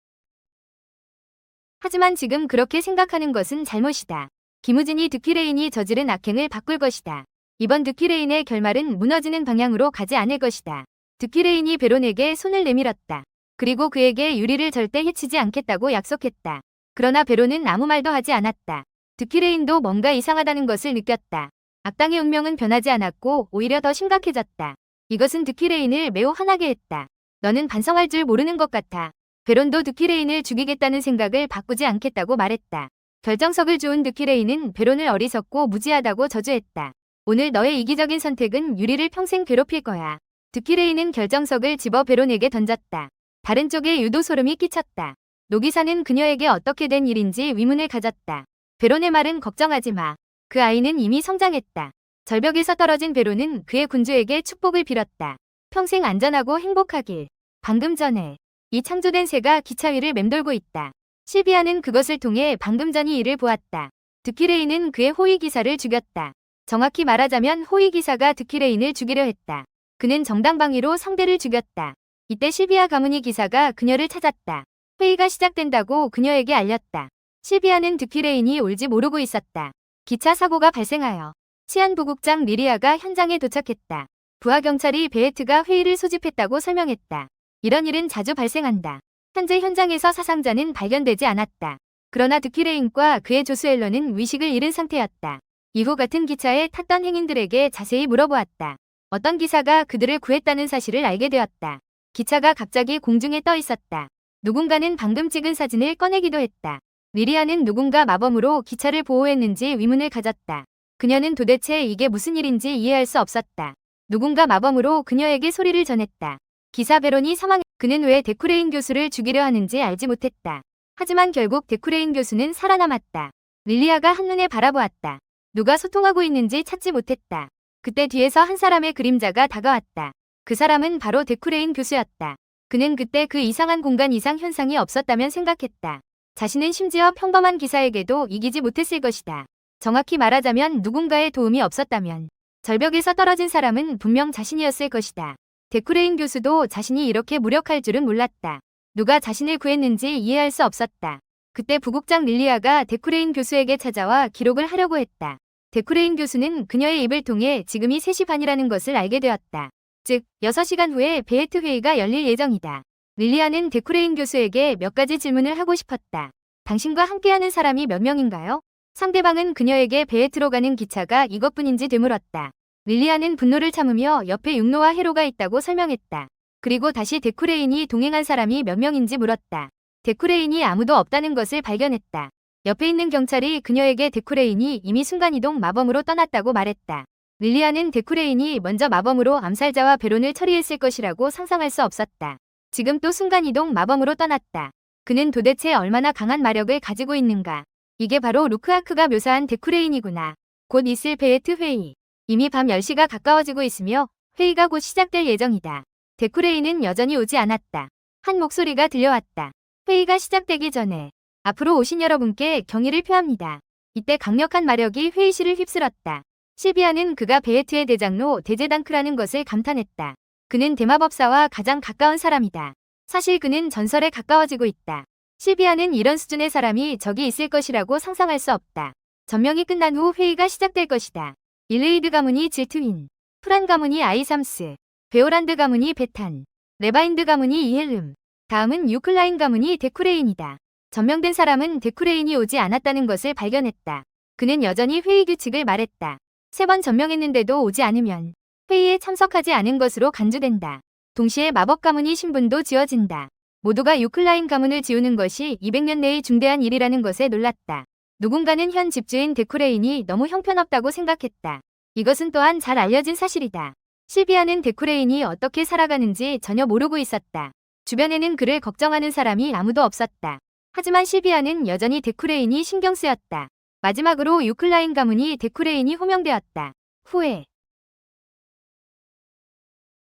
하지만 지금 그렇게 생각하는 것은 잘못이다. 김우진이 드퀴레인이 저지른 악행을 바꿀 것이다. 이번 드퀴레인의 결말은 무너지는 방향으로 가지 않을 것이다. 드퀴레인이 베론에게 손을 내밀었다. 그리고 그에게 유리를 절대 해치지 않겠다고 약속했다. 그러나 베론은 아무 말도 하지 않았다. 드퀴레인도 뭔가 이상하다는 것을 느꼈다. 악당의 운명은 변하지 않았고 오히려 더 심각해졌다. 이것은 드퀴레인을 매우 화나게 했다. 너는 반성할 줄 모르는 것 같아. 베론도 드퀴레인을 죽이겠다는 생각을 바꾸지 않겠다고 말했다. 결정석을 주운 드퀴레인은 베론을 어리석고 무지하다고 저주했다. 오늘 너의 이기적인 선택은 유리를 평생 괴롭힐 거야. 드퀴레인은 결정석을 집어 베론에게 던졌다. 다른 쪽에 유도 소름이 끼쳤다. 노기사는 그녀에게 어떻게 된 일인지 의문을 가졌다. 베론의 말은 걱정하지 마. 그 아이는 이미 성장했다. 절벽에서 떨어진 베론은 그의 군주에게 축복을 빌었다. 평생 안전하고 행복하길. 방금 전에 이 창조된 새가 기차 위를 맴돌고 있다. 시비아는 그것을 통해 방금 전 이 일을 보았다. 드퀴레인은 그의 호위기사를 죽였다. 정확히 말하자면 호위기사가 드퀴레인을 죽이려 했다. 그는 정당방위로 상대를 죽였다. 이때 실비아 가문이 기사가 그녀를 찾았다. 회의가 시작된다고 그녀에게 알렸다. 실비아는 드퀴레인이 올지 모르고 있었다. 기차 사고가 발생하여 치안부국장 리리아가 현장에 도착했다. 부하경찰이 베에트가 회의를 소집했다고 설명했다. 이런 일은 자주 발생한다. 현재 현장에서 사상자는 발견되지 않았다. 그러나 드퀴레인과 그의 조수 앨런은 의식을 잃은 상태였다. 이후 같은 기차에 탔던 행인들에게 자세히 물어보았다. 어떤 기사가 그들을 구했다는 사실을 알게 되었다. 기차가 갑자기 공중에 떠 있었다. 누군가는 방금 찍은 사진을 꺼내기도 했다. 리리아는 누군가 마범으로 기차를 보호했는지 의문을 가졌다. 그녀는 도대체 이게 무슨 일인지 이해할 수 없었다. 누군가 마범으로 그녀에게 소리를 전했다. 기사 베론이 사망했다. 그는 왜 데쿠레인 교수를 죽이려 하는지 알지 못했다. 하지만 결국 데쿠레인 교수는 살아남았다. 릴리아가 한눈에 바라보았다. 누가 소통하고 있는지 찾지 못했다. 그때 뒤에서 한 사람의 그림자가 다가왔다. 그 사람은 바로 데쿠레인 교수였다. 그는 그때 그 이상한 공간 이상 현상이 없었다면 생각했다. 자신은 심지어 평범한 기사에게도 이기지 못했을 것이다. 정확히 말하자면 누군가의 도움이 없었다면 절벽에서 떨어진 사람은 분명 자신이었을 것이다. 데쿠레인 교수도 자신이 이렇게 무력할 줄은 몰랐다. 누가 자신을 구했는지 이해할 수 없었다. 그때 부국장 릴리아가 데쿠레인 교수에게 찾아와 기록을 하려고 했다. 데쿠레인 교수는 그녀의 입을 통해 지금이 3시 반이라는 것을 알게 되었다. 즉, 6시간 후에 베에트 회의가 열릴 예정이다. 릴리아는 데쿠레인 교수에게 몇 가지 질문을 하고 싶었다. 당신과 함께하는 사람이 몇 명인가요? 상대방은 그녀에게 베에트로 가는 기차가 이것뿐인지 되물었다. 릴리아는 분노를 참으며 옆에 육로와 해로가 있다고 설명했다. 그리고 다시 데쿠레인이 동행한 사람이 몇 명인지 물었다. 데쿠레인이 아무도 없다는 것을 발견했다. 옆에 있는 경찰이 그녀에게 데쿠레인이 이미 순간이동 마범으로 떠났다고 말했다. 릴리아는 데쿠레인이 먼저 마범으로 암살자와 베론을 처리했을 것이라고 상상할 수 없었다. 지금 또 순간이동 마범으로 떠났다. 그는 도대체 얼마나 강한 마력을 가지고 있는가. 이게 바로 루크아크가 묘사한 데쿠레인이구나. 곧 있을 베에트 회의. 이미 밤 10시가 가까워지고 있으며 회의가 곧 시작될 예정이다. 데쿠레인은 여전히 오지 않았다. 한 목소리가 들려왔다. 회의가 시작되기 전에 앞으로 오신 여러분께 경의를 표합니다. 이때 강력한 마력이 회의실을 휩쓸었다. 실비아는 그가 베에트의 대장로 데제당크라는 것을 감탄했다. 그는 대마법사와 가장 가까운 사람이다. 사실 그는 전설에 가까워지고 있다. 실비아는 이런 수준의 사람이 저기 있을 것이라고 상상할 수 없다. 전명이 끝난 후 회의가 시작될 것이다. 일레이드 가문이 질트윈, 프란 가문이 아이삼스, 베오란드 가문이 베탄, 레바인드 가문이 이헬름, 다음은 유클라인 가문이 데쿠레인이다. 전명된 사람은 데쿠레인이 오지 않았다는 것을 발견했다. 그는 여전히 회의 규칙을 말했다. 3번 전명했는데도 오지 않으면 회의에 참석하지 않은 것으로 간주된다. 동시에 마법 가문이 신분도 지어진다. 모두가 유클라인 가문을 지우는 것이 200년 내의 중대한 일이라는 것에 놀랐다. 누군가는 현 집주인 데쿠레인이 너무 형편없다고 생각했다. 이것은 또한 잘 알려진 사실이다. 실비아는 데쿠레인이 어떻게 살아가는지 전혀 모르고 있었다. 주변에는 그를 걱정하는 사람이 아무도 없었다. 하지만 실비아는 여전히 데쿠레인이 신경 쓰였다. 마지막으로 유클라인 가문이 데쿠레인이 호명되었다. 후에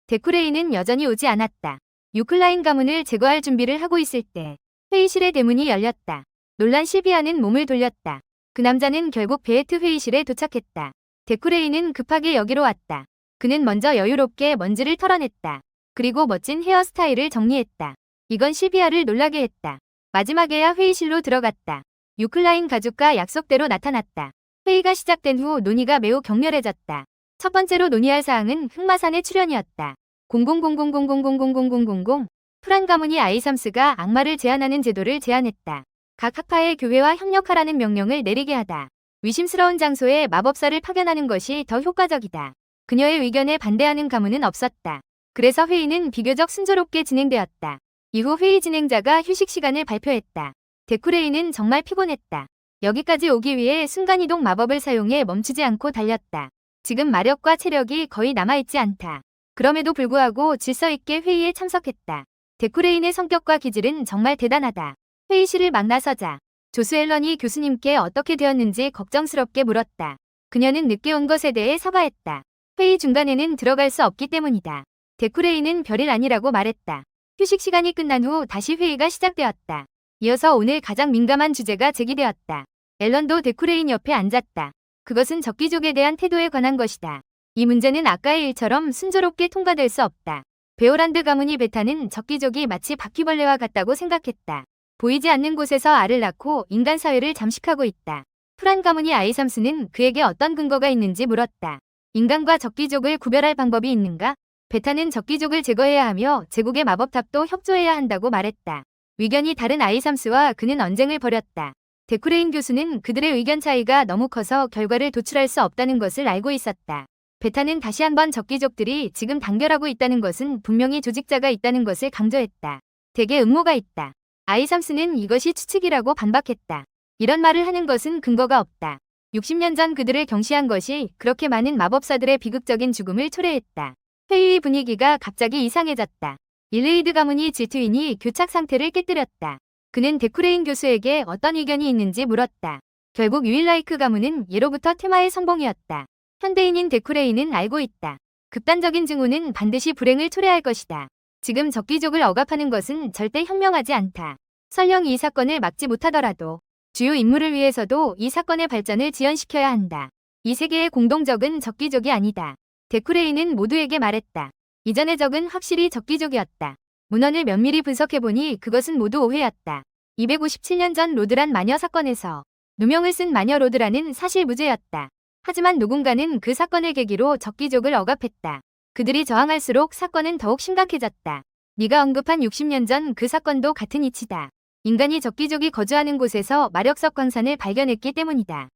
데쿠레인은 여전히 오지 않았다. 유클라인 가문을 제거할 준비를 하고 있을 때 회의실의 대문이 열렸다. 놀란 실비아는 몸을 돌렸다. 그 남자는 결국 베에트 회의실에 도착했다. 데쿠레인은 급하게 여기로 왔다. 그는 먼저 여유롭게 먼지를 털어냈다. 그리고 멋진 헤어스타일을 정리했다. 이건 실비아를 놀라게 했다. 마지막에야 회의실로 들어갔다. 유클라인 가족과 약속대로 나타났다. 회의가 시작된 후 논의가 매우 격렬해졌다. 첫 번째로 논의할 사항은 흑마산의 출현이었다. 0000000000 프란 가문이 아이삼스가 악마를 제한하는 제도를 제안했다. 각 학파의 교회와 협력하라는 명령을 내리게 하다. 위심스러운 장소에 마법사를 파견하는 것이 더 효과적이다. 그녀의 의견에 반대하는 가문은 없었다. 그래서 회의는 비교적 순조롭게 진행되었다. 이후 회의 진행자가 휴식 시간을 발표했다. 데쿠레인은 정말 피곤했다. 여기까지 오기 위해 순간이동 마법을 사용해 멈추지 않고 달렸다. 지금 마력과 체력이 거의 남아있지 않다. 그럼에도 불구하고 질서 있게 회의에 참석했다. 데쿠레인의 성격과 기질은 정말 대단하다. 회의실을 막 나서자 조수 앨런이 교수님께 어떻게 되었는지 걱정스럽게 물었다. 그녀는 늦게 온 것에 대해 사과했다. 회의 중간에는 들어갈 수 없기 때문이다. 데쿠레인은 별일 아니라고 말했다. 휴식 시간이 끝난 후 다시 회의가 시작되었다. 이어서 오늘 가장 민감한 주제가 제기되었다. 앨런도 데쿠레인 옆에 앉았다. 그것은 적기족에 대한 태도에 관한 것이다. 이 문제는 아까의 일처럼 순조롭게 통과될 수 없다. 베오란드 가문이 베타는 적기족이 마치 바퀴벌레와 같다고 생각했다. 보이지 않는 곳에서 알을 낳고 인간 사회를 잠식하고 있다. 프란 가문이 아이삼스는 그에게 어떤 근거가 있는지 물었다. 인간과 적기족을 구별할 방법이 있는가? 베타는 적기족을 제거해야 하며 제국의 마법탑도 협조해야 한다고 말했다. 의견이 다른 아이삼스와 그는 언쟁을 벌였다. 데쿠레인 교수는 그들의 의견 차이가 너무 커서 결과를 도출할 수 없다는 것을 알고 있었다. 베타는 다시 한번 적기족들이 지금 단결하고 있다는 것은 분명히 조직자가 있다는 것을 강조했다. 대개 음모가 있다. 아이삼스는 이것이 추측이라고 반박했다. 이런 말을 하는 것은 근거가 없다. 60년 전 그들을 경시한 것이 그렇게 많은 마법사들의 비극적인 죽음을 초래했다. 회의의 분위기가 갑자기 이상해졌다. 일레이드 가문이 질투인이 교착 상태를 깨뜨렸다. 그는 데쿠레인 교수에게 어떤 의견이 있는지 물었다. 결국 유일라이크 가문은 예로부터 테마의 선봉이었다. 현대인인 데쿠레인은 알고 있다. 극단적인 증오는 반드시 불행을 초래할 것이다. 지금 적기족을 억압하는 것은 절대 현명하지 않다. 설령 이 사건을 막지 못하더라도 주요 인물을 위해서도 이 사건의 발전을 지연시켜야 한다. 이 세계의 공동적은 적기족이 아니다. 데쿠레인은 모두에게 말했다. 이전의 적은 확실히 적기족이었다. 문헌을 면밀히 분석해보니 그것은 모두 오해였다. 257년 전 로드란 마녀 사건에서 누명을 쓴 마녀 로드라는 사실 무죄였다. 하지만 누군가는 그 사건을 계기로 적기족을 억압했다. 그들이 저항할수록 사건은 더욱 심각해졌다. 네가 언급한 60년 전 그 사건도 같은 이치다. 인간이 적기족이 거주하는 곳에서 마력석 광산을 발견했기 때문이다.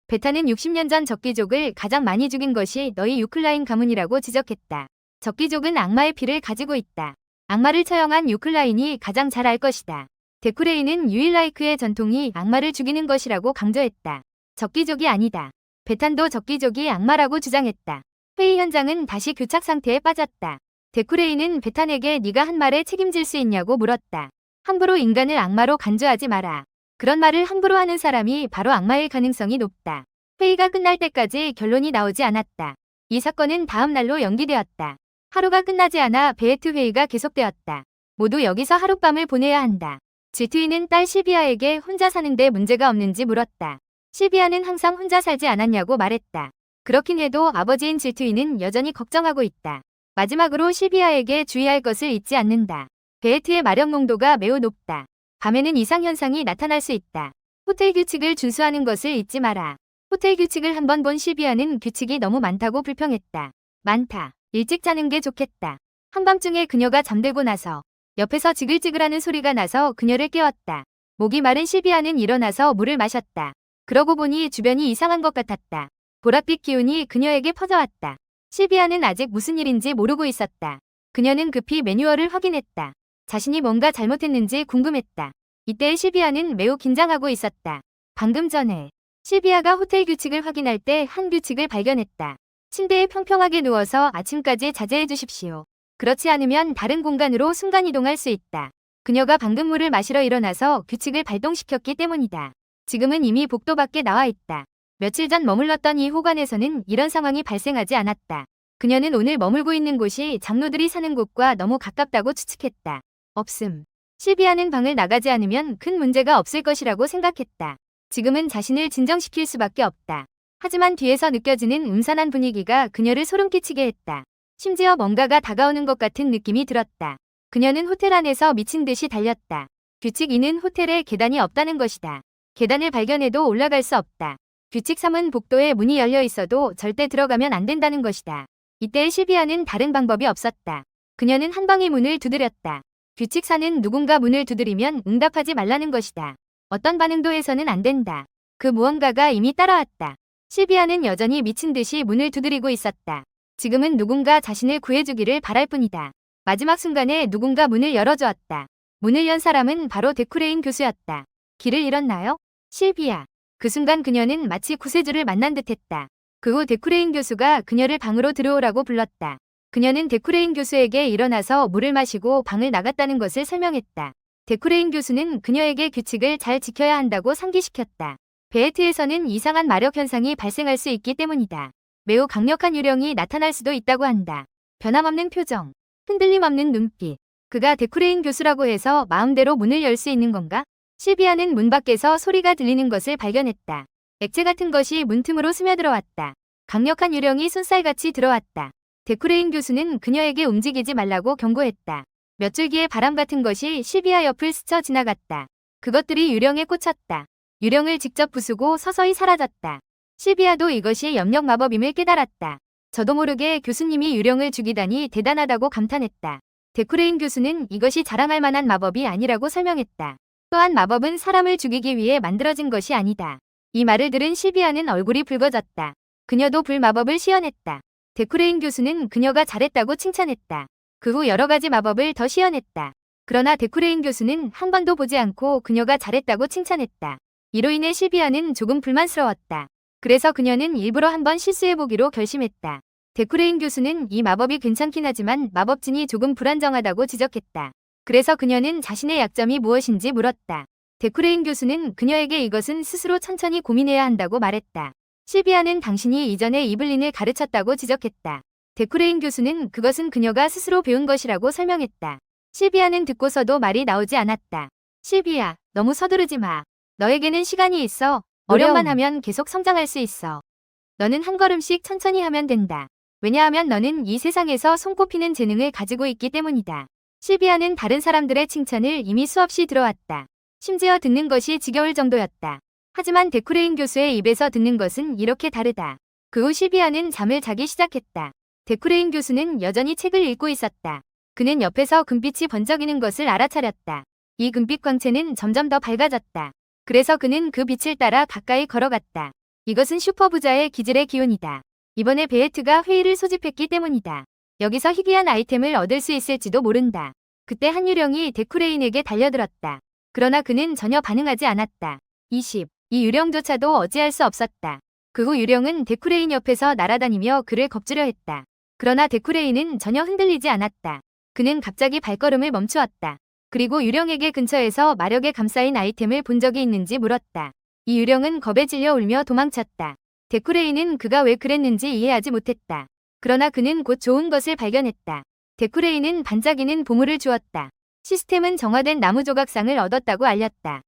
베타는 60년 전 적기족을 가장 많이 죽인 것이 너희 유클라인 가문이라고 지적했다. 적기족은 악마의 피를 가지고 있다. 악마를 처형한 유클라인이 가장 잘 알 것이다. 데쿠레인은 유일라이크의 전통이 악마를 죽이는 것이라고 강조했다. 적기족이 아니다. 베탄도 적기족이 악마라고 주장했다. 회의 현장은 다시 교착 상태에 빠졌다. 데쿠레인은 베탄에게 네가 한 말에 책임질 수 있냐고 물었다. 함부로 인간을 악마로 간주하지 마라. 그런 말을 함부로 하는 사람이 바로 악마일 가능성이 높다. 회의가 끝날 때까지 결론이 나오지 않았다. 이 사건은 다음 날로 연기되었다. 하루가 끝나지 않아 베에트 회의가 계속되었다. 모두 여기서 하룻밤을 보내야 한다. 질투인은 딸 실비아에게 혼자 사는데 문제가 없는지 물었다. 실비아는 항상 혼자 살지 않았냐고 말했다. 그렇긴 해도 아버지인 질투인은 여전히 걱정하고 있다. 마지막으로 실비아에게 주의할 것을 잊지 않는다. 베에트의 마력 농도가 매우 높다. 밤에는 이상현상이 나타날 수 있다. 호텔 규칙을 준수하는 것을 잊지 마라. 호텔 규칙을 한번 본 실비아는 규칙이 너무 많다고 불평했다. 많다. 일찍 자는 게 좋겠다. 한밤중에 그녀가 잠들고 나서 옆에서 지글지글하는 소리가 나서 그녀를 깨웠다. 목이 마른 실비아는 일어나서 물을 마셨다. 그러고 보니 주변이 이상한 것 같았다. 보랏빛 기운이 그녀에게 퍼져왔다. 실비아는 아직 무슨 일인지 모르고 있었다. 그녀는 급히 매뉴얼을 확인했다. 자신이 뭔가 잘못했는지 궁금했다. 이때 실비아는 매우 긴장하고 있었다. 방금 전에 실비아가 호텔 규칙을 확인할 때 한 규칙을 발견했다. 침대에 평평하게 누워서 아침까지 자제해 주십시오. 그렇지 않으면 다른 공간으로 순간이동할 수 있다. 그녀가 방금 물을 마시러 일어나서 규칙을 발동시켰기 때문이다. 지금은 이미 복도 밖에 나와 있다. 며칠 전 머물렀던 이 호관에서는 이런 상황이 발생하지 않았다. 그녀는 오늘 머물고 있는 곳이 장로들이 사는 곳과 너무 가깝다고 추측했다. 없음. 실비아는 방을 나가지 않으면 큰 문제가 없을 것이라고 생각했다. 지금은 자신을 진정시킬 수밖에 없다. 하지만 뒤에서 느껴지는 음산한 분위기가 그녀를 소름 끼치게 했다. 심지어 뭔가가 다가오는 것 같은 느낌이 들었다. 그녀는 호텔 안에서 미친 듯이 달렸다. 규칙 2는 호텔에 계단이 없다는 것이다. 계단을 발견해도 올라갈 수 없다. 규칙 3은 복도에 문이 열려 있어도 절대 들어가면 안 된다는 것이다. 이때 실비아는 다른 방법이 없었다. 그녀는 한 방의 문을 두드렸다. 규칙 4는 누군가 문을 두드리면 응답하지 말라는 것이다. 어떤 반응도 해서는 안 된다. 그 무언가가 이미 따라왔다. 실비아는 여전히 미친 듯이 문을 두드리고 있었다. 지금은 누군가 자신을 구해주기를 바랄 뿐이다. 마지막 순간에 누군가 문을 열어주었다. 문을 연 사람은 바로 데쿠레인 교수였다. 길을 잃었나요? 실비아. 그 순간 그녀는 마치 구세주를 만난 듯했다. 그 후 데쿠레인 교수가 그녀를 방으로 들어오라고 불렀다. 그녀는 데쿠레인 교수에게 일어나서 물을 마시고 방을 나갔다는 것을 설명했다. 데쿠레인 교수는 그녀에게 규칙을 잘 지켜야 한다고 상기시켰다. 베에트에서는 이상한 마력 현상이 발생할 수 있기 때문이다. 매우 강력한 유령이 나타날 수도 있다고 한다. 변함없는 표정, 흔들림 없는 눈빛. 그가 데쿠레인 교수라고 해서 마음대로 문을 열 수 있는 건가? 실비아는 문 밖에서 소리가 들리는 것을 발견했다. 액체 같은 것이 문틈으로 스며들어왔다. 강력한 유령이 쏜살같이 들어왔다. 데쿠레인 교수는 그녀에게 움직이지 말라고 경고했다. 몇 줄기의 바람 같은 것이 실비아 옆을 스쳐 지나갔다. 그것들이 유령에 꽂혔다. 유령을 직접 부수고 서서히 사라졌다. 실비아도 이것이 염력 마법임을 깨달았다. 저도 모르게 교수님이 유령을 죽이다니 대단하다고 감탄했다. 데쿠레인 교수는 이것이 자랑할 만한 마법이 아니라고 설명했다. 또한 마법은 사람을 죽이기 위해 만들어진 것이 아니다. 이 말을 들은 실비아는 얼굴이 붉어졌다. 그녀도 불마법을 시연했다. 데쿠레인 교수는 그녀가 잘했다고 칭찬했다. 그 후 여러 가지 마법을 더 시연했다. 그러나 데쿠레인 교수는 한 번도 보지 않고 그녀가 잘했다고 칭찬했다. 이로 인해 실비아는 조금 불만스러웠다. 그래서 그녀는 일부러 한번 실수해보기로 결심했다. 데쿠레인 교수는 이 마법이 괜찮긴 하지만 마법진이 조금 불안정하다고 지적했다. 그래서 그녀는 자신의 약점이 무엇인지 물었다. 데쿠레인 교수는 그녀에게 이것은 스스로 천천히 고민해야 한다고 말했다. 실비아는 당신이 이전에 이블린을 가르쳤다고 지적했다. 데쿠레인 교수는 그것은 그녀가 스스로 배운 것이라고 설명했다. 실비아는 듣고서도 말이 나오지 않았다. 실비아, 너무 서두르지 마. 너에게는 시간이 있어. 노력만 하면 계속 성장할 수 있어. 너는 한 걸음씩 천천히 하면 된다. 왜냐하면 너는 이 세상에서 손꼽히는 재능을 가지고 있기 때문이다. 실비아는 다른 사람들의 칭찬을 이미 수없이 들어왔다. 심지어 듣는 것이 지겨울 정도였다. 하지만 데쿠레인 교수의 입에서 듣는 것은 이렇게 다르다. 그 후 실비아는 잠을 자기 시작했다. 데쿠레인 교수는 여전히 책을 읽고 있었다. 그는 옆에서 금빛이 번쩍이는 것을 알아차렸다. 이 금빛 광채는 점점 더 밝아졌다. 그래서 그는 그 빛을 따라 가까이 걸어갔다. 이것은 슈퍼부자의 기질의 기운이다. 이번에 베에트가 회의를 소집했기 때문이다. 여기서 희귀한 아이템을 얻을 수 있을지도 모른다. 그때 한 유령이 데쿠레인에게 달려들었다. 그러나 그는 전혀 반응하지 않았다. 20. 이 유령조차도 어찌할 수 없었다. 그 후 유령은 데쿠레인 옆에서 날아다니며 그를 겁주려 했다. 그러나 데쿠레인은 전혀 흔들리지 않았다. 그는 갑자기 발걸음을 멈추었다. 그리고 유령에게 근처에서 마력에 감싸인 아이템을 본 적이 있는지 물었다. 이 유령은 겁에 질려 울며 도망쳤다. 데쿠레인은 그가 왜 그랬는지 이해하지 못했다. 그러나 그는 곧 좋은 것을 발견했다. 데쿠레인은 반짝이는 보물을 주었다. 시스템은 정화된 나무 조각상을 얻었다고 알렸다.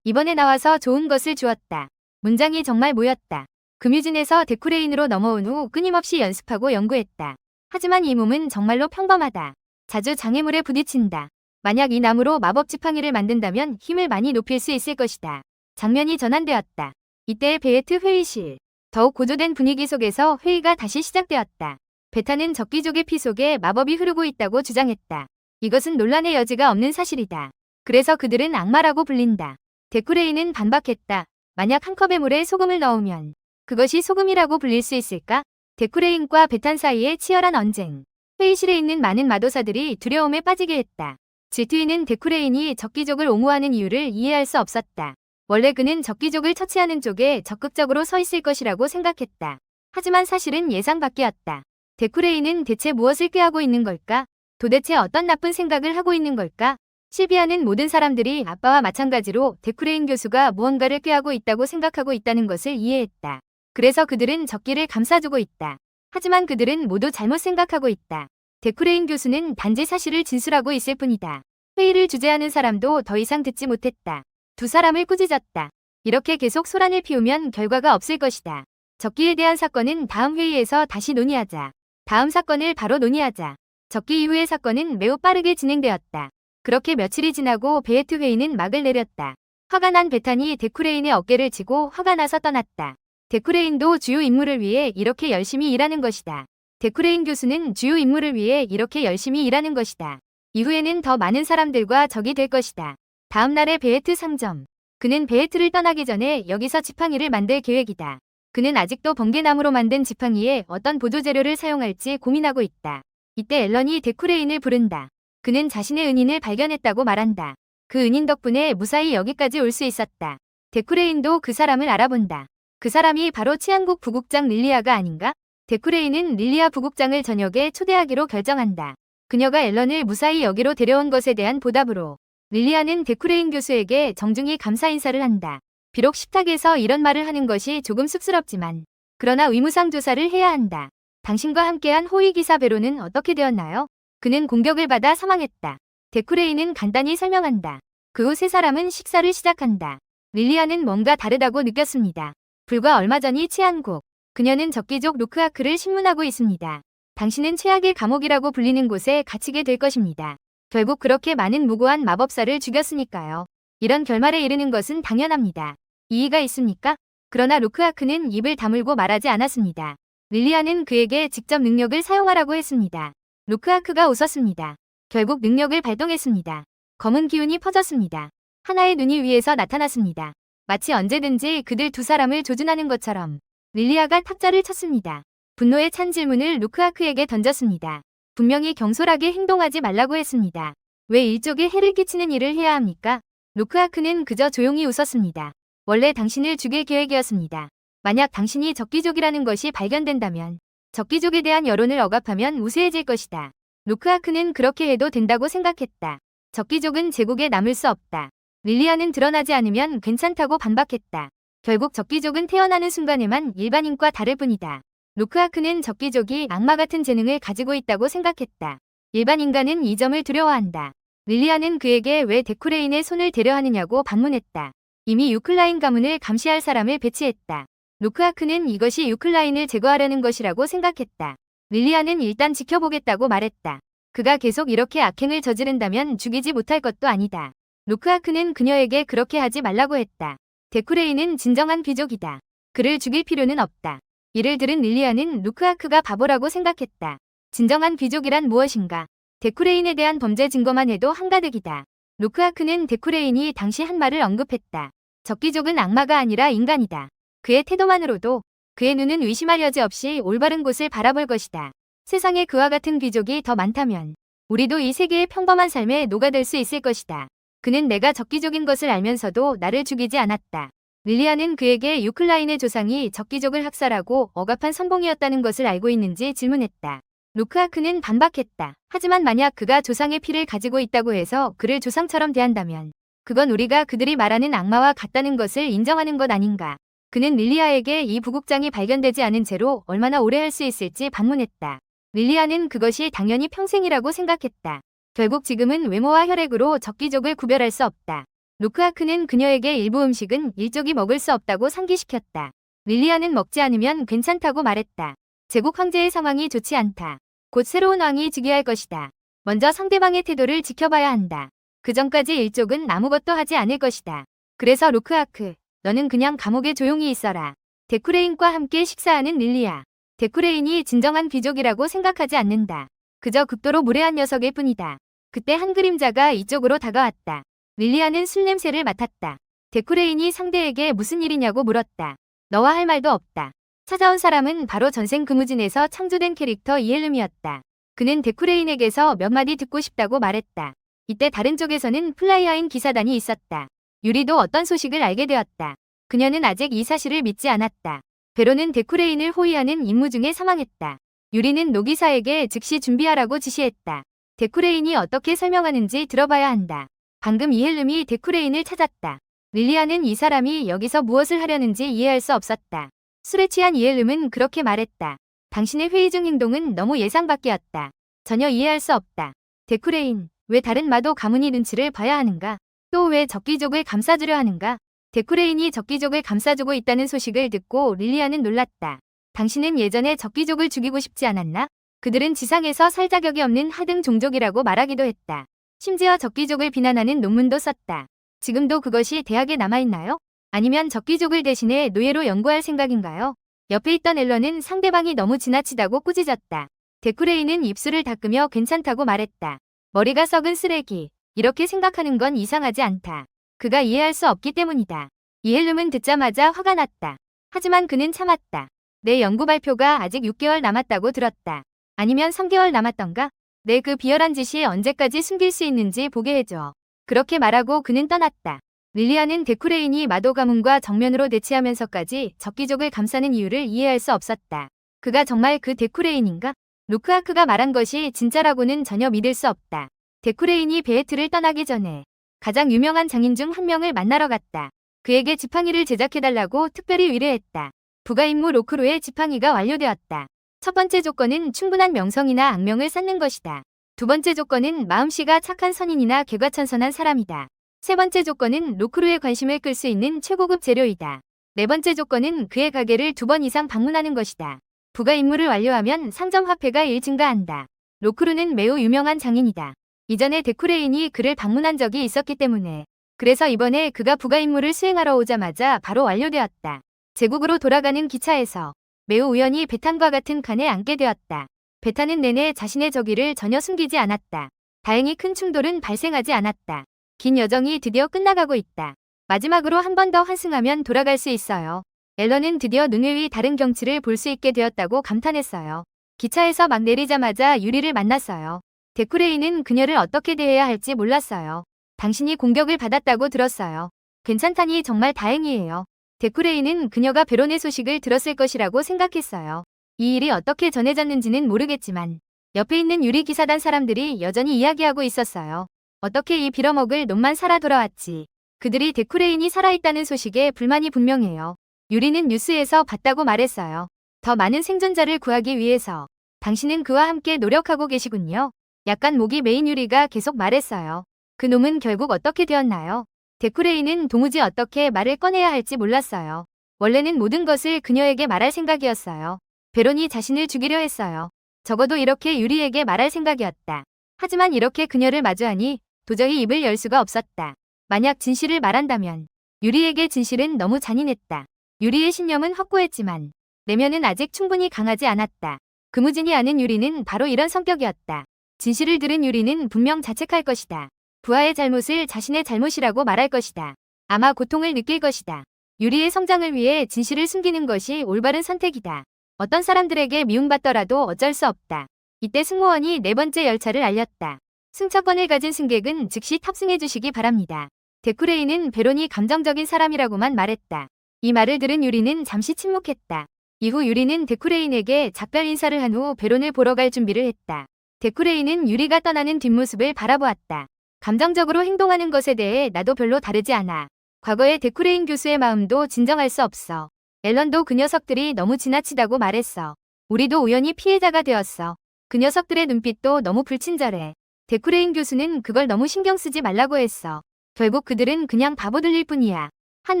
이번에 나와서 좋은 것을 주었다. 문장이 정말 모였다. 금유진에서 데쿠레인으로 넘어온 후 끊임없이 연습하고 연구했다. 하지만 이 몸은 정말로 평범하다. 자주 장애물에 부딪힌다. 만약 이 나무로 마법 지팡이를 만든다면 힘을 많이 높일 수 있을 것이다. 장면이 전환되었다. 이때의 베에트 회의실. 더욱 고조된 분위기 속에서 회의가 다시 시작되었다. 베타는 적기족의 피 속에 마법이 흐르고 있다고 주장했다. 이것은 논란의 여지가 없는 사실이다. 그래서 그들은 악마라고 불린다. 데쿠레인은 반박했다. 만약 한 컵의 물에 소금을 넣으면 그것이 소금이라고 불릴 수 있을까? 데쿠레인과 베탄 사이의 치열한 언쟁. 회의실에 있는 많은 마도사들이 두려움에 빠지게 했다. 질투이는 데쿠레인이 적기족을 옹호하는 이유를 이해할 수 없었다. 원래 그는 적기족을 처치하는 쪽에 적극적으로 서 있을 것이라고 생각했다. 하지만 사실은 예상 밖이었다. 데쿠레인은 대체 무엇을 꾀하고 있는 걸까? 도대체 어떤 나쁜 생각을 하고 있는 걸까? 실비아는 모든 사람들이 아빠와 마찬가지로 데쿠레인 교수가 무언가를 꾀하고 있다고 생각하고 있다는 것을 이해했다. 그래서 그들은 적기를 감싸주고 있다. 하지만 그들은 모두 잘못 생각하고 있다. 데쿠레인 교수는 단지 사실을 진술하고 있을 뿐이다. 회의를 주재하는 사람도 더 이상 듣지 못했다. 두 사람을 꾸짖었다. 이렇게 계속 소란을 피우면 결과가 없을 것이다. 적기에 대한 사건은 다음 회의에서 다시 논의하자. 다음 사건을 바로 논의하자. 적기 이후의 사건은 매우 빠르게 진행되었다. 그렇게 며칠이 지나고 베에트 회의는 막을 내렸다. 화가 난 베탄이 데쿠레인의 어깨를 쥐고 화가 나서 떠났다. 데쿠레인도 주요 임무를 위해 이렇게 열심히 일하는 것이다. 데쿠레인 교수는 주요 임무를 위해 이렇게 열심히 일하는 것이다. 이후에는 더 많은 사람들과 적이 될 것이다. 다음 날의 베에트 상점. 그는 베에트를 떠나기 전에 여기서 지팡이를 만들 계획이다. 그는 아직도 번개나무로 만든 지팡이에 어떤 보조재료를 사용할지 고민하고 있다. 이때 앨런이 데쿠레인을 부른다. 그는 자신의 은인을 발견했다고 말한다. 그 은인 덕분에 무사히 여기까지 올 수 있었다. 데쿠레인도 그 사람을 알아본다. 그 사람이 바로 치안국 부국장 릴리아가 아닌가? 데쿠레인은 릴리아 부국장을 저녁에 초대하기로 결정한다. 그녀가 앨런을 무사히 여기로 데려온 것에 대한 보답으로 릴리아는 데쿠레인 교수에게 정중히 감사 인사를 한다. 비록 식탁에서 이런 말을 하는 것이 조금 쑥스럽지만 그러나 의무상 조사를 해야 한다. 당신과 함께한 호위기사 베로는 어떻게 되었나요? 그는 공격을 받아 사망했다. 데쿠레인은 간단히 설명한다. 그 후 세 사람은 식사를 시작한다. 릴리아는 뭔가 다르다고 느꼈습니다. 불과 얼마 전이 치안국 그녀는 적기족 루크아크를 신문하고 있습니다. 당신은 최악의 감옥이라고 불리는 곳에 갇히게 될 것입니다. 결국 그렇게 많은 무고한 마법사를 죽였으니까요. 이런 결말에 이르는 것은 당연합니다. 이의가 있습니까? 그러나 루크아크는 입을 다물고 말하지 않았습니다. 릴리아는 그에게 직접 능력을 사용하라고 했습니다. 루크아크가 웃었습니다. 결국 능력을 발동했습니다. 검은 기운이 퍼졌습니다. 하나의 눈이 위에서 나타났습니다. 마치 언제든지 그들 두 사람을 조준하는 것처럼. 릴리아가 탁자를 쳤습니다. 분노에 찬 질문을 루크아크에게 던졌습니다. 분명히 경솔하게 행동하지 말라고 했습니다. 왜 일족에 해를 끼치는 일을 해야 합니까? 루크아크는 그저 조용히 웃었습니다. 원래 당신을 죽일 계획이었습니다. 만약 당신이 적기족이라는 것이 발견된다면 적기족에 대한 여론을 억압하면 우세해질 것이다. 루크아크는 그렇게 해도 된다고 생각했다. 적기족은 제국에 남을 수 없다. 릴리아는 드러나지 않으면 괜찮다고 반박했다. 결국 적기족은 태어나는 순간에만 일반인과 다를 뿐이다. 루크아크는 적기족이 악마 같은 재능을 가지고 있다고 생각했다. 일반 인간은 이 점을 두려워한다. 릴리아는 그에게 왜 데쿠레인의 손을 대려 하느냐고 반문했다. 이미 유클라인 가문을 감시할 사람을 배치했다. 루크아크는 이것이 유클라인을 제거하려는 것이라고 생각했다. 릴리아는 일단 지켜보겠다고 말했다. 그가 계속 이렇게 악행을 저지른다면 죽이지 못할 것도 아니다. 루크아크는 그녀에게 그렇게 하지 말라고 했다. 데쿠레인은 진정한 귀족이다. 그를 죽일 필요는 없다. 이를 들은 릴리아는 루크아크가 바보라고 생각했다. 진정한 귀족이란 무엇인가? 데쿠레인에 대한 범죄 증거만 해도 한가득이다. 루크아크는 데쿠레인이 당시 한 말을 언급했다. 적기족은 악마가 아니라 인간이다. 그의 태도만으로도 그의 눈은 의심할 여지 없이 올바른 곳을 바라볼 것이다. 세상에 그와 같은 귀족이 더 많다면 우리도 이 세계의 평범한 삶에 녹아들 수 있을 것이다. 그는 내가 적기족인 것을 알면서도 나를 죽이지 않았다. 릴리아는 그에게 유클라인의 조상이 적기족을 학살하고 억압한 선봉이었다는 것을 알고 있는지 질문했다. 루크아크는 반박했다. 하지만 만약 그가 조상의 피를 가지고 있다고 해서 그를 조상처럼 대한다면 그건 우리가 그들이 말하는 악마와 같다는 것을 인정하는 것 아닌가. 그는 릴리아에게 이 부국장이 발견되지 않은 채로 얼마나 오래 할 수 있을지 반문했다. 릴리아는 그것이 당연히 평생이라고 생각했다. 결국 지금은 외모와 혈액으로 적기족을 구별할 수 없다. 루크아크는 그녀에게 일부 음식은 일족이 먹을 수 없다고 상기시켰다. 릴리아는 먹지 않으면 괜찮다고 말했다. 제국 황제의 상황이 좋지 않다. 곧 새로운 왕이 즉위할 것이다. 먼저 상대방의 태도를 지켜봐야 한다. 그 전까지 일족은 아무것도 하지 않을 것이다. 그래서 루크아크, 너는 그냥 감옥에 조용히 있어라. 데쿠레인과 함께 식사하는 릴리아. 데쿠레인이 진정한 귀족이라고 생각하지 않는다. 그저 극도로 무례한 녀석일 뿐이다. 그때 한 그림자가 이쪽으로 다가왔다. 릴리아는 술 냄새를 맡았다. 데쿠레인이 상대에게 무슨 일이냐고 물었다. 너와 할 말도 없다. 찾아온 사람은 바로 전생 그무진에서 창조된 캐릭터 이엘름이었다. 그는 데쿠레인에게서 몇 마디 듣고 싶다고 말했다. 이때 다른 쪽에서는 플라이아인 기사단이 있었다. 유리도 어떤 소식을 알게 되었다. 그녀는 아직 이 사실을 믿지 않았다. 베로는 데쿠레인을 호위하는 임무 중에 사망했다. 유리는 노기사에게 즉시 준비하라고 지시했다. 데쿠레인이 어떻게 설명하는지 들어봐야 한다. 방금 이엘름이 데쿠레인을 찾았다. 릴리아는 이 사람이 여기서 무엇을 하려는지 이해할 수 없었다. 술에 취한 이엘름은 그렇게 말했다. 당신의 회의 중 행동은 너무 예상 밖이었다. 전혀 이해할 수 없다. 데쿠레인, 왜 다른 마도 가문이 눈치를 봐야 하는가? 또 왜 적기족을 감싸주려 하는가? 데쿠레인이 적기족을 감싸주고 있다는 소식을 듣고 릴리아는 놀랐다. 당신은 예전에 적기족을 죽이고 싶지 않았나? 그들은 지상에서 살 자격이 없는 하등 종족이라고 말하기도 했다. 심지어 적기족을 비난하는 논문도 썼다. 지금도 그것이 대학에 남아있나요? 아니면 적기족을 대신해 노예로 연구할 생각인가요? 옆에 있던 앨런은 상대방이 너무 지나치다고 꾸짖었다. 데쿠레인은 입술을 닦으며 괜찮다고 말했다. 머리가 썩은 쓰레기. 이렇게 생각하는 건 이상하지 않다. 그가 이해할 수 없기 때문이다. 이엘름은 듣자마자 화가 났다. 하지만 그는 참았다. 내 연구 발표가 아직 6개월 남았다고 들었다. 아니면 3개월 남았던가? 내 그 비열한 짓이 언제까지 숨길 수 있는지 보게 해줘. 그렇게 말하고 그는 떠났다. 릴리아는 데쿠레인이 마도 가문과 정면으로 대치하면서까지 적기족을 감싸는 이유를 이해할 수 없었다. 그가 정말 그 데쿠레인인가? 루크아크가 말한 것이 진짜라고는 전혀 믿을 수 없다. 데쿠레인이 베에트를 떠나기 전에 가장 유명한 장인 중 한 명을 만나러 갔다. 그에게 지팡이를 제작해달라고 특별히 의뢰했다. 부가 임무 로크로의 지팡이가 완료되었다. 첫 번째 조건은 충분한 명성이나 악명을 쌓는 것이다. 두 번째 조건은 마음씨가 착한 선인이나 개과천선한 사람이다. 세 번째 조건은 로크로의 관심을 끌 수 있는 최고급 재료이다. 네 번째 조건은 그의 가게를 2번 이상 방문하는 것이다. 부가 임무를 완료하면 상점 화폐가 1 증가한다. 로크루는 매우 유명한 장인이다. 이전에 데쿠레인이 그를 방문한 적이 있었기 때문에. 그래서 이번에 그가 부가 임무를 수행하러 오자마자 바로 완료되었다. 제국으로 돌아가는 기차에서 매우 우연히 베탄과 같은 칸에 앉게 되었다. 베탄은 내내 자신의 저기를 전혀 숨기지 않았다. 다행히 큰 충돌은 발생하지 않았다. 긴 여정이 드디어 끝나가고 있다. 마지막으로 한 번 더 환승하면 돌아갈 수 있어요. 앨런은 드디어 눈 위 다른 경치를 볼 수 있게 되었다고 감탄했어요. 기차에서 막 내리자마자 유리를 만났어요. 데쿠레인은 그녀를 어떻게 대해야 할지 몰랐어요. 당신이 공격을 받았다고 들었어요. 괜찮다니 정말 다행이에요. 데쿠레인은 그녀가 베론의 소식을 들었을 것이라고 생각했어요. 이 일이 어떻게 전해졌는지는 모르겠지만 옆에 있는 유리 기사단 사람들이 여전히 이야기하고 있었어요. 어떻게 이 빌어먹을 놈만 살아 돌아왔지. 그들이 데쿠레인이 살아있다는 소식에 불만이 분명해요. 유리는 뉴스에서 봤다고 말했어요. 더 많은 생존자를 구하기 위해서 당신은 그와 함께 노력하고 계시군요. 약간 목이 메인 유리가 계속 말했어요. 그 놈은 결국 어떻게 되었나요? 데쿠레인은 도무지 어떻게 말을 꺼내야 할지 몰랐어요. 원래는 모든 것을 그녀에게 말할 생각이었어요. 베론이 자신을 죽이려 했어요. 적어도 이렇게 유리에게 말할 생각이었다. 하지만 이렇게 그녀를 마주하니 도저히 입을 열 수가 없었다. 만약 진실을 말한다면 유리에게 진실은 너무 잔인했다. 유리의 신념은 확고했지만 내면은 아직 충분히 강하지 않았다. 그무진이 아는 유리는 바로 이런 성격이었다. 진실을 들은 유리는 분명 자책할 것이다. 부하의 잘못을 자신의 잘못이라고 말할 것이다. 아마 고통을 느낄 것이다. 유리의 성장을 위해 진실을 숨기는 것이 올바른 선택이다. 어떤 사람들에게 미움받더라도 어쩔 수 없다. 이때 승무원이 네 번째 열차를 알렸다. 승차권을 가진 승객은 즉시 탑승해 주시기 바랍니다. 데쿠레인은 베론이 감정적인 사람이라고만 말했다. 이 말을 들은 유리는 잠시 침묵했다. 이후 유리는 데쿠레인에게 작별 인사를 한 후 베론을 보러 갈 준비를 했다. 데쿠레인은 유리가 떠나는 뒷모습을 바라보았다. 감정적으로 행동하는 것에 대해 나도 별로 다르지 않아. 과거의 데쿠레인 교수의 마음도 진정할 수 없어. 앨런도 그 녀석들이 너무 지나치다고 말했어. 우리도 우연히 피해자가 되었어. 그 녀석들의 눈빛도 너무 불친절해. 데쿠레인 교수는 그걸 너무 신경 쓰지 말라고 했어. 결국 그들은 그냥 바보들일 뿐이야. 한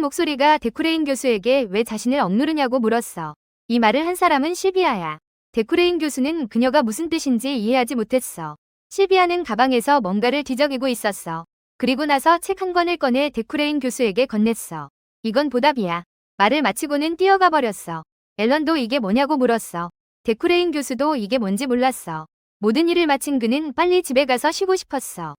목소리가 데쿠레인 교수에게 왜 자신을 억누르냐고 물었어. 이 말을 한 사람은 실비아야. 데쿠레인 교수는 그녀가 무슨 뜻인지 이해하지 못했어. 실비아는 가방에서 뭔가를 뒤적이고 있었어. 그리고 나서 책 한 권을 꺼내 데쿠레인 교수에게 건넸어. 이건 보답이야. 말을 마치고는 뛰어가 버렸어. 앨런도 이게 뭐냐고 물었어. 데쿠레인 교수도 이게 뭔지 몰랐어. 모든 일을 마친 그는 빨리 집에 가서 쉬고 싶었어.